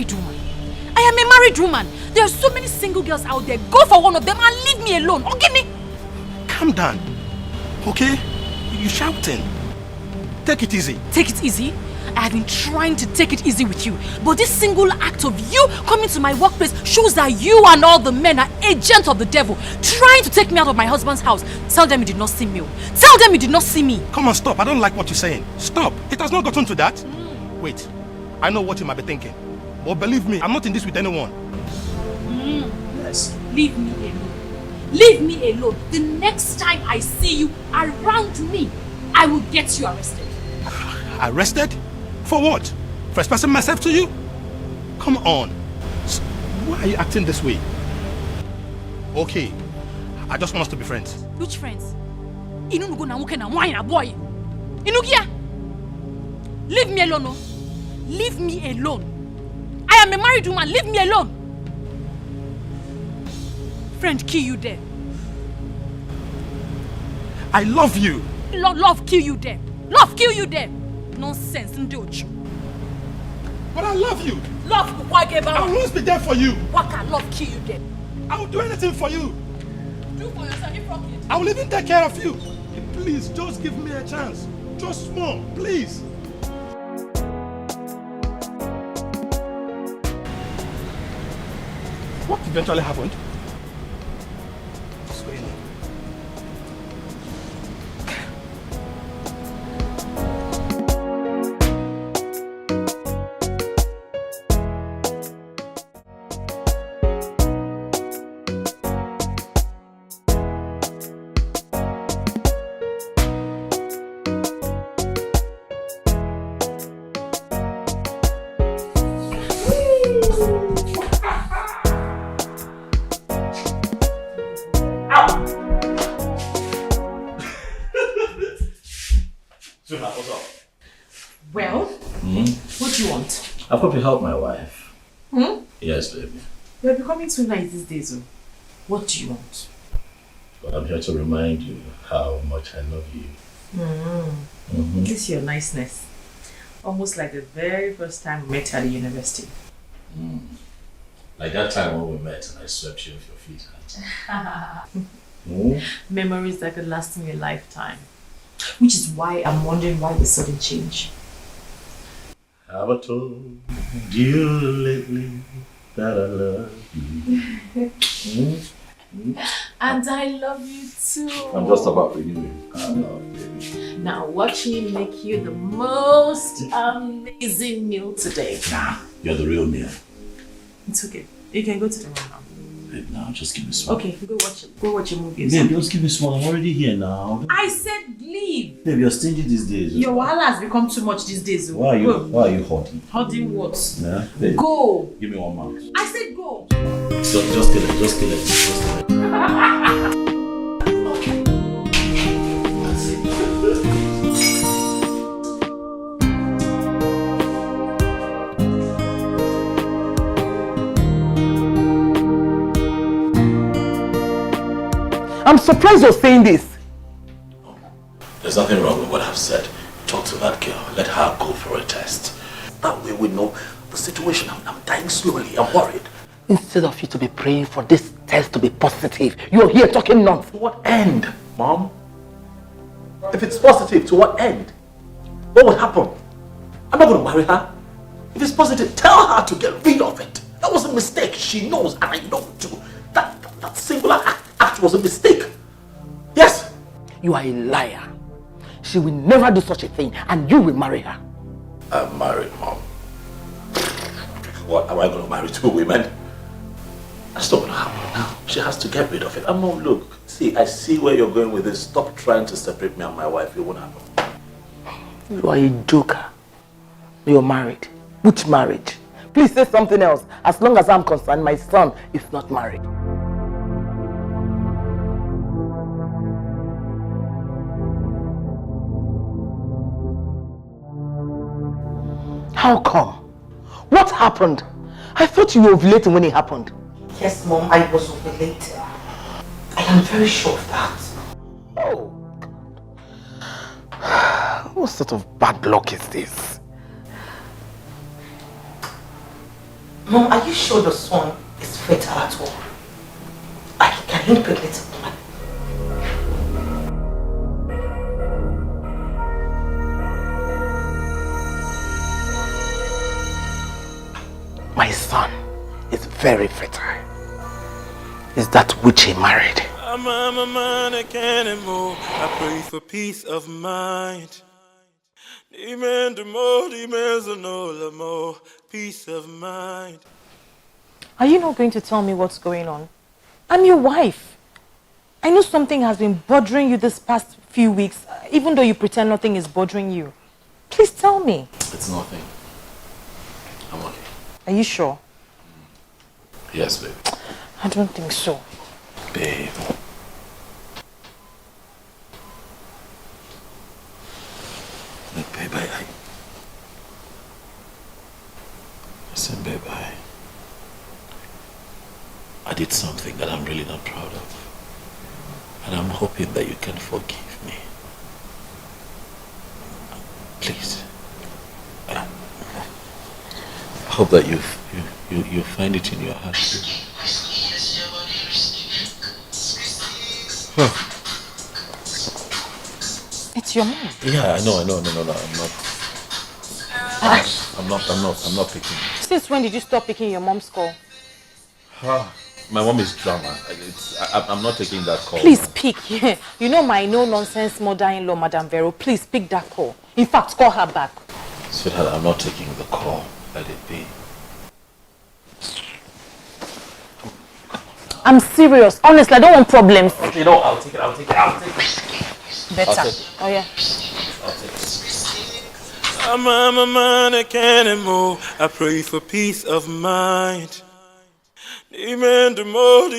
married woman. I am a married woman. There are so many single girls out there. Go for one of them and leave me alone. Okay, me? Calm down. Okay? You're shouting. Take it easy. Take it easy? I have been trying to take it easy with you. But this single act of you coming to my workplace shows that you and all the men are agents of the devil, trying to take me out of my husband's house. Tell them you did not see me. Tell them you did not see me. Come on, stop. I don't like what you're saying. Stop. It has not gotten to that. Wait. I know what you might be thinking. But believe me, I'm not in this with anyone. Yes. Leave me alone. Leave me alone. The next time I see you around me, I will get you arrested. Arrested? For what? For expressing myself to you? Come on. Why are you acting this way? Okay. I just want us to be friends. Which friends? Inunugo na muke na wine na boy. Inugia. Leave me alone, no. Leave me alone. I am a married woman. Leave me alone. Friend, kill you there. I love you. Love kill you there. Love kill you there. Nonsense, Ndocho. But I love you. Love, whatever. I will always be there for you. Waka, love kill you there. I will do anything for you. Do for yourself, you rock it. I will even take care of you. Please, just give me a chance. Just small, please. What eventually happened? I've come to help my wife. Hmm? Yes, baby. You're becoming too nice these days. Oh. What do you want? But I'm here to remind you how much I love you. This is your niceness. Almost like the very first time we met at the university. Like that time when we met and I swept you off your feet. Memories that could last me a lifetime. Which is why I'm wondering why the sudden change. Have I told you lately that I love you? And I love you too. I'm just about renewing. I love you. Now watch me make you the most amazing meal today. Nah, you're the real meal. It's okay. You can go to the room now. Babe, now just give me some. Okay, go watch a movie. Babe, just give me some. I'm already here now. I said leave. Babe, you're stingy these days. Your wahala has become too much these days. Why are you holding? Holding what? Yeah, babe. Go. Give me one mouth. I said go. Just kill it. Just kill it. That's it. I'm surprised you're saying this. There's nothing wrong with what I've said. Talk to that girl. Let her go for a test. That way we know the situation. I'm dying slowly. I'm worried. Instead of you to be praying for this test to be positive, you're here talking nonsense. To what end, Mom? If it's positive, to what end? What would happen? I'm not going to marry her. If it's positive, tell her to get rid of it. That was a mistake. She knows, and I know too. That singular act was a mistake. Yes. You are a liar. She will never do such a thing, and you will marry her. I'm married, Mom. What, am I going to marry two women? That's not going to happen now. She has to get rid of it. I'm not, look, see, I see where you're going with this. Stop trying to separate me and my wife. It won't happen. You are a joker. You're married. Which marriage? Please say something else. As long as I'm concerned, my son is not married. How come? What happened? I thought you were ovulating when it happened. Yes, Mom, I was ovulating. I am very sure of that. Oh. What sort of bad luck is this? Mom, are you sure your son is fatal at all? Can he impregnate a woman? My son is very fertile. Is that which he married? I'm a man, I can't anymore. I pray for peace of mind. Amen, the more, peace of mind. Are you not going to tell me what's going on? I'm your wife. I know something has been bothering you this past few weeks, even though you pretend nothing is bothering you. Please tell me. It's nothing. I'm okay. Are you sure? Yes, babe. I don't think so. Babe. Look, babe, listen, babe, I did something that I'm really not proud of. And I'm hoping that you can forgive me. Please. I hope that you find it in your heart. Huh. It's your mom. Yeah, I know. No, I'm not. I'm not picking. Since when did you stop picking your mom's call? My mom is drama. I'm not taking that call. Please pick. You know my no-nonsense mother-in-law, Madam Vero. Please pick that call. In fact, call her back. Sweetheart, I'm not taking the call. Let it be. I'm serious. Honestly, I don't want problems. You know, I'll take it. Better. Oh yeah. I'm a man, I can't anymore. I pray for peace of mind. Amen, the more,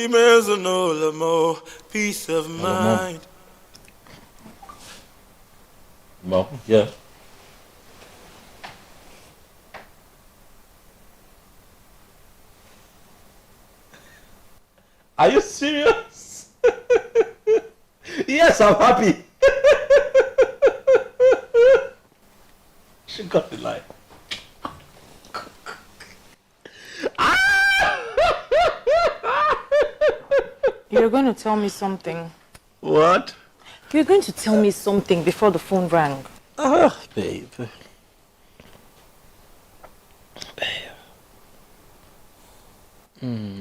peace of mind. Mom, yeah. Are you serious? Yes, I'm happy. She got the line. You're going to tell me something. What? You're going to tell me something before the phone rang. Oh, babe.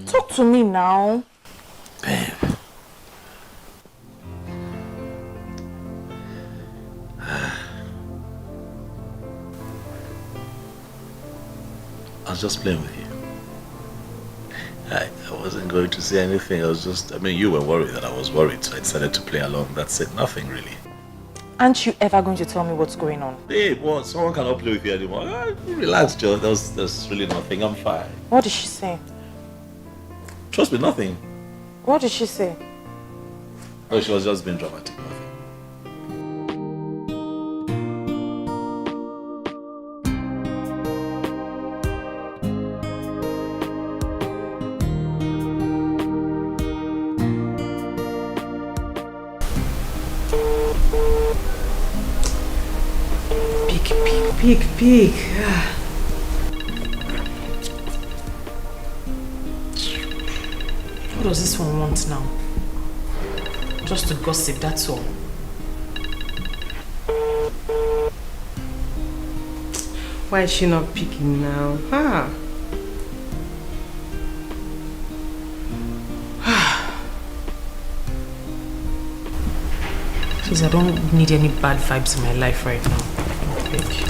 Talk to me now. Babe. I was just playing with you. I wasn't going to say anything. You were worried that I was worried, so I decided to play along. That's it. Nothing really. Aren't you ever going to tell me what's going on? Babe, what? Someone cannot play with you anymore. Relax, Joe. There's really nothing. I'm fine. What did she say? Trust me, nothing. What did she say? Oh, she was just being dramatic. Nothing. Pig. What does this one want now? Just to gossip, that's all. Why is she not picking now? Please, I don't need any bad vibes in my life right now. Pig.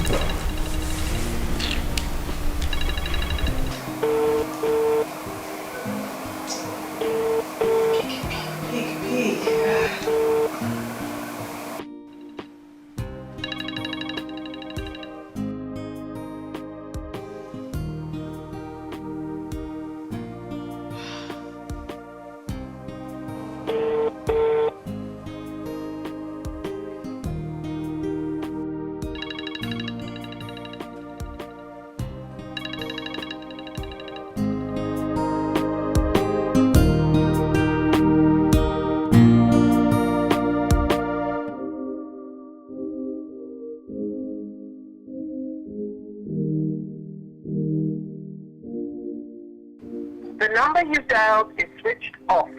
The number you've dialed is switched off.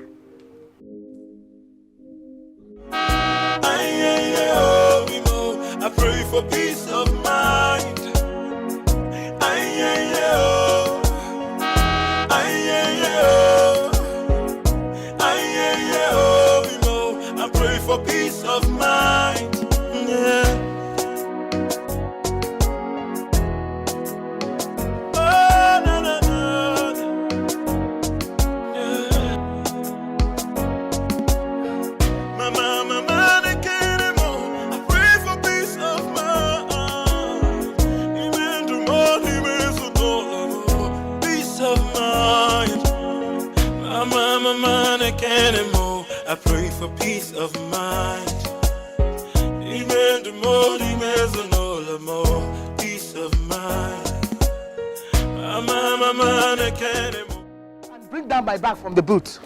I pray for peace of mind. I pray for peace of mind. Yeah. Oh, no, no, no. Yeah. Mama, I can't anymore. I pray for peace of mind. Even the morning is a dollar. Peace of mind. Mama, I can't anymore. I pray for peace of mind. Even the morning is a dollar. Peace of mind. Mama, I can't anymore. And bring down my bag from the boot.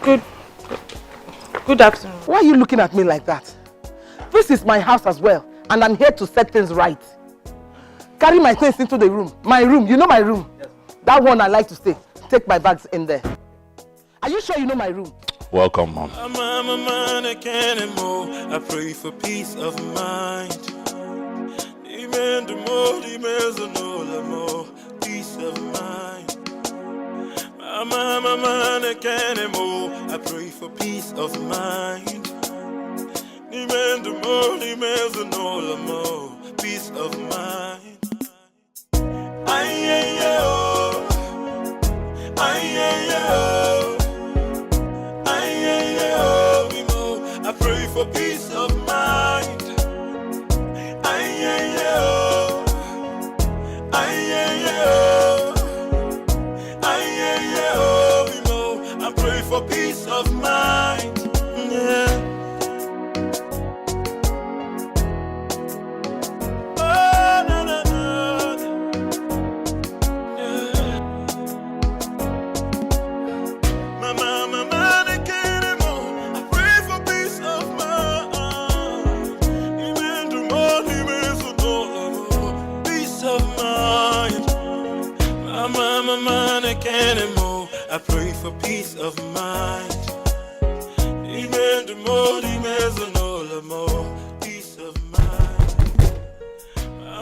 Good afternoon. Why are you looking at me like that? This is my house as well, and I'm here to set things right. Carry my things into the room. My room, you know my room? Yes. That one I like to stay. Take my bags in there. Are you sure you know my room? Welcome, Mom. I can't anymore. I pray for peace of mind. Even the more, peace of mind. I can't anymore. I pray for peace of mind. Even the more, peace of mind. I pray for peace of mind. I pray for peace of mind. Yeah. Oh, no, no, no. Yeah. Mama, I can't anymore. I pray for peace of mind. Even the morning is a dollar. Peace of mind. Mama, I can't anymore. I pray for peace of mind. Even the morning is a dollar. Peace of mind.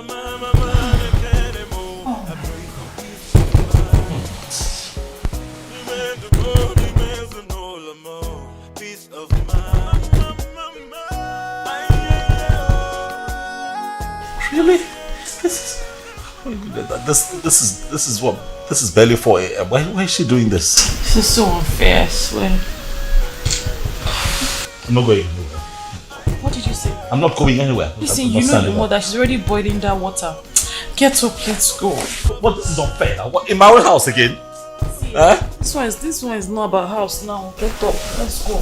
Mama, I can't anymore. I pray for peace of mind. Even the morning is a dollar. Peace of mind. Really? This is barely 4 a.m. Why is she doing this? This is so unfair, I swear. I'm not going anywhere. What did you say? I'm not going anywhere. Listen, you know your mother, she's already boiling that water. Get up, let's go. What? This is unfair now. What, in my own house again? See, this one is not about house now. Get up, let's go.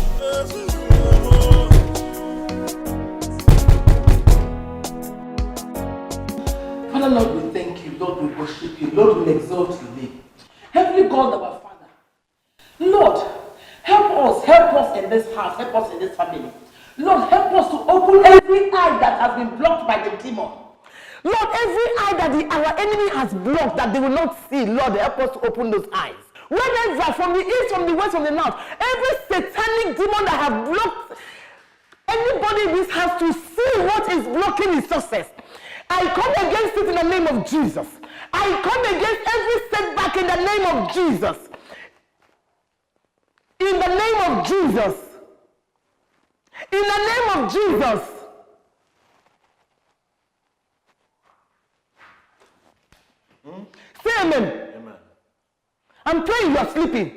Father, Lord, we thank you. Lord, we worship you. Lord, we exalt your name. Heavenly God, our Father. Lord, help us in this house, help us in this family. Lord, help us to open every eye that has been blocked by the demon. Lord, every eye that our enemy has blocked that they will not see, Lord, help us to open those eyes. Whenever, from the east, from the west, from the north, every satanic demon that have blocked anybody in this house to see what is blocking his success, I come against it in the name of Jesus. I come against every setback in the name of Jesus. In the name of Jesus. In the name of Jesus. Say amen. Amen. I'm praying you are sleeping.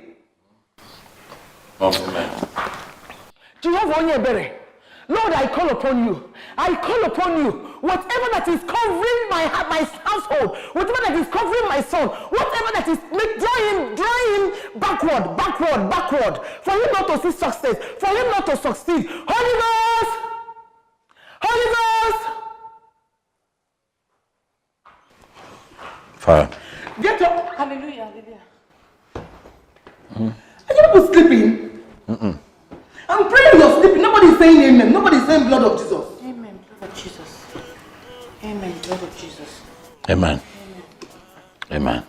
Amen. Jehovah Onyebere, Lord, I call upon you. I call upon you. Whatever that is covering my household, whatever that is covering my son, whatever that is draw him backward, for him not to see success, for him not to succeed. Holy Ghost! Holy Ghost! Fire. Get up! Hallelujah, hallelujah. Are you people sleeping? I'm praying you're sleeping. Nobody's saying amen. Nobody's saying blood of Jesus. Amen, blood of Jesus. Amen, blood of Jesus. Amen. Amen.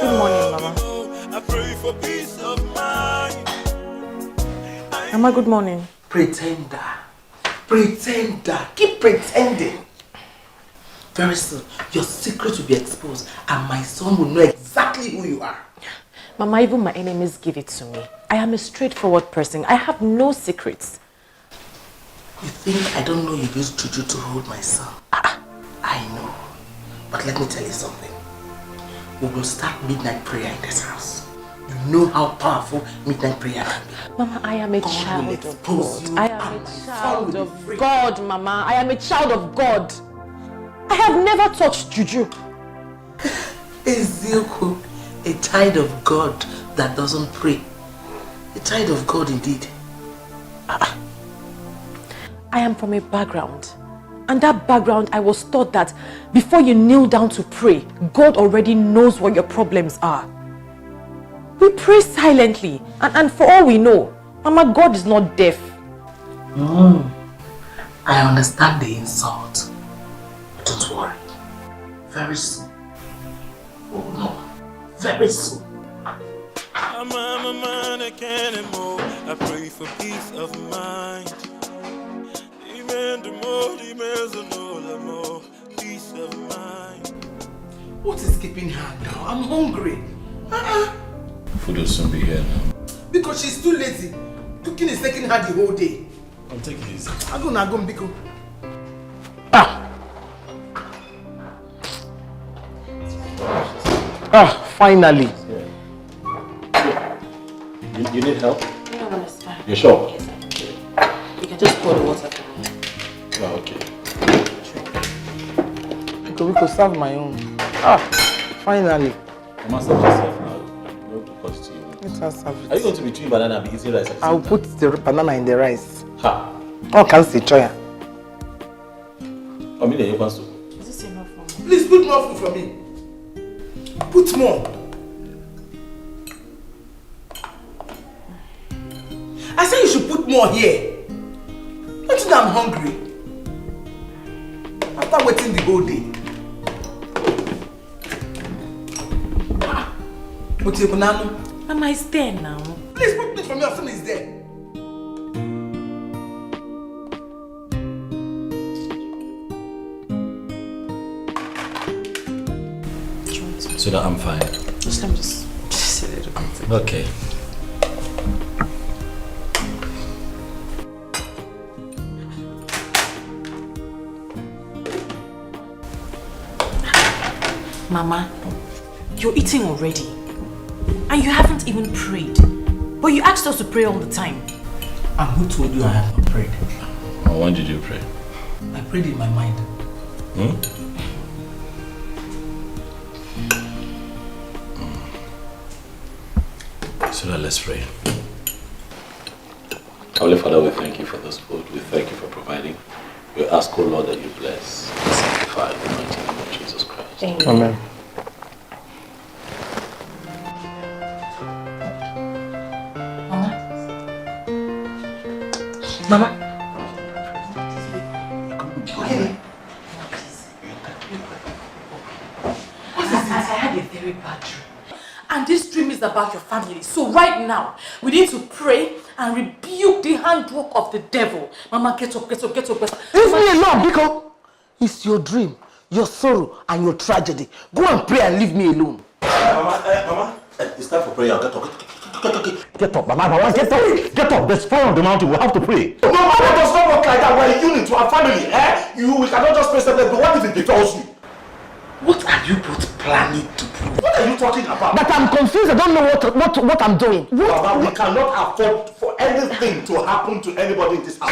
Good morning, Mama. I pray for peace of mind. Mama, good morning. Pretender. Pretender. Keep pretending. Very soon, your secret will be exposed and my son will know exactly who you are. Mama, even my enemies give it to me. I am a straightforward person. I have no secrets. You think I don't know you used juju to hold my son? I know. But let me tell you something. We will start midnight prayer in this house. You know how powerful midnight prayer can be. Mama, I am a child of God. I am a child of God, Mama. I am a child of God. I have never touched juju. Ezekiel, a child of God that doesn't pray. A child of God indeed. I am from a background. And that background, I was taught that before you kneel down to pray, God already knows what your problems are. We pray silently. And for all we know, Mama, God is not deaf. I understand the insult. Don't worry. Very soon. Oh no. Very soon. I'm a man, I can't anymore. I pray for peace of mind. Peace of mind. What is keeping her now? I'm hungry. Food will soon be here now. Because she's too lazy. Cooking is taking her the whole day. I'll take it easy. Agum, Biko. Finally. You need help? No, it's fine. You sure? Yes, you can just pour the water for me. Oh, okay. We could serve my own. Finally. I must serve myself now. No to cost you. Let us serve it. Are you going to be chewing banana and be eating rice? I'll put the banana in the rice. Ha! Oh, can't see choya. I mean, you want to. Is this enough for me? Please put more food for me. Put more. I said you should put more here. Don't you know I'm hungry? After waiting the whole day. What's your banana? Mama is there now. Please put it for me as soon as it's there. So that I'm fine. Just let me just a little bit. Okay. Mama, you're eating already. And you haven't even prayed. But you asked us to pray all the time. And who told you I have not prayed? When did you pray? I prayed in my mind. So now let's pray. Holy Father, we thank you for this food. We thank you for providing. We ask, O Lord, that you bless and sanctify in the mighty name of Jesus Christ. Amen. Mama. I had a very bad dream. And this dream is about your family. So right now, we need to pray and rebuke the handwork of the devil. Mama, get up. Leave me alone, Biko. It's your dream, your sorrow, and your tragedy. Go and pray and leave me alone. Mama, it's time for prayer. Get up. Get up, Mama, get up. Get up. There's fire on the mountain. We have to pray. No, Mama, it does not work like that. We're a unit to our family. We cannot just pray separately. But what if it befalls you? What are you both planning to do? What are you talking about? But I'm confused. I don't know what I'm doing. Mama, we cannot afford for anything to happen to anybody in this house.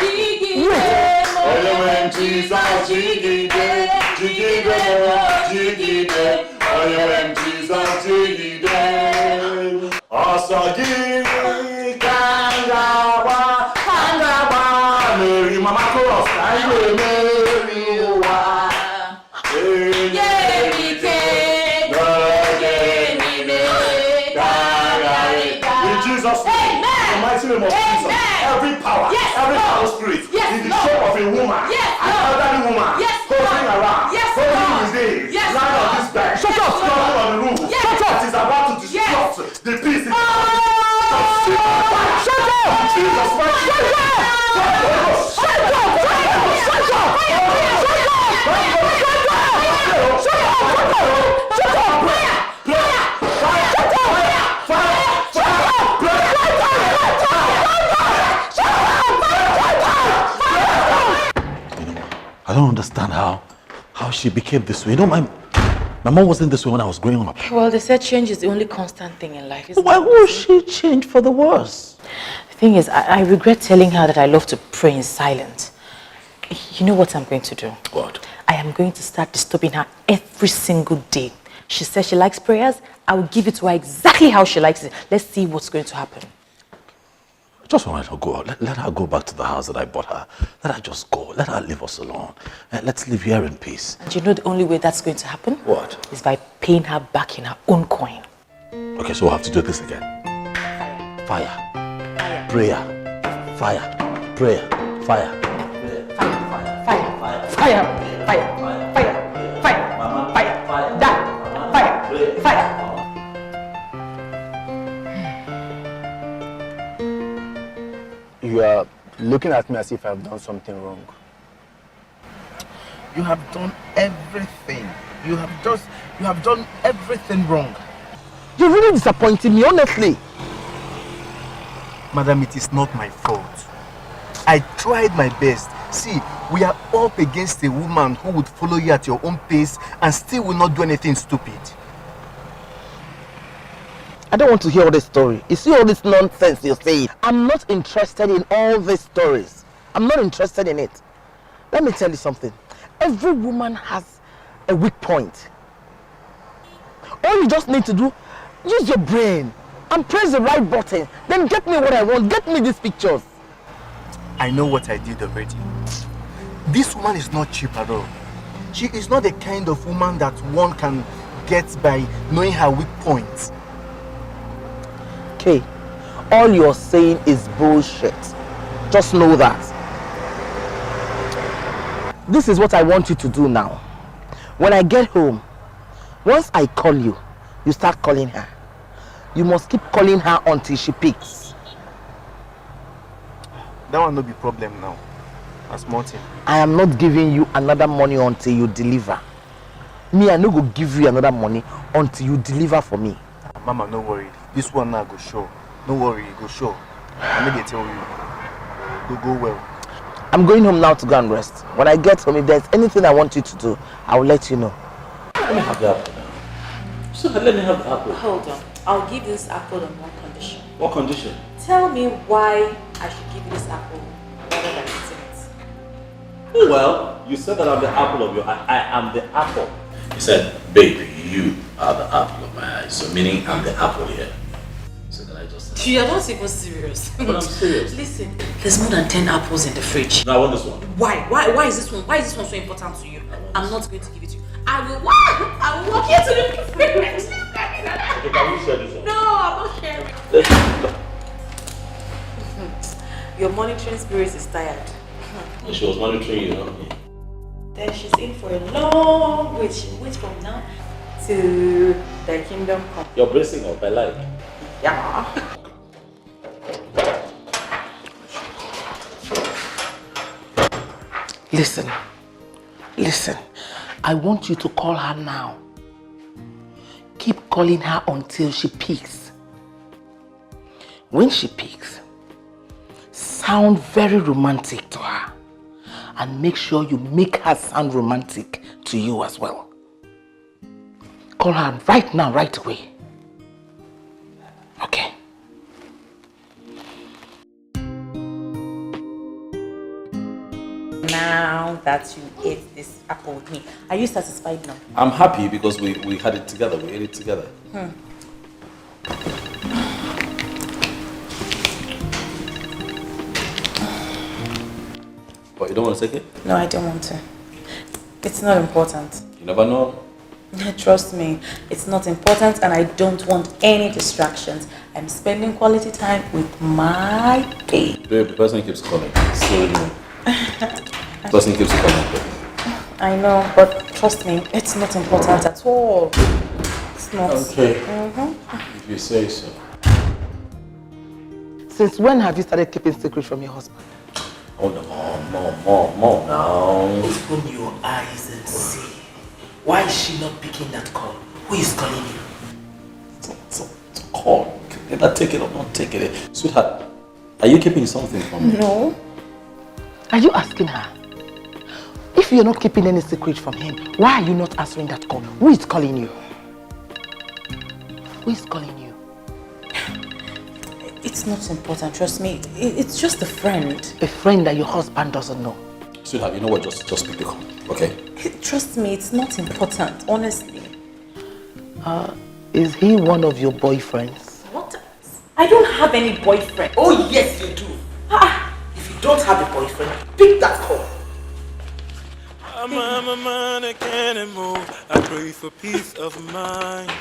mighty name of Jesus, every power, every power spirit in the shape of a woman, an elderly woman, holding around, holding his days, lying on this bed, stomping on the roof, that is about to disrupt the peace in the Jesus Christ. I don't understand how she became this way. You know, my mom wasn't this way when I was growing up. Well, they said change is the only constant thing in life. Why would she change for the worse? The thing is, I regret telling her that I love to pray in silence. You know what I'm going to do? What? I am going to start disturbing her every single day. She says she likes prayers. I will give it to her exactly how she likes it. Let's see what's going to happen. I just want her to go. Let her go back to the house that I bought her. Let her just go. Let her leave us alone. Let's live here in peace. And you know the only way that's going to happen? What? Is by paying her back in her own coin. Okay, so we'll have to do this again. Fire. Prayer. Fire. Prayer. Fire. You are looking at me as if I've done something wrong. You have done everything. You have done everything wrong. You're really disappointing me, honestly. Madam, it is not my fault. I tried my best. See, we are up against a woman who would follow you at your own pace and still will not do anything stupid. I don't want to hear all this story. You see all this nonsense you're saying? I'm not interested in all these stories. I'm not interested in it. Let me tell you something. Every woman has a weak point. All you just need to do, use your brain and press the right button. Then get me what I want. Get me these pictures. I know what I did already. This woman is not cheap at all. She is not the kind of woman that one can get by knowing her weak points. Okay, all you're saying is bullshit. Just know that. This is what I want you to do now. When I get home, once I call you, you start calling her. You must keep calling her until she picks. That will not be a problem now. That's Martin. I am not giving you another money until you deliver. Me, I no go give you another money until you deliver for me. Mama, no worry. This one now go show. No worry, go show. I may tell you. Go well. I'm going home now to go and rest. When I get home, if there's anything I want you to do, I will let you know. Let me have the apple now. So let me have the apple. Hold on. I'll give you this apple on one condition. What condition? Tell me why I should give you this apple rather than eating it. Well, you said that I'm the apple of your eye. I am the apple. You said, baby, you are the apple of my eye. So meaning I'm the apple here. So then I just said, You are not even serious. But I'm serious. Listen, there's more than 10 apples in the fridge. No, I want this one. Why is this one? Why is this one so important to you? I'm not going to give it to you. I will walk here to the fridge. Okay, can you share this one? No, I'm not sharing. Your monitoring spirit is tired. She was monitoring you, not me. Then she's in for a long wait. She waits from now to the kingdom come. You're bracing up, I like. Yeah. Listen. I want you to call her now. Keep calling her until she picks. When she picks, sound very romantic to her. And make sure you make her sound romantic to you as well. Call her right now, right away. Okay. Now that you ate this apple with me, are you satisfied now? I'm happy because we had it together. We ate it together. But you don't want to take it? No, I don't want to. It's not important. You never know. Trust me, it's not important and I don't want any distractions. I'm spending quality time with my babe. Babe, the person keeps calling. Slowly. The person keeps calling, babe. I know, but trust me, it's not important at all. It's not. Okay. If you say so. Since when have you started keeping secrets from your husband? Oh no, more now. Open your eyes and see. Why is she not picking that call? Who is calling you? It's a call. Either take it or not take it. Sweetheart, are you keeping something from me? No. Are you asking her? If you're not keeping any secret from him, why are you not answering that call? Who is calling you? Who is calling you? It's not important, trust me. It's just a friend. A friend that your husband doesn't know. Sweetheart, you know what? Just pick the call, okay? Trust me, it's not important, honestly. Is he one of your boyfriends? What? I don't have any boyfriend. Oh yes, you do. If you don't have a boyfriend, pick that call. I'm a man, I can't move. I pray for peace of mind.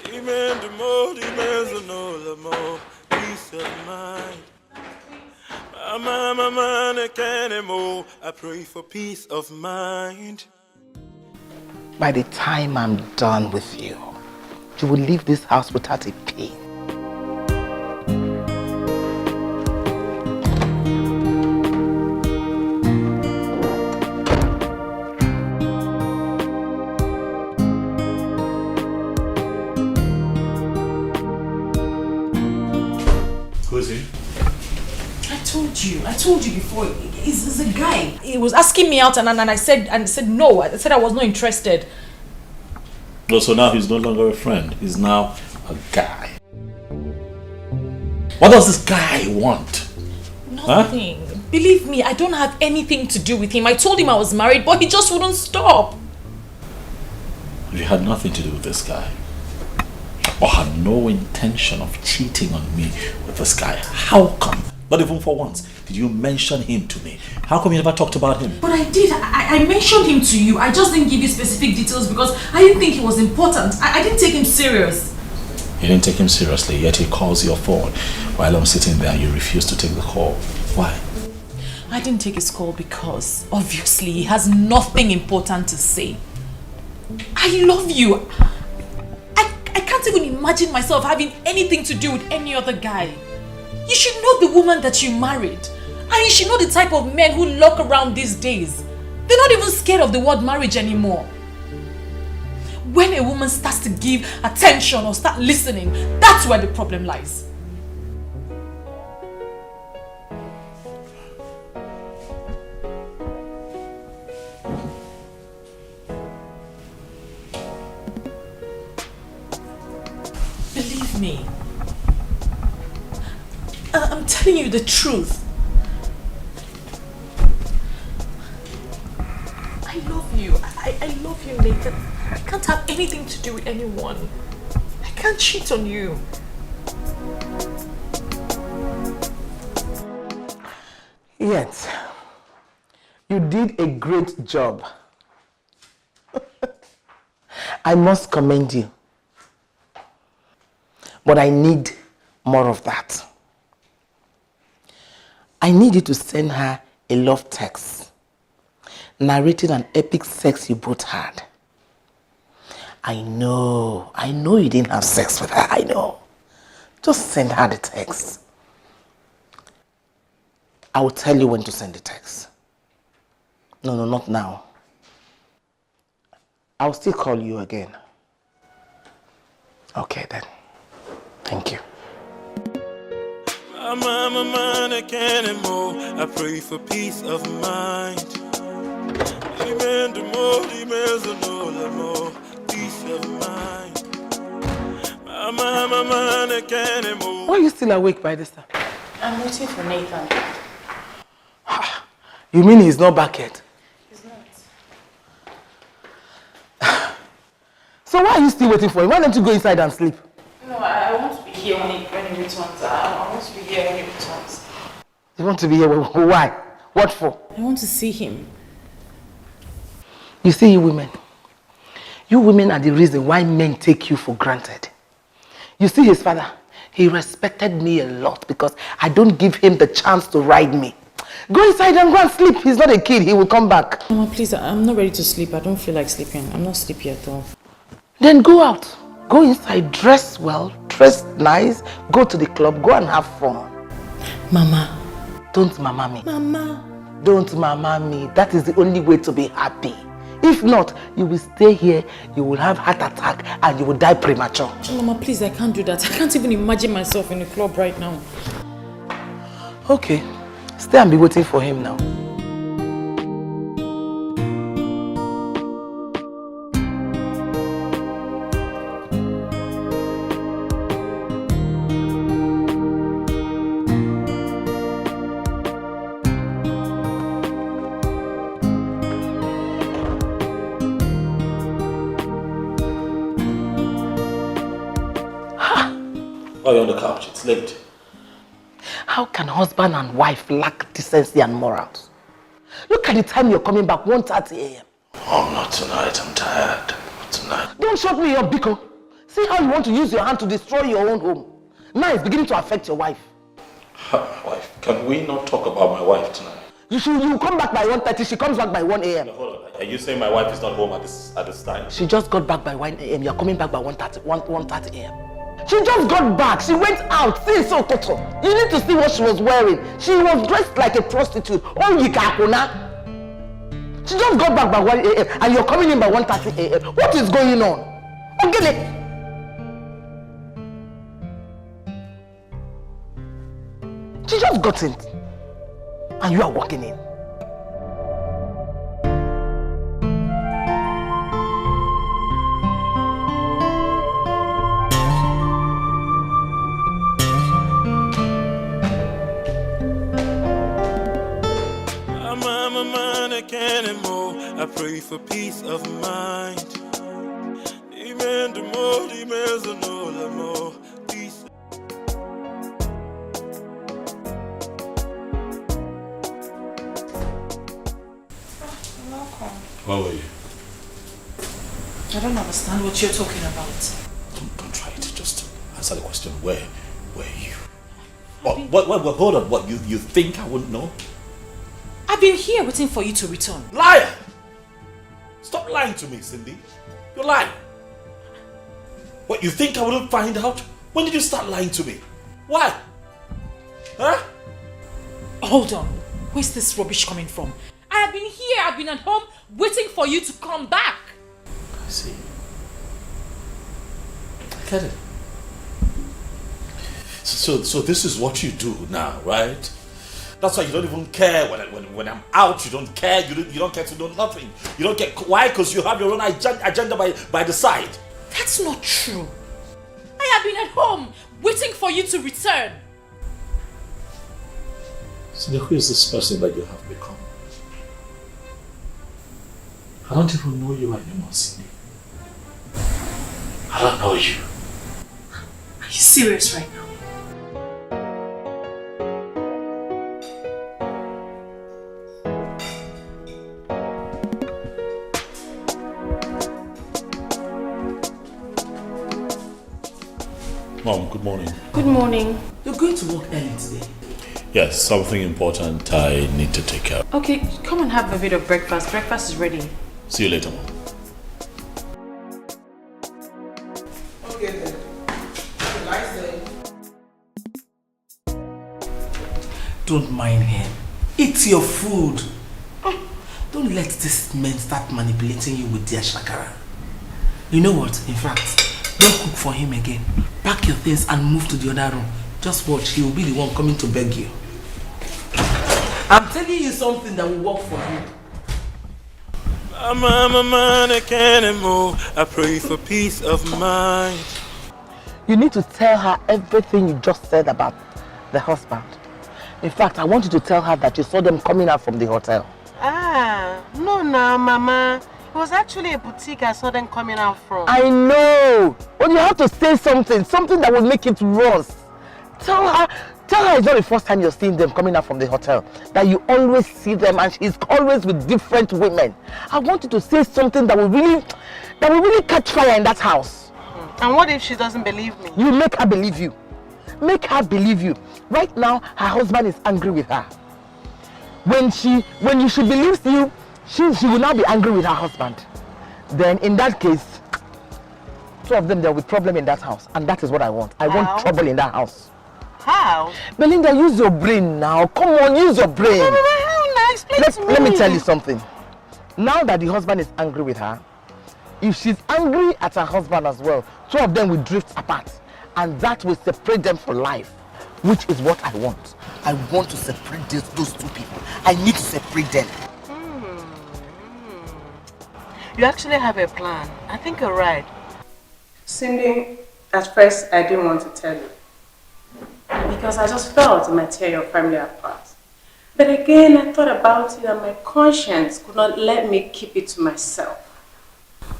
Amen, the more, the more, peace of mind. I'm a man, I can't move. I pray for peace of mind. By the time I'm done with you, you will leave this house without a pain. Who's he? I told you before. He's a guy. He was asking me out and I said no. I said I was not interested. No, so now he's no longer a friend. He's now a guy. What does this guy want? Nothing. Huh? Believe me, I don't have anything to do with him. I told him I was married, but he just wouldn't stop. You had nothing to do with this guy, or had no intention of cheating on me with this guy. How come? Not even for once did you mention him to me. How come you never talked about him? But I did. I mentioned him to you. I just didn't give you specific details because I didn't think he was important. I didn't take him serious. You didn't take him seriously, yet he calls your phone while I'm sitting there and you refuse to take the call. Why? I didn't take his call because obviously he has nothing important to say. I love you. I can't even imagine myself having anything to do with any other guy. You should know the woman that you married. And you should know the type of men who look around these days. They're not even scared of the word marriage anymore. When a woman starts to give attention or start listening, that's where the problem lies. Believe me. I'm telling you the truth. I love you. I love you, Nathan. I can't have anything to do with anyone. I can't cheat on you. Yes. You did a great job. I must commend you. But I need more of that. I need you to send her a love text narrating an epic sex you both had. I know you didn't have sex with her, I know. Just send her the text. I will tell you when to send the text. No, not now. I'll still call you again. Okay then. Thank you. I'm a man, I can't move. I pray for peace of mind. Amen, the more, peace of mind. I'm a man, I can't move. Why are you still awake by this time? I'm waiting for Nathan. You mean he's not back yet? He's not. So why are you still waiting for him? Why don't you go inside and sleep? No, I want to be here when he returns. I want to be here when he returns. You want to be here? Why? What for? I want to see him. You see, you women, You women are the reason why men take you for granted. You see his father, he respected me a lot because I don't give him the chance to ride me. Go inside and go and sleep. He's not a kid, he will come back. Mama, please, I'm not ready to sleep. I don't feel like sleeping. I'm not sleepy at all. Then go out. Go inside, dress well, dress nice, go to the club, go and have fun. Mama. Don't mama me. Mama. Don't mama me. That is the only way to be happy. If not, you will stay here, you will have heart attack and you will die premature. Mama, please, I can't do that. I can't even imagine myself in the club right now. Okay, stay and be waiting for him now. Why are you on the couch? It's late. How can husband and wife lack decency and morals? Look at the time you're coming back, 1:30 a.m. Oh, not tonight. I'm tired. Not tonight. Don't shut me up, Biko. See how you want to use your hand to destroy your own home. Now it's beginning to affect your wife. Wife, can we not talk about my wife tonight? You come back by 1:30, she comes back by 1 a.m. Hold on. Are you saying my wife is not home at this time? She just got back by 1 a.m. You're coming back by 1:30 a.m. She just got back. She went out. See, so Toto. You need to see what she was wearing. She was dressed like a prostitute. Oh, Yikakuna. She just got back by 1 a.m. and you're coming in by 1:30 a.m. What is going on? Ogele. She just got in. And you are walking in. I pray for peace of mind. Where were you? I don't understand what you're talking about. Don't try to just answer the question. Where were you? What, hold on. What, you think I wouldn't know? I've been here waiting for you to return. Liar! Stop lying to me, Cindy. You're lying. What, you think I wouldn't find out? When did you start lying to me? Why? Huh? Hold on. Where's this rubbish coming from? I have been here, I've been at home, waiting for you to come back. I see. I get it. So this is what you do now, right? That's why you don't even care when I'm out. You don't care. You don't care to know nothing. You don't care. Why? Because you have your own agenda by the side. That's not true. I have been at home waiting for you to return. So who is this person that you have become? I don't even know you anymore, Cindy. I don't know you. Are you serious right now? Mom, good morning. Good morning. You're going to work early today? Yes, something important I need to take care of. Okay, come and have a bit of breakfast. Breakfast is ready. See you later, Mom. Okay then. Have a nice day. Don't mind him. Eat your food. Don't let these men start manipulating you with their shakara. You know what? In fact, don't cook for him again. Pack your things and move to the other room. Just watch, he will be the one coming to beg you. I'm telling you something that will work for you. I'm a man, I can't move. I pray for peace of mind. You need to tell her everything you just said about the husband. In fact, I want you to tell her that you saw them coming out from the hotel. No, Mama. It was actually a boutique I saw them coming out from. I know! But you have to say something that will make it worse. Tell Tell her it's not the first time you're seeing them coming out from the hotel. That you always see them and she's always with different women. I want you to say something that will really catch fire in that house. And what if she doesn't believe me? You make her believe you. Make her believe you. Right now, her husband is angry with her. When she believes you, she will now be angry with her husband. Then in that case, two of them, there will be problem in that house. And that is what I want. I want trouble in that house. How? Belinda, use your brain now. Come on, use your brain. Let me tell you something. Now that the husband is angry with her, if she's angry at her husband as well, two of them will drift apart. And that will separate them for life, which is what I want. I want to separate those two people. I need to separate them. You actually have a plan. I think you're right. Cindy, at first I didn't want to tell you. Because I just felt it might tear your family apart. But again, I thought about it and my conscience could not let me keep it to myself.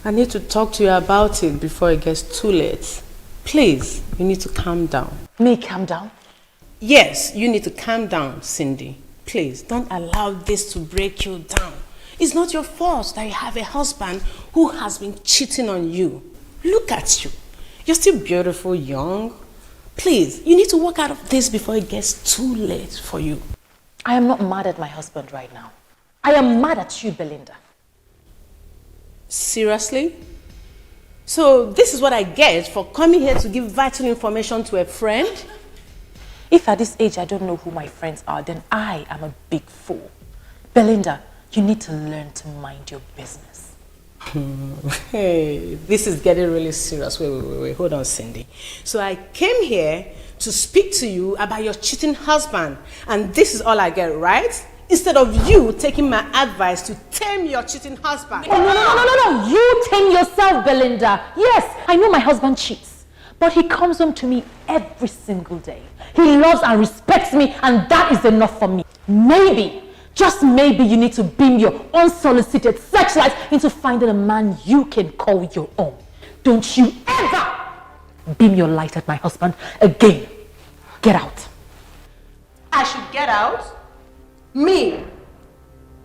I need to talk to you about it before it gets too late. Please, you need to calm down. Me calm down? Yes, you need to calm down, Cindy. Please, don't allow this to break you down. It's not your fault that you have a husband who has been cheating on you. Look at you. You're still beautiful, young. Please, you need to work out of this before it gets too late for you. I am not mad at my husband right now. I am mad at you, Belinda. Seriously? So this is what I get for coming here to give vital information to a friend? If at this age I don't know who my friends are, then I am a big fool. Belinda, you need to learn to mind your business. Hey, this is getting really serious. Wait, hold on, Cindy. So I came here to speak to you about your cheating husband, and this is all I get, right? Instead of you taking my advice to tame your cheating husband. Oh, no. You tame yourself, Belinda. Yes, I know my husband cheats, but he comes home to me every single day. He loves and respects me, and that is enough for me. Maybe, just maybe, you need to beam your unsolicited searchlight into finding a man you can call your own. Don't you ever beam your light at my husband again. Get out. I should get out? Me,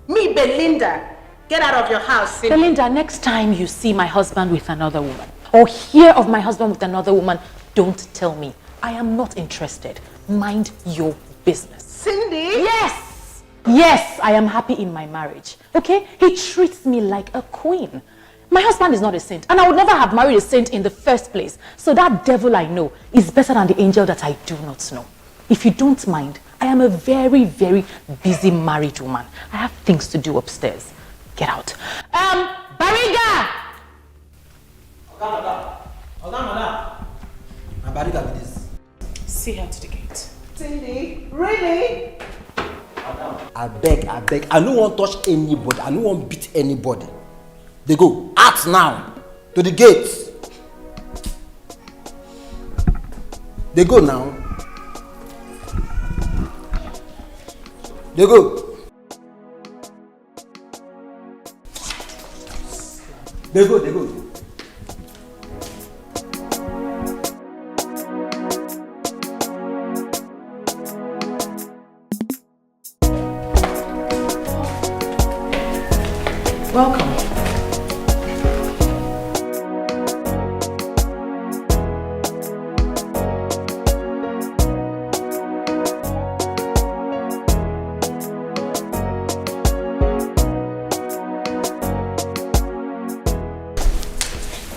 Belinda, get out of your house, Cindy. Belinda, next time you see my husband with another woman, or hear of my husband with another woman, don't tell me. I am not interested. Mind your business. Cindy? Yes, I am happy in my marriage. Okay? He treats me like a queen. My husband is not a saint, and I would never have married a saint in the first place. So that devil I know is better than the angel that I do not know. If you don't mind, I am a very, very busy married woman. I have things to do upstairs. Get out. Bariga! See her to the gate. Cindy, really? I beg. I don't want to touch anybody. I don't want to beat anybody. They go out now to the gates. They go now. They go. They go. Welcome.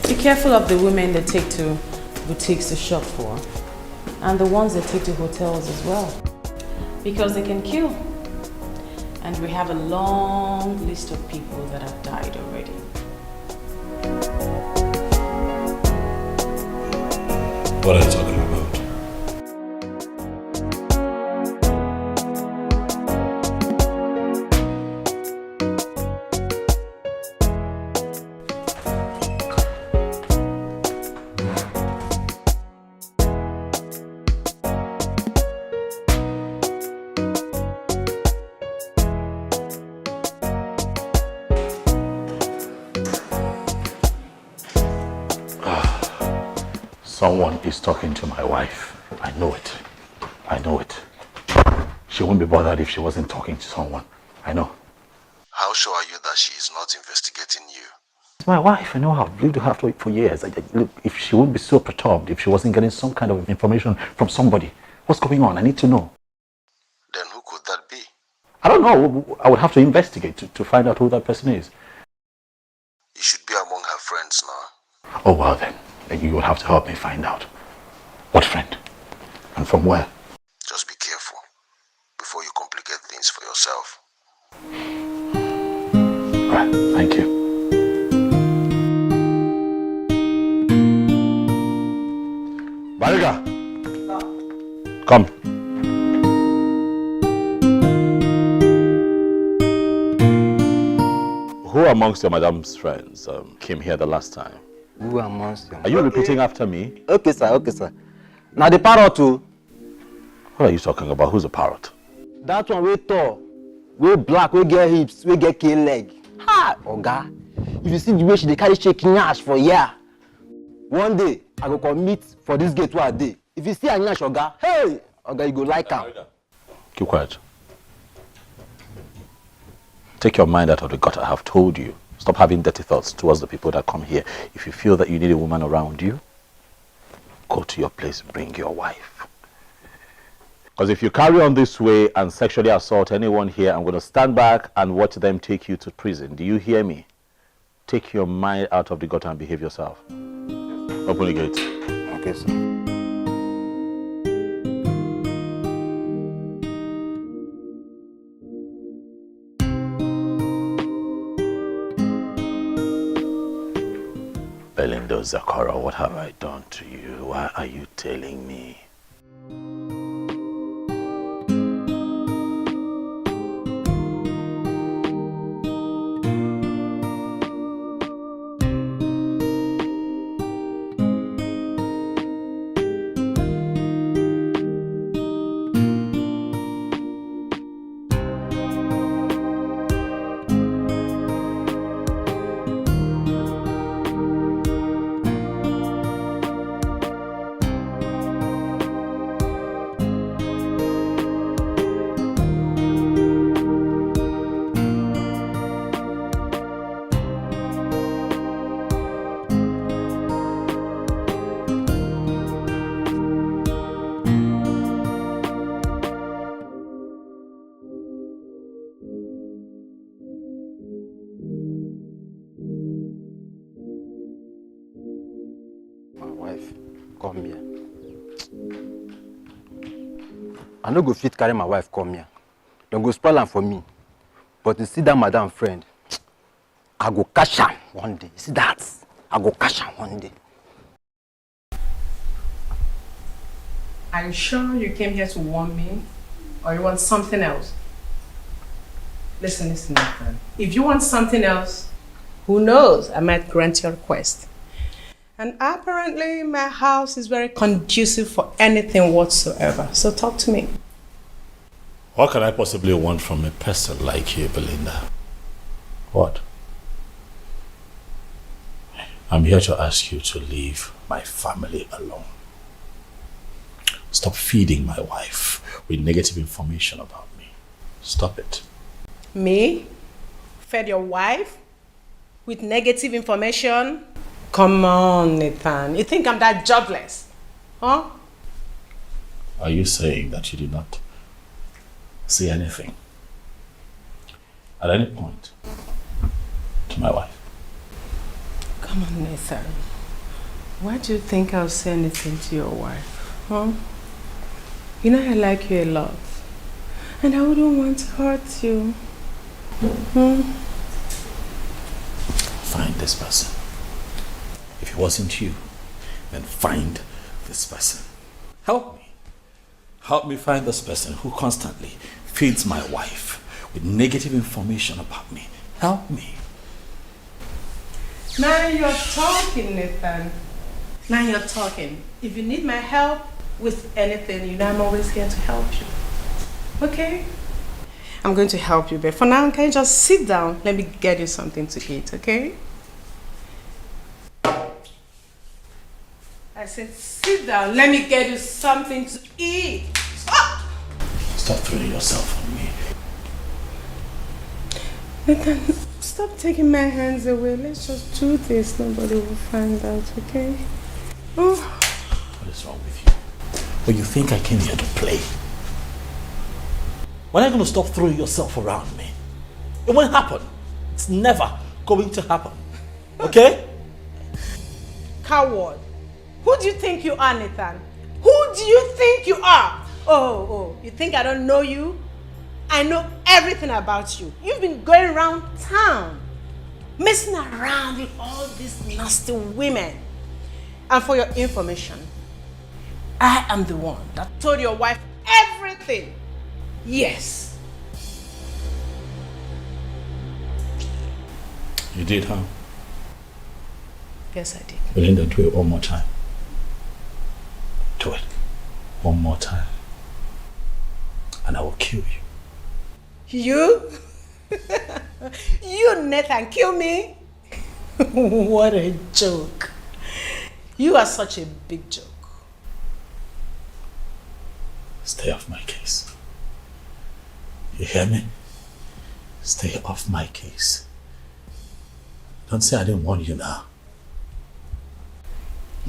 Be careful of the women they take to boutiques to shop for, and the ones they take to hotels as well, because they can kill. And we have a long list of people that have died already. What are you talking about? Someone is talking to my wife. I know it. I know it. She wouldn't be bothered if she wasn't talking to someone. I know. How sure are you that she is not investigating you? It's my wife. I know her. I've lived with her for years. Look, if she wouldn't be so perturbed if she wasn't getting some kind of information from somebody. What's going on? I need to know. Then who could that be? I don't know. I would have to investigate to find out who that person is. You should be among her friends now. Oh, well then you will have to help me find out. What friend? And from where? Just be careful before you complicate things for yourself. Right, thank you. Bariga! Come. Who amongst your madam's friends came here the last time? Who amongst them? Are you repeating after me? Okay, sir. Okay, sir. Now the parrot too. What are you talking about? Who's a parrot? That one we tall, we black, we get hips, we get cane leg. Ha! Oga, if you see the way she dey carry shaking ash for here, one day I go commit for this gate one day. If you see a nyash, Oga, hey, Oga, you go like her. Keep quiet. Take your mind out of the gutter. I have told you. Stop having dirty thoughts towards the people that come here. If you feel that you need a woman around you, go to your place, bring your wife. Because if you carry on this way and sexually assault anyone here, I'm going to stand back and watch them take you to prison. Do you hear me? Take your mind out of the gutter and behave yourself. Open the gate. Okay, sir. Belinda Zakara, what have I done to you? Why are you telling me? Come here. I no go fit carry my wife come here. Don't go spoil am for me. But you see that madam friend, I go catch her one day. You see that? I go catch her one day. Are you sure you came here to warn me? Or you want something else? Listen, Nathan. If you want something else, who knows? I might grant your request. And apparently my house is very conducive for anything whatsoever. So talk to me. What can I possibly want from a person like you, Belinda? What? I'm here to ask you to leave my family alone. Stop feeding my wife with negative information about me. Stop it. Me? Fed your wife? With negative information? Come on, Nathan. You think I'm that jobless? Huh? Are you saying that you did not say anything at any point to my wife? Come on, Nathan. Why do you think I'll say anything to your wife? Huh? You know I like you a lot. And I wouldn't want to hurt you. Find this person. If it wasn't you, then find this person. Help me. Help me find this person who constantly feeds my wife with negative information about me. Help me. Now you're talking, Nathan. Now you're talking. If you need my help with anything, you know I'm always here to help you. Okay? I'm going to help you, but for now, can you just sit down? Let me get you something to eat, okay? I said, sit down. Let me get you something to eat. Stop! Stop throwing yourself on me. Nathan, stop taking my hands away. Let's just do this. Nobody will find out, okay? Oh. What is wrong with you? Well, you think I came here to play? When are you going to stop throwing yourself around me? It won't happen. It's never going to happen. Okay? Coward. Who do you think you are, Nathan? Who do you think you are? Oh, you think I don't know you? I know everything about you. You've been going around town, messing around with all these nasty women. And for your information, I am the one that told your wife everything. Yes. You did, huh? Yes, I did. Belinda, do it one more time. Do it. One more time. And I will kill you. You? You, Nathan, kill me? What a joke. You are such a big joke. Stay off my case. You hear me? Stay off my case. Don't say I didn't warn you now.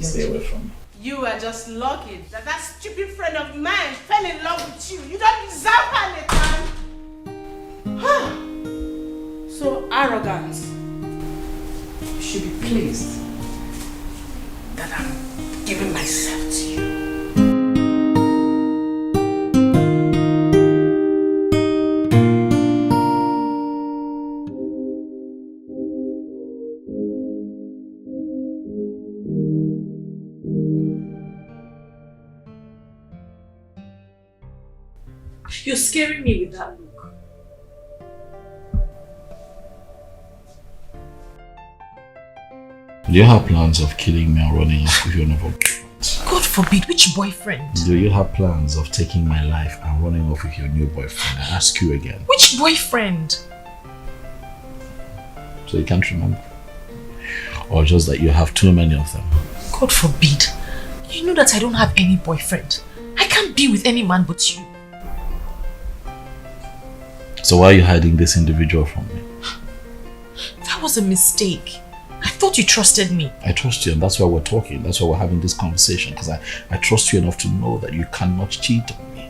Stay away from me. You are just lucky that that stupid friend of mine fell in love with you. You don't deserve her, Nathan. So arrogant. You should be pleased that I'm giving myself to you. You're scaring me with that look. Do you have plans of killing me and running off with your new boyfriend? God forbid, which boyfriend? Do you have plans of taking my life and running off with your new boyfriend? I ask you again. Which boyfriend? So you can't remember? Or just that you have too many of them? God forbid. You know that I don't have any boyfriend. I can't be with any man but you. So why are you hiding this individual from me? That was a mistake. I thought you trusted me. I trust you, and that's why we're talking. That's why we're having this conversation, because I trust you enough to know that you cannot cheat on me.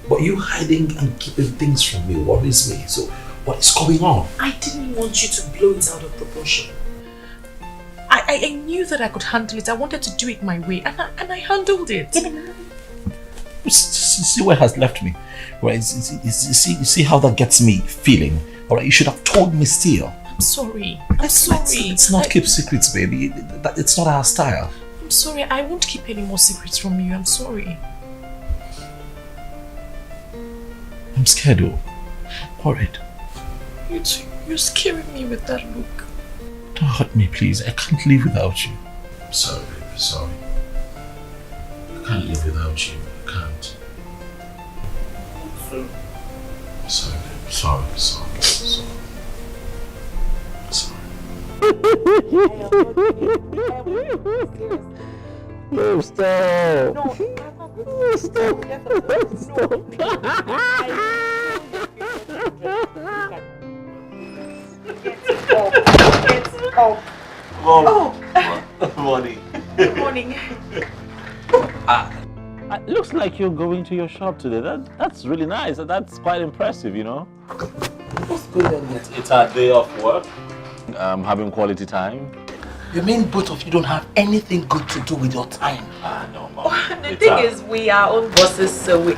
But you hiding and keeping things from me worries me. So what is going on? I didn't want you to blow it out of proportion. I knew that I could handle it. I wanted to do it my way, and I handled it. See where it has left me. Right? See how that gets me feeling. All right, you should have told me still. I'm sorry. I'm sorry. Let's not keep secrets, baby. It's not our style. I'm sorry. I won't keep any more secrets from you. I'm sorry. I'm scared, though. Worried. You're scaring me with that look. Don't hurt me, please. I can't live without you. I'm sorry, baby. Sorry. I can't live without you. I can't. Sorry, baby. Sorry. No, stop. No, stop. Get up. Oh. Good morning. Good morning. It looks like you're going to your shop today. That's really nice. That's quite impressive, you know. What's going on here? It's our day off work. Having quality time. You mean both of you don't have anything good to do with your time? No, Mom. The thing is, we are own bosses, so we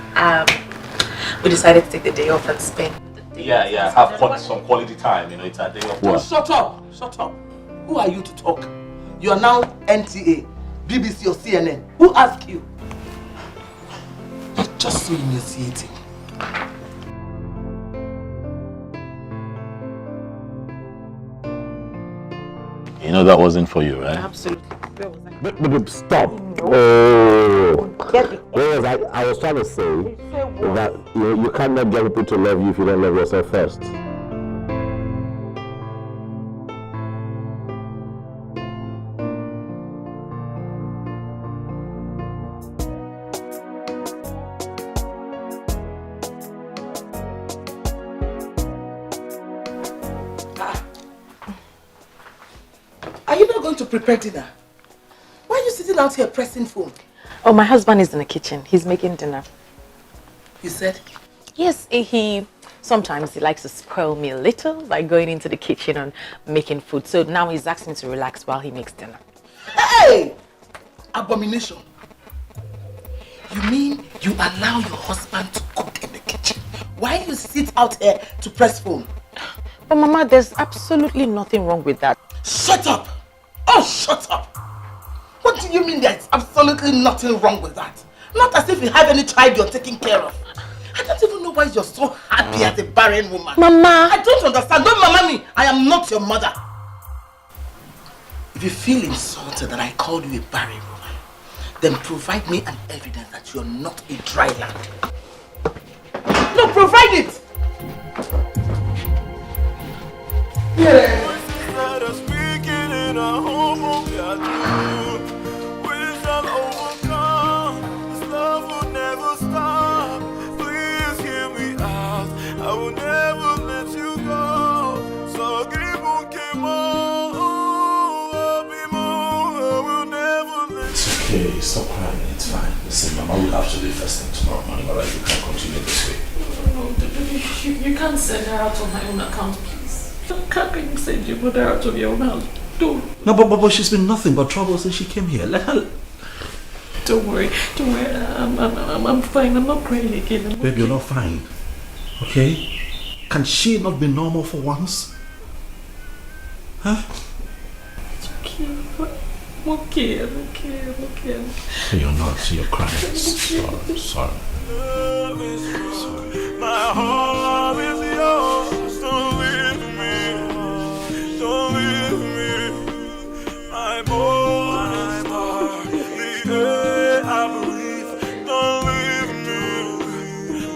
decided to take the day off and spend the day. Yeah. Have some quality time. You know, it's our day off work. Shut up. Who are you to talk? You are now NTA, BBC or CNN. Who asked you? You're just so initiating. You know that wasn't for you, right? Absolutely. Stop. Oh. Whereas I was trying to say that you cannot get people to love you if you don't love yourself first. to prepare dinner? Why are you sitting out here pressing phone? Oh, my husband is in the kitchen. He's making dinner. You said? Yes, sometimes he likes to spoil me a little by going into the kitchen and making food. So now he's asking me to relax while he makes dinner. Hey! Abomination. You mean you allow your husband to cook in the kitchen while you sit out here to press phone? But Mama, there's absolutely nothing wrong with that. Shut up! Oh, shut up! What do you mean there's absolutely nothing wrong with that? Not as if you have any child you're taking care of. I don't even know why you're so happy as a barren woman. Mama! I don't understand. Don't mama me. I am not your mother. If you feel insulted that I called you a barren woman, then provide me an evidence that you're not a dry land. No, provide it! Yeah. Okay, stop crying, it's fine. Listen, Mama will have to leave first thing tomorrow morning, alright? You can't continue this way. No, you can't send her out on my own account, please. How can you send your mother out of your own house? Don't. No, but she's been nothing but trouble since she came here. Let her... Don't worry. I'm fine, I'm not crying again. Babe, you're not fine. Okay? Can she not be normal for once? Huh? It's okay, I'm okay. You're not, you're crying. Sorry. My heart is yours. Don't leave me. Don't leave me. My morning star, the air I breathe. Don't leave me.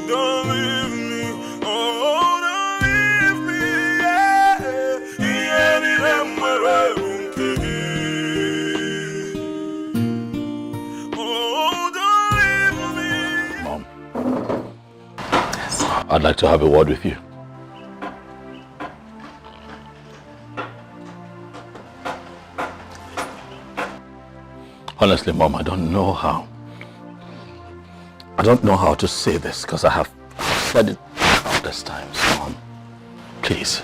Don't leave me. Oh, don't leave me. Yeah. Mom, I'd like to have a word with you. Honestly, Mom, I don't know how. I don't know how to say this because I have said it countless times, Mom. Please,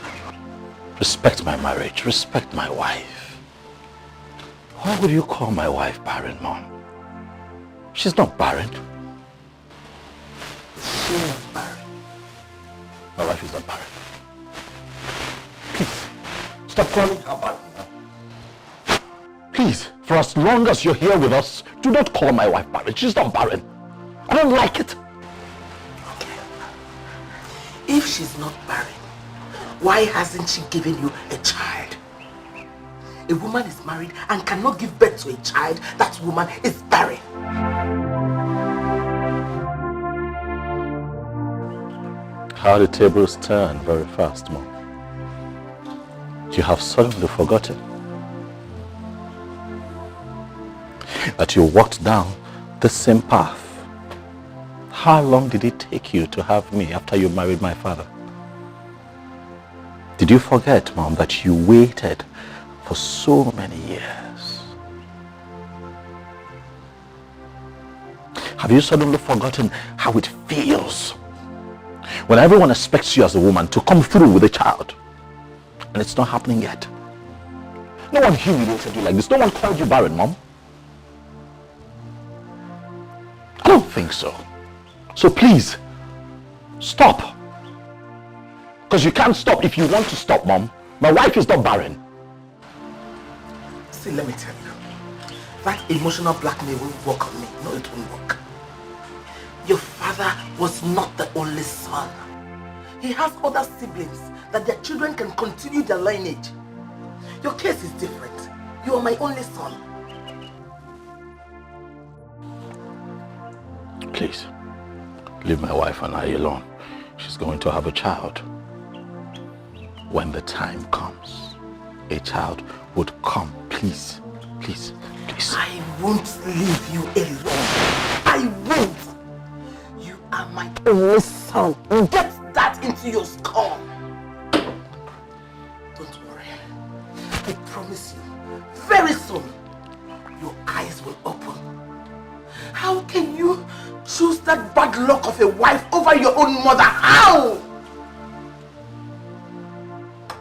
respect my marriage, respect my wife. Why would you call my wife barren, Mom? She's not barren. She's not barren. My wife is not barren. Please, stop calling her barren. Please, for as long as you're here with us, do not call my wife barren. She's not barren. I don't like it. Okay. If she's not barren, why hasn't she given you a child? A woman is married and cannot give birth to a child. That woman is barren. How the tables turn very fast, Mom. You have suddenly forgotten that you walked down the same path. How long did it take you to have me after you married my father? Did you forget, Mom, that you waited for so many years? Have you suddenly forgotten how it feels when everyone expects you as a woman to come through with a child and it's not happening yet? No one humiliated you like this. No one called you barren, Mom. I don't think so. So please, stop. Because you can't stop if you want to stop, Mom. My wife is not barren. See, let me tell you. That emotional blackmail won't work on me. No, it won't work. Your father was not the only son. He has other siblings that their children can continue their lineage. Your case is different. You are my only son. Please, leave my wife and I alone. She's going to have a child. When the time comes, a child would come. Please, please, please. I won't leave you alone. I won't. You are my only son. Get that into your skull. Don't worry. I promise you, very How can you choose that bad luck of a wife over your own mother? How?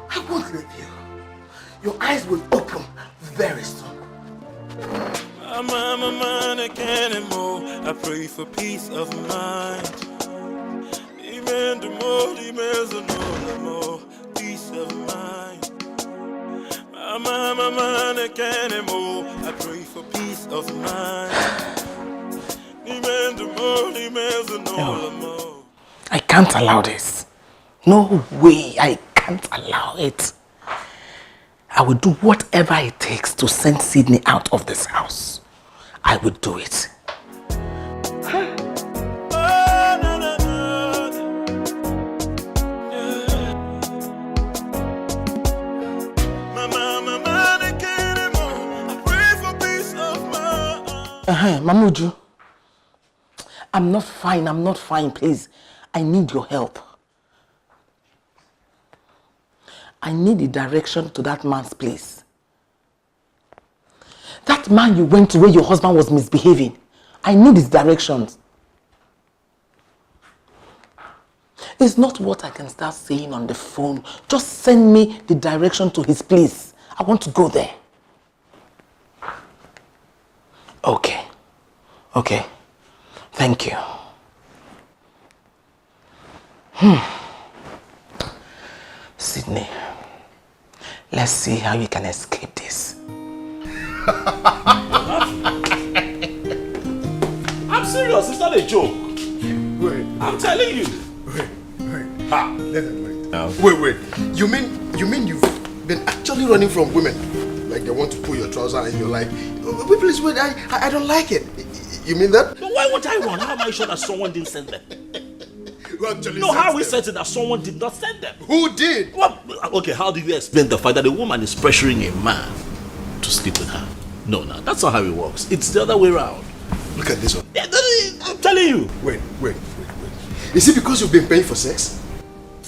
I won't leave you. Your eyes will open very soon. I'm a man again anymore. I pray for peace of mind. Amen. The more peace of mind. I'm a man again anymore. I pray for peace of mind. Amen. The more. I can't allow this. No way, I can't allow it. I will do whatever it takes to send Sydney out of this house. I will do it. Mamuju, I'm not fine, please. I need your help. I need the direction to that man's place. That man you went to where your husband was misbehaving. I need his directions. It's not what I can start saying on the phone. Just send me the direction to his place. I want to go there. Okay. Okay. Thank you. Sydney, let's see how you can escape this. I'm serious, it's not a joke. Wait. I'm telling you. Wait. Ha, wait. You mean you've been actually running from women? Like they want to pull your trouser and you're like, wait, please, wait, I don't like it. You mean that? But why would I run? How am I sure that someone didn't send them? How we said it that someone did not send them? Who did? Well, okay, how do you explain the fact that a woman is pressuring a man to sleep with her? No, that's not how it works. It's the other way around. Look at this one. Yeah, I'm telling you. Wait. Is it because you've been paying for sex?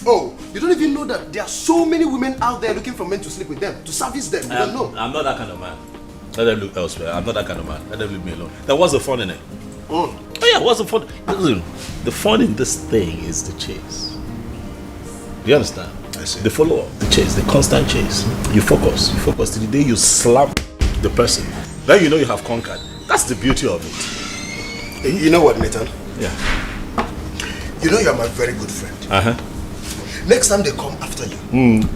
Oh, you don't even know that there are so many women out there looking for men to sleep with them, to service them. You don't know. I'm not that kind of man. Let them look elsewhere. I'm not that kind of man. Let them leave me alone. There was the fun in it. Oh yeah, what's the fun? Listen, the fun in this thing is the chase. Do you understand? I see. The follow-up, the chase, the constant chase. You focus to the day you slap the person. Then you know you have conquered. That's the beauty of it. You know what, Nathan? Yeah. You know you're my very good friend. Next time they come after you,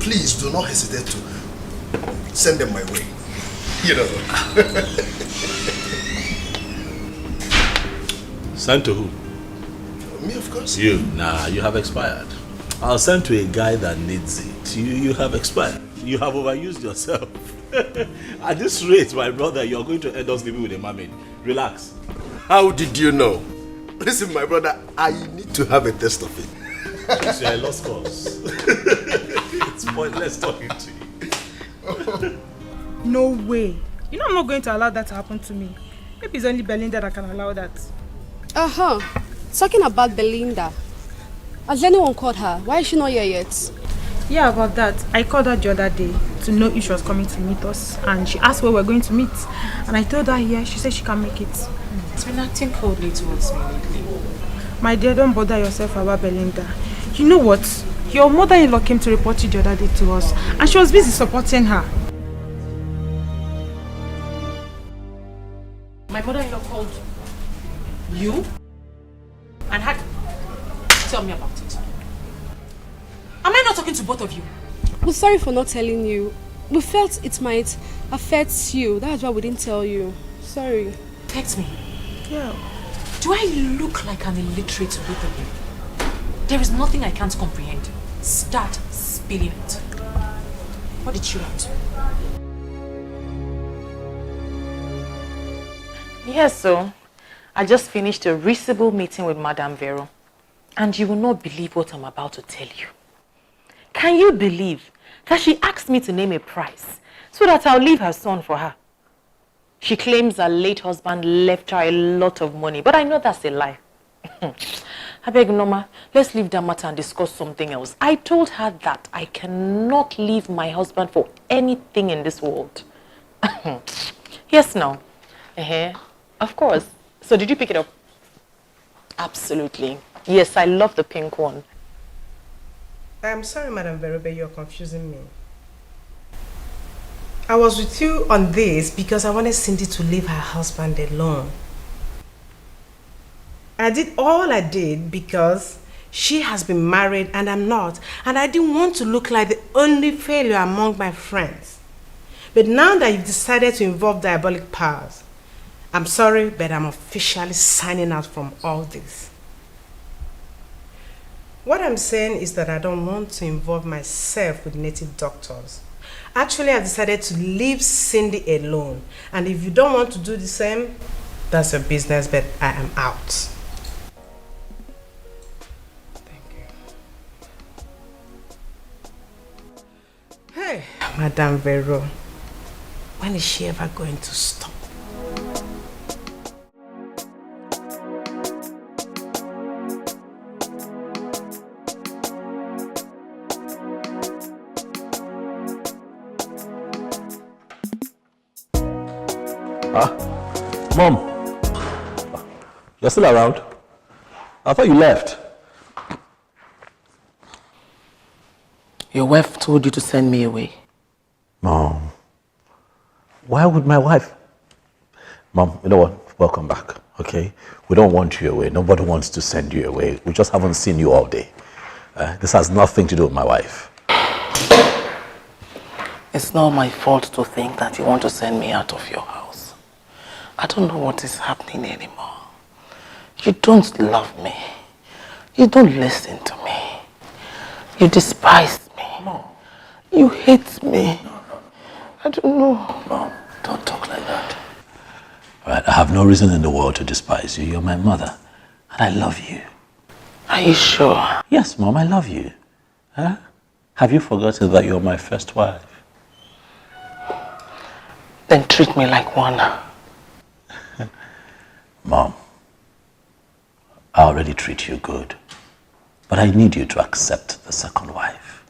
please do not hesitate to send them my way. You know. Send to who? Me, of course. You. Nah, you have expired. I'll send to a guy that needs it. You have expired. You have overused yourself. At this rate, my brother, you're going to end up sleeping with a mermaid. Relax. How did you know? Listen, my brother, I need to have a test of it. You're a lost cause. It's pointless talking to you. No way. You know I'm not going to allow that to happen to me. Maybe it's only Belinda that can allow that. Talking about Belinda. Has anyone called her? Why is she not here yet? Yeah, about that. I called her the other day to know if she was coming to meet us. And she asked where we're going to meet. And I told her, yeah, she said she can't make it. It's been acting coldly towards me lately. My dear, don't bother yourself about Belinda. You know what? Your mother-in-law came to report you the other day to us. And she was busy supporting her. My mother-in-law called you and had... Tell me about it. Am I not talking to both of you? We're sorry for not telling you. We felt it might affect you. That's why we didn't tell you. Sorry. Text me. Yeah. Do I look like I'm illiterate to both of you? There is nothing I can't comprehend. Start spilling it. What did she want? Yes, so I just finished a reasonable meeting with Madame Vero. And you will not believe what I'm about to tell you. Can you believe that she asked me to name a price so that I'll leave her son for her? She claims her late husband left her a lot of money, but I know that's a lie. I beg, Norma, let's leave that matter and discuss something else. I told her that I cannot leave my husband for anything in this world. Yes, no. Of course, So did you pick it up? Absolutely. Yes, I love the pink one. I'm sorry, Madam Verobe, you're confusing me. I was with you on this because I wanted Cindy to leave her husband alone. I did all I did because she has been married and I'm not, and I didn't want to look like the only failure among my friends. But now that you've decided to involve diabolic powers, I'm sorry, but I'm officially signing out from all this. What I'm saying is that I don't want to involve myself with native doctors. Actually, I've decided to leave Cindy alone. And if you don't want to do the same, that's your business, but I am out. Hey, Madame Vero, when is she ever going to stop? Mom, you're still around? I thought you left. Your wife told you to send me away. Mom, why would my wife? Mom, you know what? Welcome back, okay? We don't want you away. Nobody wants to send you away. We just haven't seen you all day. This has nothing to do with my wife. It's not my fault to think that you want to send me out of your house. I don't know what is happening anymore. You don't love me. You don't listen to me. You despise me. No. You hate me. No. I don't know. Mom, don't talk like that. All right, I have no reason in the world to despise you. You're my mother. And I love you. Are you sure? Yes, Mom, I love you. Huh? Have you forgotten that you're my first wife? Then treat me like one. Mom, I already treat you good, but I need you to accept the second wife.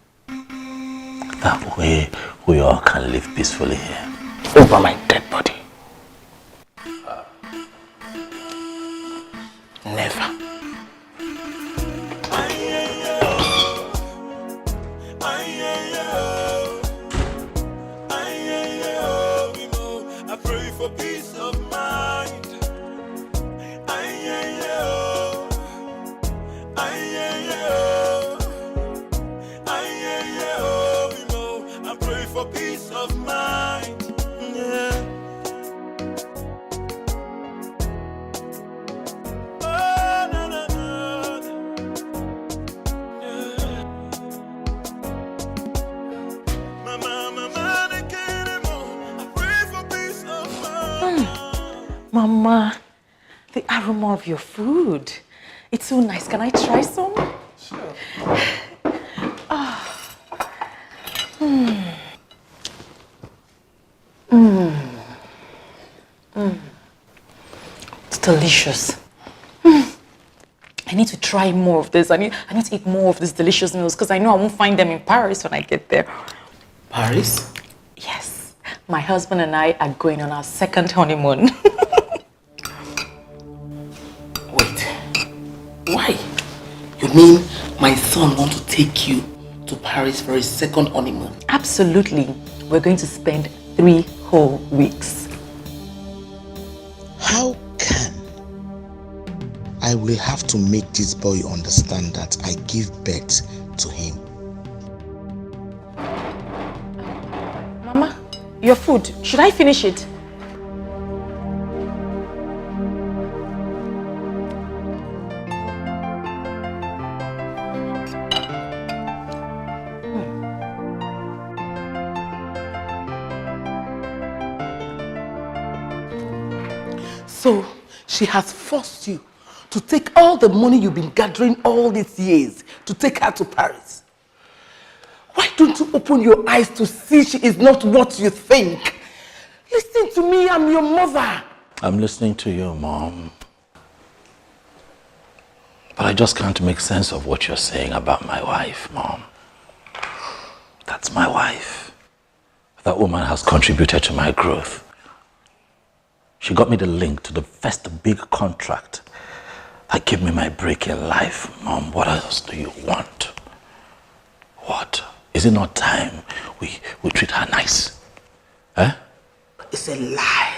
That way, we all can live peacefully here. Over my dead body. Never. I pray for peace of mind. I pray for peace of mind. Yeah. Oh, no, no, no. Yeah. Mama, they can't anymore. I pray for peace of mind. Mama, the aroma of your food. It's so nice. Can I try some? Sure. It's delicious. I need to try more of this. I need to eat more of these delicious meals because I know I won't find them in Paris when I get there. Paris? Yes. My husband and I are going on our second honeymoon. Wait. Why? You mean my son wants to take you to Paris for his second honeymoon? Absolutely. We're going to spend 3 whole weeks. How can I will have to make this boy understand that I give birth to him? Mama, your food. Should I finish it? So, she has forced you to take all the money you've been gathering all these years to take her to Paris. Why don't you open your eyes to see she is not what you think? Listen to me, I'm your mother. I'm listening to you, Mom. But I just can't make sense of what you're saying about my wife, Mom. That's my wife. That woman has contributed to my growth. She got me the link to the first big contract that gave me my break in life. Mom, what else do you want? What? Is it not time we treat her nice? Eh? It's a lie.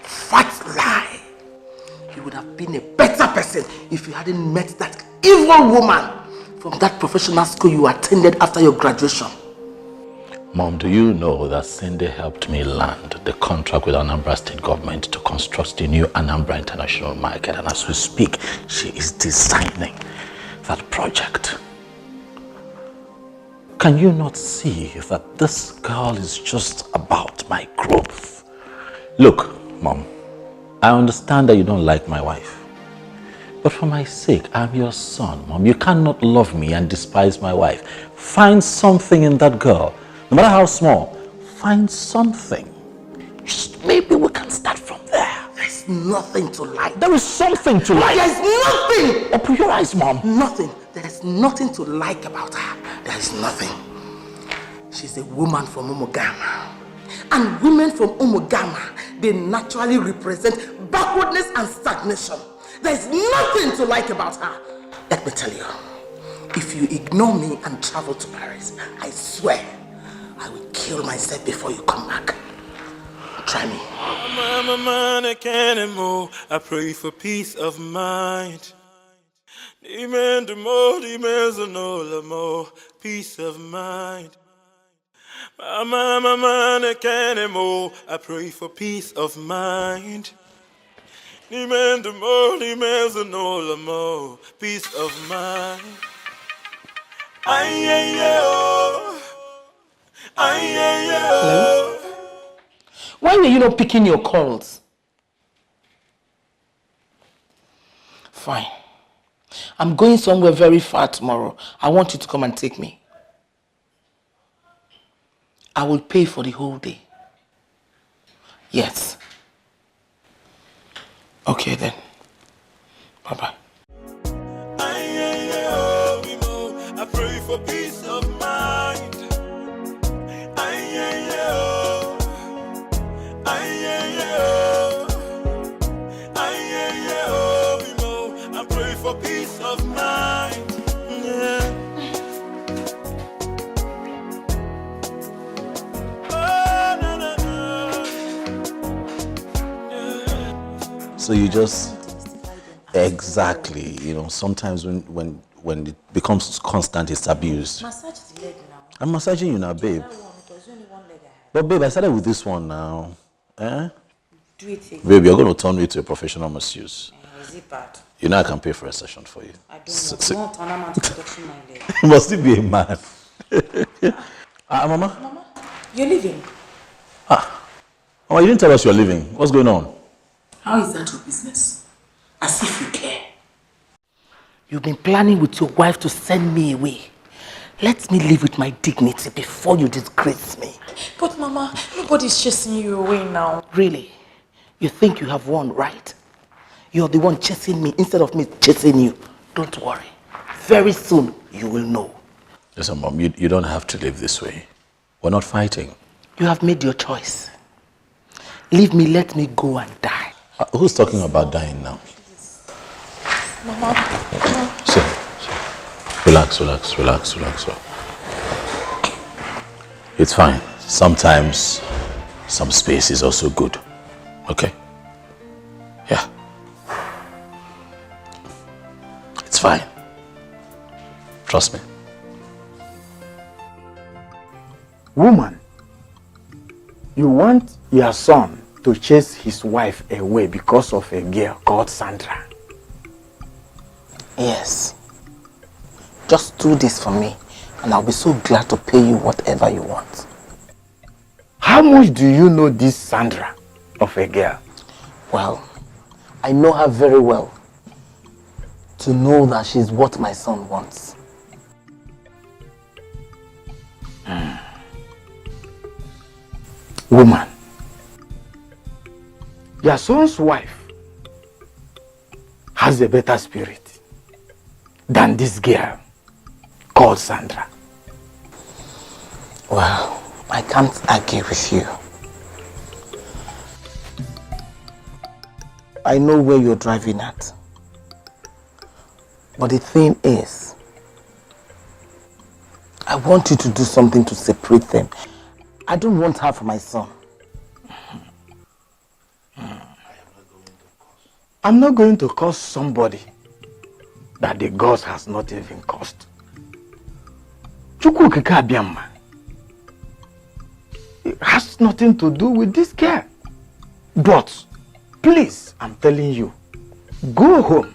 Fat lie. You would have been a better person if you hadn't met that evil woman from that professional school you attended after your graduation. Mom, do you know that Cindy helped me land the contract with Anambra State Government to construct the new Anambra International Market? And as we speak, she is designing that project. Can you not see that this girl is just about my growth? Look, Mom, I understand that you don't like my wife. But for my sake, I'm your son, Mom. You cannot love me and despise my wife. Find something in that girl. No matter how small, find something. Just maybe we can start from there. There's nothing to like. There is something to like. There's nothing! Open your eyes, Mom. Nothing. There's nothing to like about her. There is nothing. She's a woman from Umugama. And women from Umugama, they naturally represent backwardness and stagnation. There's nothing to like about her. Let me tell you, if you ignore me and travel to Paris, I swear, I will kill myself before you come back. Try me. I can't anymore. I pray for peace of mind. Demand more, demands no more. Peace of mind. I can't anymore. I pray for peace of mind. Demand more, demands no more. Peace of mind. Hello? Why were you not picking your calls? Fine. I'm going somewhere very far tomorrow. I want you to come and take me. I will pay for the whole day. Yes. Okay then. Bye-bye. I pray for peace of mind. I pray for peace of mind. Yeah. Oh, no, no, no. Yeah. So you just exactly, you know, sometimes when it becomes constant, it's abused. Massage the leg now. I'm massaging you now, babe. But babe, I started with this one now. Eh? Do it again. Babe, you're going to turn me to a professional masseuse. Is it bad? You know I can pay for a session for you. I don't know. Don't turn a man to touching my leg. You must still be a man. Mama? Mama, you're leaving. Mama, you didn't tell us you're leaving. What's going on? How is that your business? As if you care. You've been planning with your wife to send me away. Let me live with my dignity before you disgrace me. But Mama, nobody's chasing you away now. Really? You think you have won, right? You're the one chasing me instead of me chasing you. Don't worry. Very soon, you will know. Listen, Mom, you don't have to live this way. We're not fighting. You have made your choice. Leave me, let me go and die. Who's talking about dying now? Mama. Sit. Relax. It's fine. Sometimes some space is also good. Okay? Yeah. It's fine. Trust me. Woman, you want your son to chase his wife away because of a girl called Sandra. Yes. Just do this for me, and I'll be so glad to pay you whatever you want. How much do you know this Sandra of a girl? Well, I know her very well. To know that she's what my son wants. Woman, your son's wife has a better spirit than this girl called Sandra. Well, I can't argue with you. I know where you're driving at. But the thing is, I want you to do something to separate them. I don't want her for my son. I'm not going to curse somebody that the gods has not even cursed. Chukwu okike abịama. It has nothing to do with this girl. But, please, I'm telling you, go home,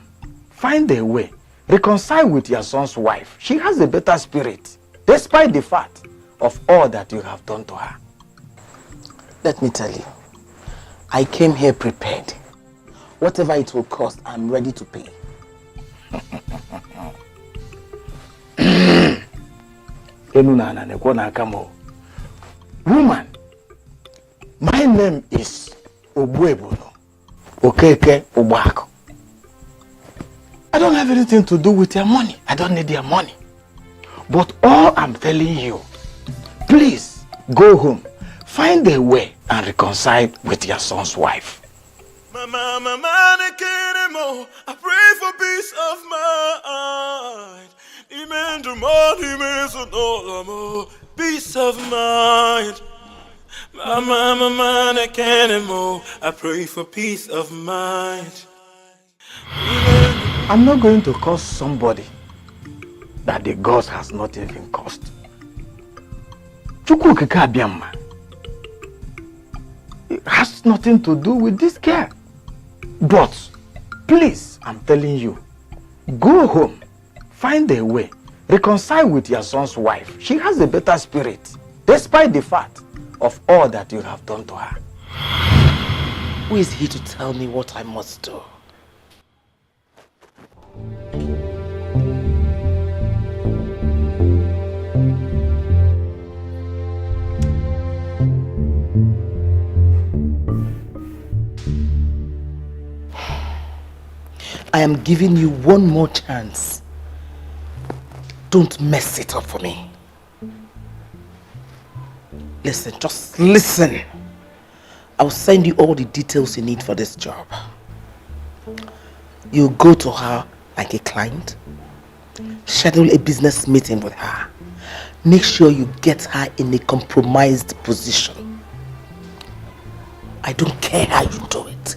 find a way, reconcile with your son's wife. She has a better spirit, despite the fact of all that you have done to her. Let me tell you, I came here prepared. Whatever it will cost, I'm ready to pay. Woman, my name is Obuebono Okeke Obako. I don't have anything to do with your money. I don't need your money. But all I'm telling you, please go home, find a way and reconcile with your son's wife. I pray for peace of mind. Peace of mind. I pray for peace of mind. I'm not going to curse somebody that the gods has not even cursed. Chukwu okike abịama. It has nothing to do with this girl. But, please, I'm telling you, go home, find a way, reconcile with your son's wife. She has a better spirit, despite the fact of all that you have done to her. Who is he to tell me what I must do? I am giving you one more chance. Don't mess it up for me. Listen, just listen. I'll send you all the details you need for this job. You go to her like a client, schedule a business meeting with her. Make sure you get her in a compromised position. I don't care how you do it.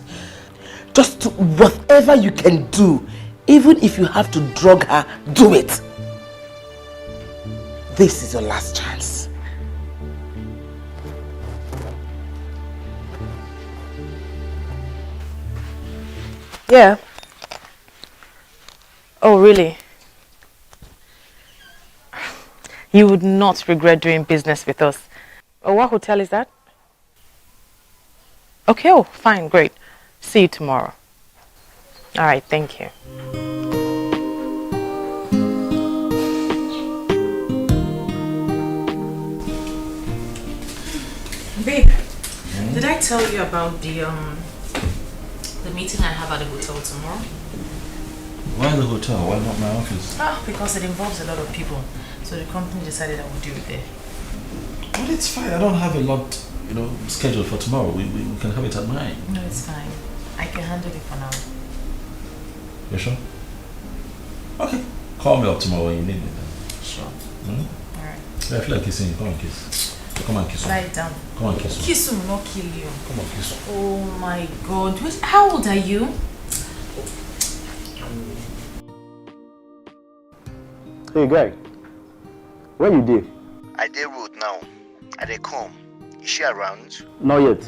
Just do whatever you can do. Even if you have to drug her, do it. This is your last chance. Yeah. Oh, really? You would not regret doing business with us. Oh, what hotel is that? Okay, oh, fine, great. See you tomorrow. All right, thank you. Babe, did I tell you about the meeting I have at the hotel tomorrow? Why the hotel? Why not my office? Oh, because it involves a lot of people. So the company decided I would do it there. Well, it's fine. I don't have a lot, scheduled for tomorrow. We can have it at 9. No, it's fine. I can handle it for now. You sure? Okay. Call me up tomorrow when you need me then. Sure. Mm-hmm. Alright. Yeah, I feel like kissing you. Come on, kiss. Come on, kiss him. Lie it down. Come on, kiss him. Kiss him will not kill you. Come on, kiss him. Oh my God. Wait, how old are you? Hey guy, where you dey? I dey road now. I dey come. Is she around? Not yet.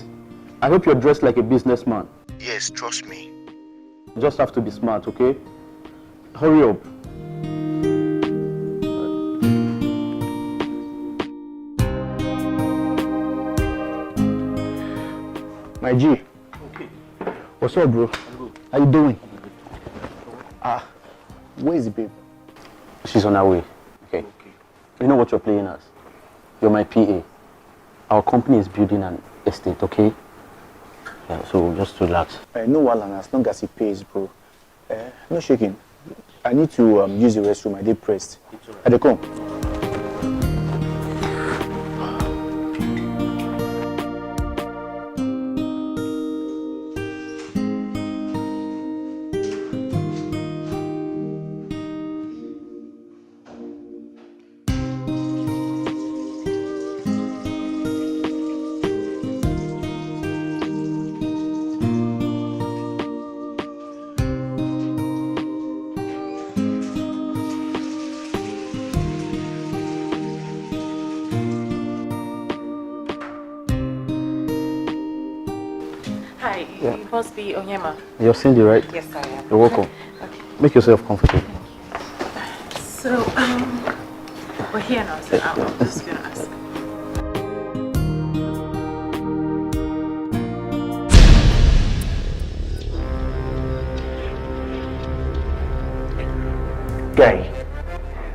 I hope you're dressed like a businessman. Yes, trust me. You just have to be smart, okay? Hurry up. My G. Okay. What's up, bro? How you doing? Where is the babe? She's on her way. Okay. You know what you're playing as? You're my PA. Our company is building an estate, okay? Yeah, so just relax. No wahala, as long as he pays, bro. No shaking. I need to use the restroom. I did pressed. I dey come. You must be Onyema. You're Cindy, right? Yes, I am. You're welcome. Okay. Make yourself comfortable. So, we're here now, so I'm just gonna ask. Guy,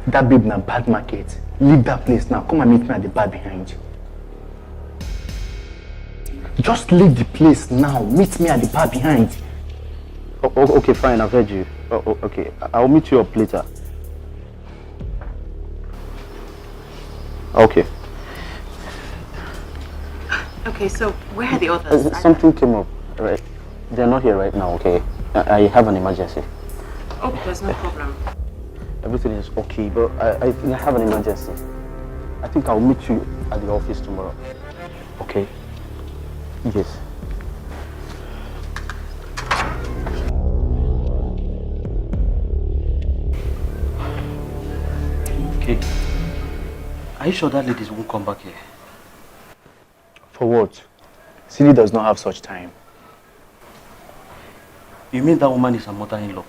that babe na bad market. Leave that place now. Come and meet me at the bar behind you. Just leave the place now. Meet me at the bar behind. Okay, fine. I've heard you. Okay, I'll meet you up later. Okay. Okay, so where are the others? Something came up, right? They're not here right now, okay? I have an emergency. Oh, there's no problem. Everything is okay, but I think I have an emergency. I think I'll meet you at the office tomorrow. Okay? Yes. Okay. Are you sure that ladies won't come back here? For what? Cindy does not have such time. You mean that woman is her mother-in-law?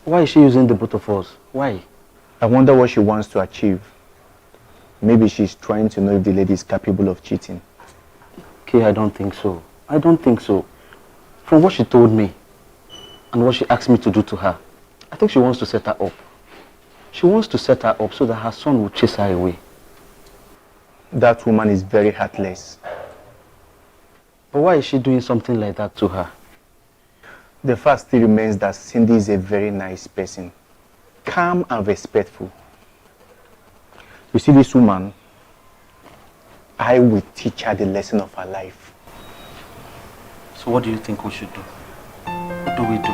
Why is she using the both of us? Why? I wonder what she wants to achieve. Maybe she's trying to know if the lady is capable of cheating. Okay, I don't think so. I don't think so. From what she told me and what she asked me to do to her, I think she wants to set her up. She wants to set her up so that her son will chase her away. That woman is very heartless. But why is she doing something like that to her? The fact still remains that Cindy is a very nice person. Calm and respectful. You see this woman? I will teach her the lesson of her life. So what do you think we should do? What do we do?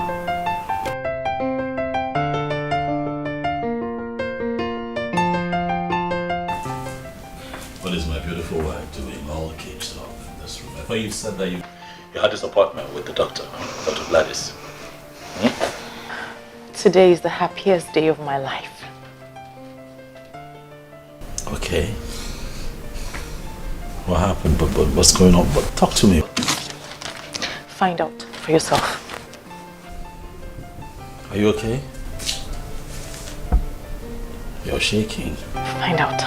What is my beautiful wife doing all caged up in this room? I thought you said that you had this appointment with the doctor, Dr. Gladys. Today is the happiest day of my life. Okay. What happened? But what's going on? But talk to me. Find out for yourself. Are you okay? You're shaking. Find out.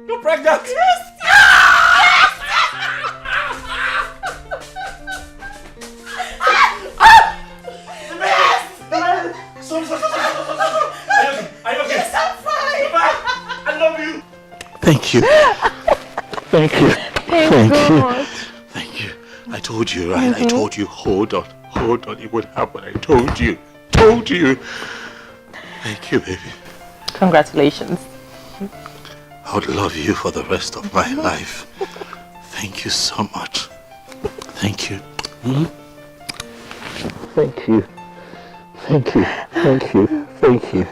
You're pregnant! Yes! Yes, I'm fine! I love you! Thank you. Thank you. Thank God. Thank you. I told you, right? I told you, hold on, it would happen. I told you. Thank you, baby. Congratulations. I would love you for the rest of my life. Thank you so much. Thank you. Thank you. Thank you. Thank you. Thank you.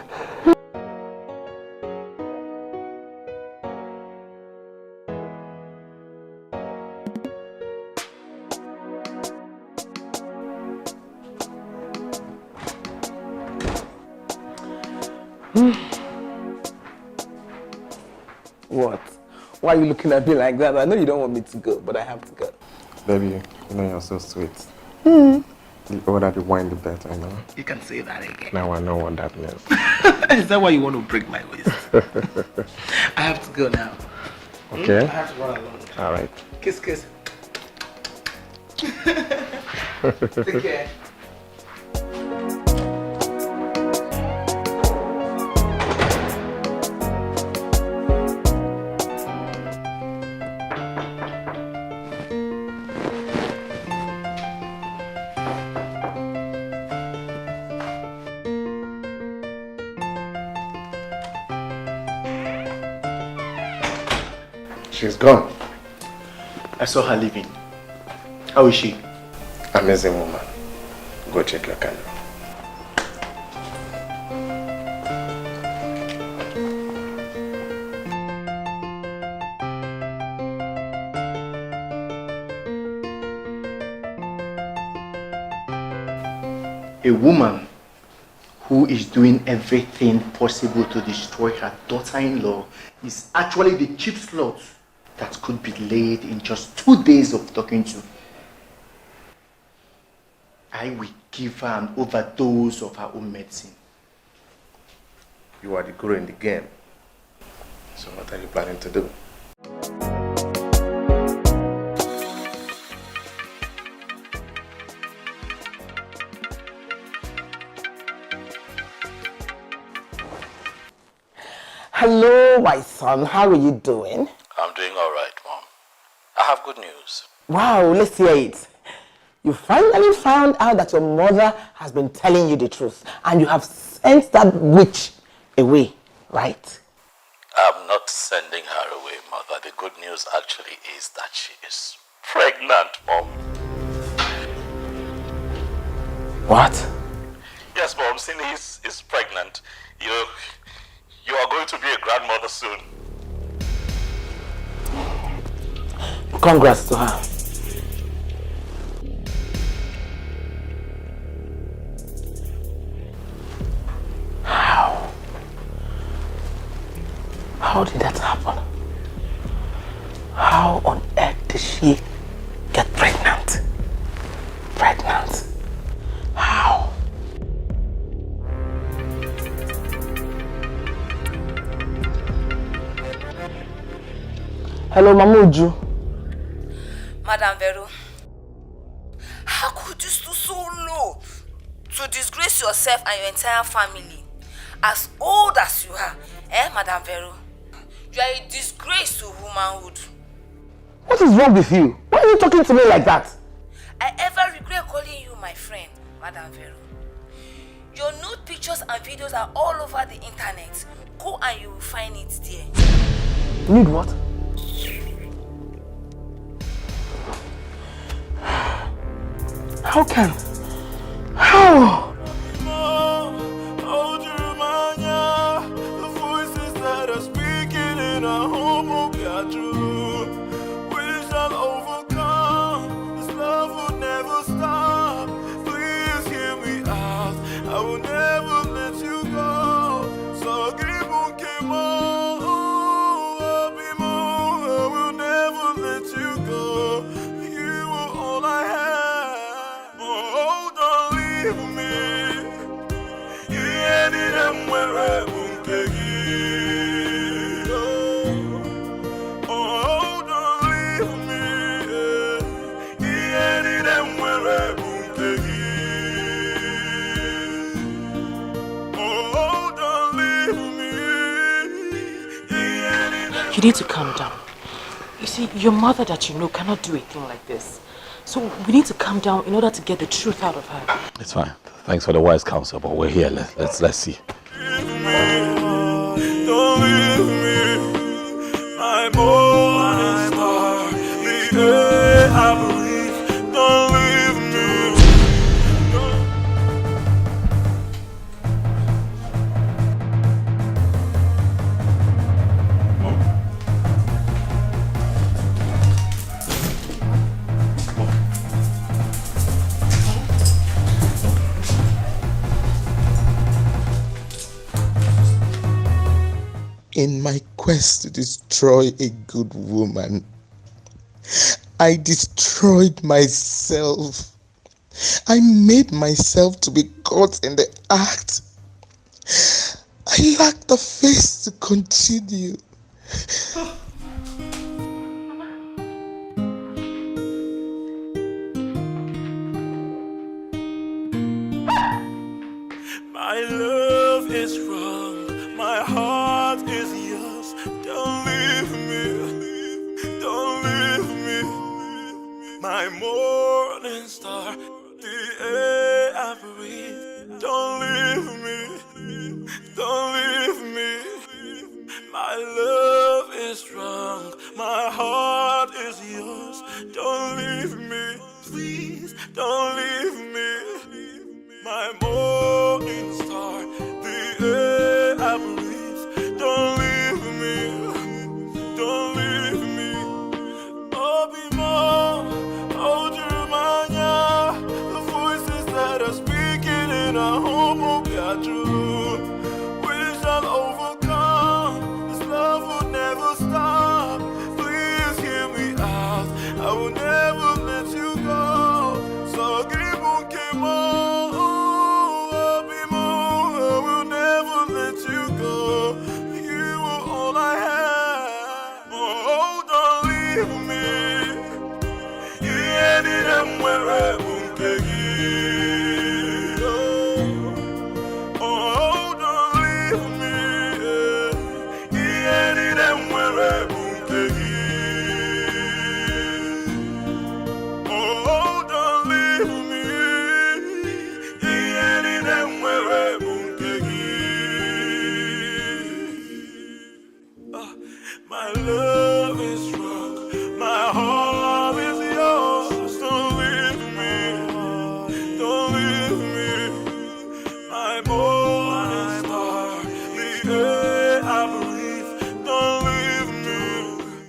What? Why are you looking at me like that? I know you don't want me to go, but I have to go. Baby, you know you're so sweet. Hmm. The older the wine, the better, you know? You can say that again. Now I know what that means. Is that why you want to break my waist? I have to go now. Okay. I have to run along. All right. Kiss, kiss. Take care. She's gone. I saw her leaving. How is she? Amazing woman. Go check your candle. A woman who is doing everything possible to destroy her daughter-in-law is actually the cheap slot that could be laid in just 2 days of talking to. I will give her an overdose of her own medicine. You are the guru in the game. So what are you planning to do? Hello, my son. How are you doing? I'm doing all right, Mom. I have good news. Wow, let's hear it. You finally found out that your mother has been telling you the truth and you have sent that witch away, right? I'm not sending her away, Mother. The good news actually is that she is pregnant, Mom. What? Yes, Mom. Cindy is pregnant. You are going to be a grandmother soon. Congrats to her. How did that happen? How on earth did she get pregnant? How? Hello, Mamuju. Madam Vero, how could you stoop so low to disgrace yourself and your entire family? As old as you are, Madam Vero? You are a disgrace to womanhood. What is wrong with you? Why are you talking to me like that? I ever regret calling you my friend, Madam Vero. Your nude pictures and videos are all over the internet. Go and you will find it there. Nude what? How can? How? The voices that are speaking in our home will be true. We shall overcome. This love will never stop. Please hear me out. I will never let you go. So keep on, I will never let you go. You are all I have. Oh, don't leave me. Yeah, I'm where I won't get you. Oh, don't leave me. Yeah, I'm where I won't get you. Oh, don't leave me. You need to calm down. You see, your mother that you know cannot do a thing like this. So we need to calm down in order to get the truth out of her. It's fine. Thanks for the wise counsel, but we're here. Let's see. Don't leave me, my morning star. The air I breathe. Don't leave me. In my quest to destroy a good woman, I destroyed myself. I made myself to be caught in the act. I lack the face to continue. My love is wrong, my heart is yours. Don't leave me, don't leave me. My morning star, the air I breathe. Don't leave me, don't leave me. My love is strong, my I breathe. Don't leave me. Don't leave me. Obi mo, Ojumanya. The voices that are speaking in our home will be true. We shall overcome. This love will never stop. Please hear me out. I will never let you go. So give mo, Obi mo. I will never let you go. You were all I had. Oh, don't leave me. Yeah, need them where I won't take you. Oh, don't leave me. Yeah, need them where I won't take you. Oh, don't leave me. Yeah, need them where I won't take you. My love.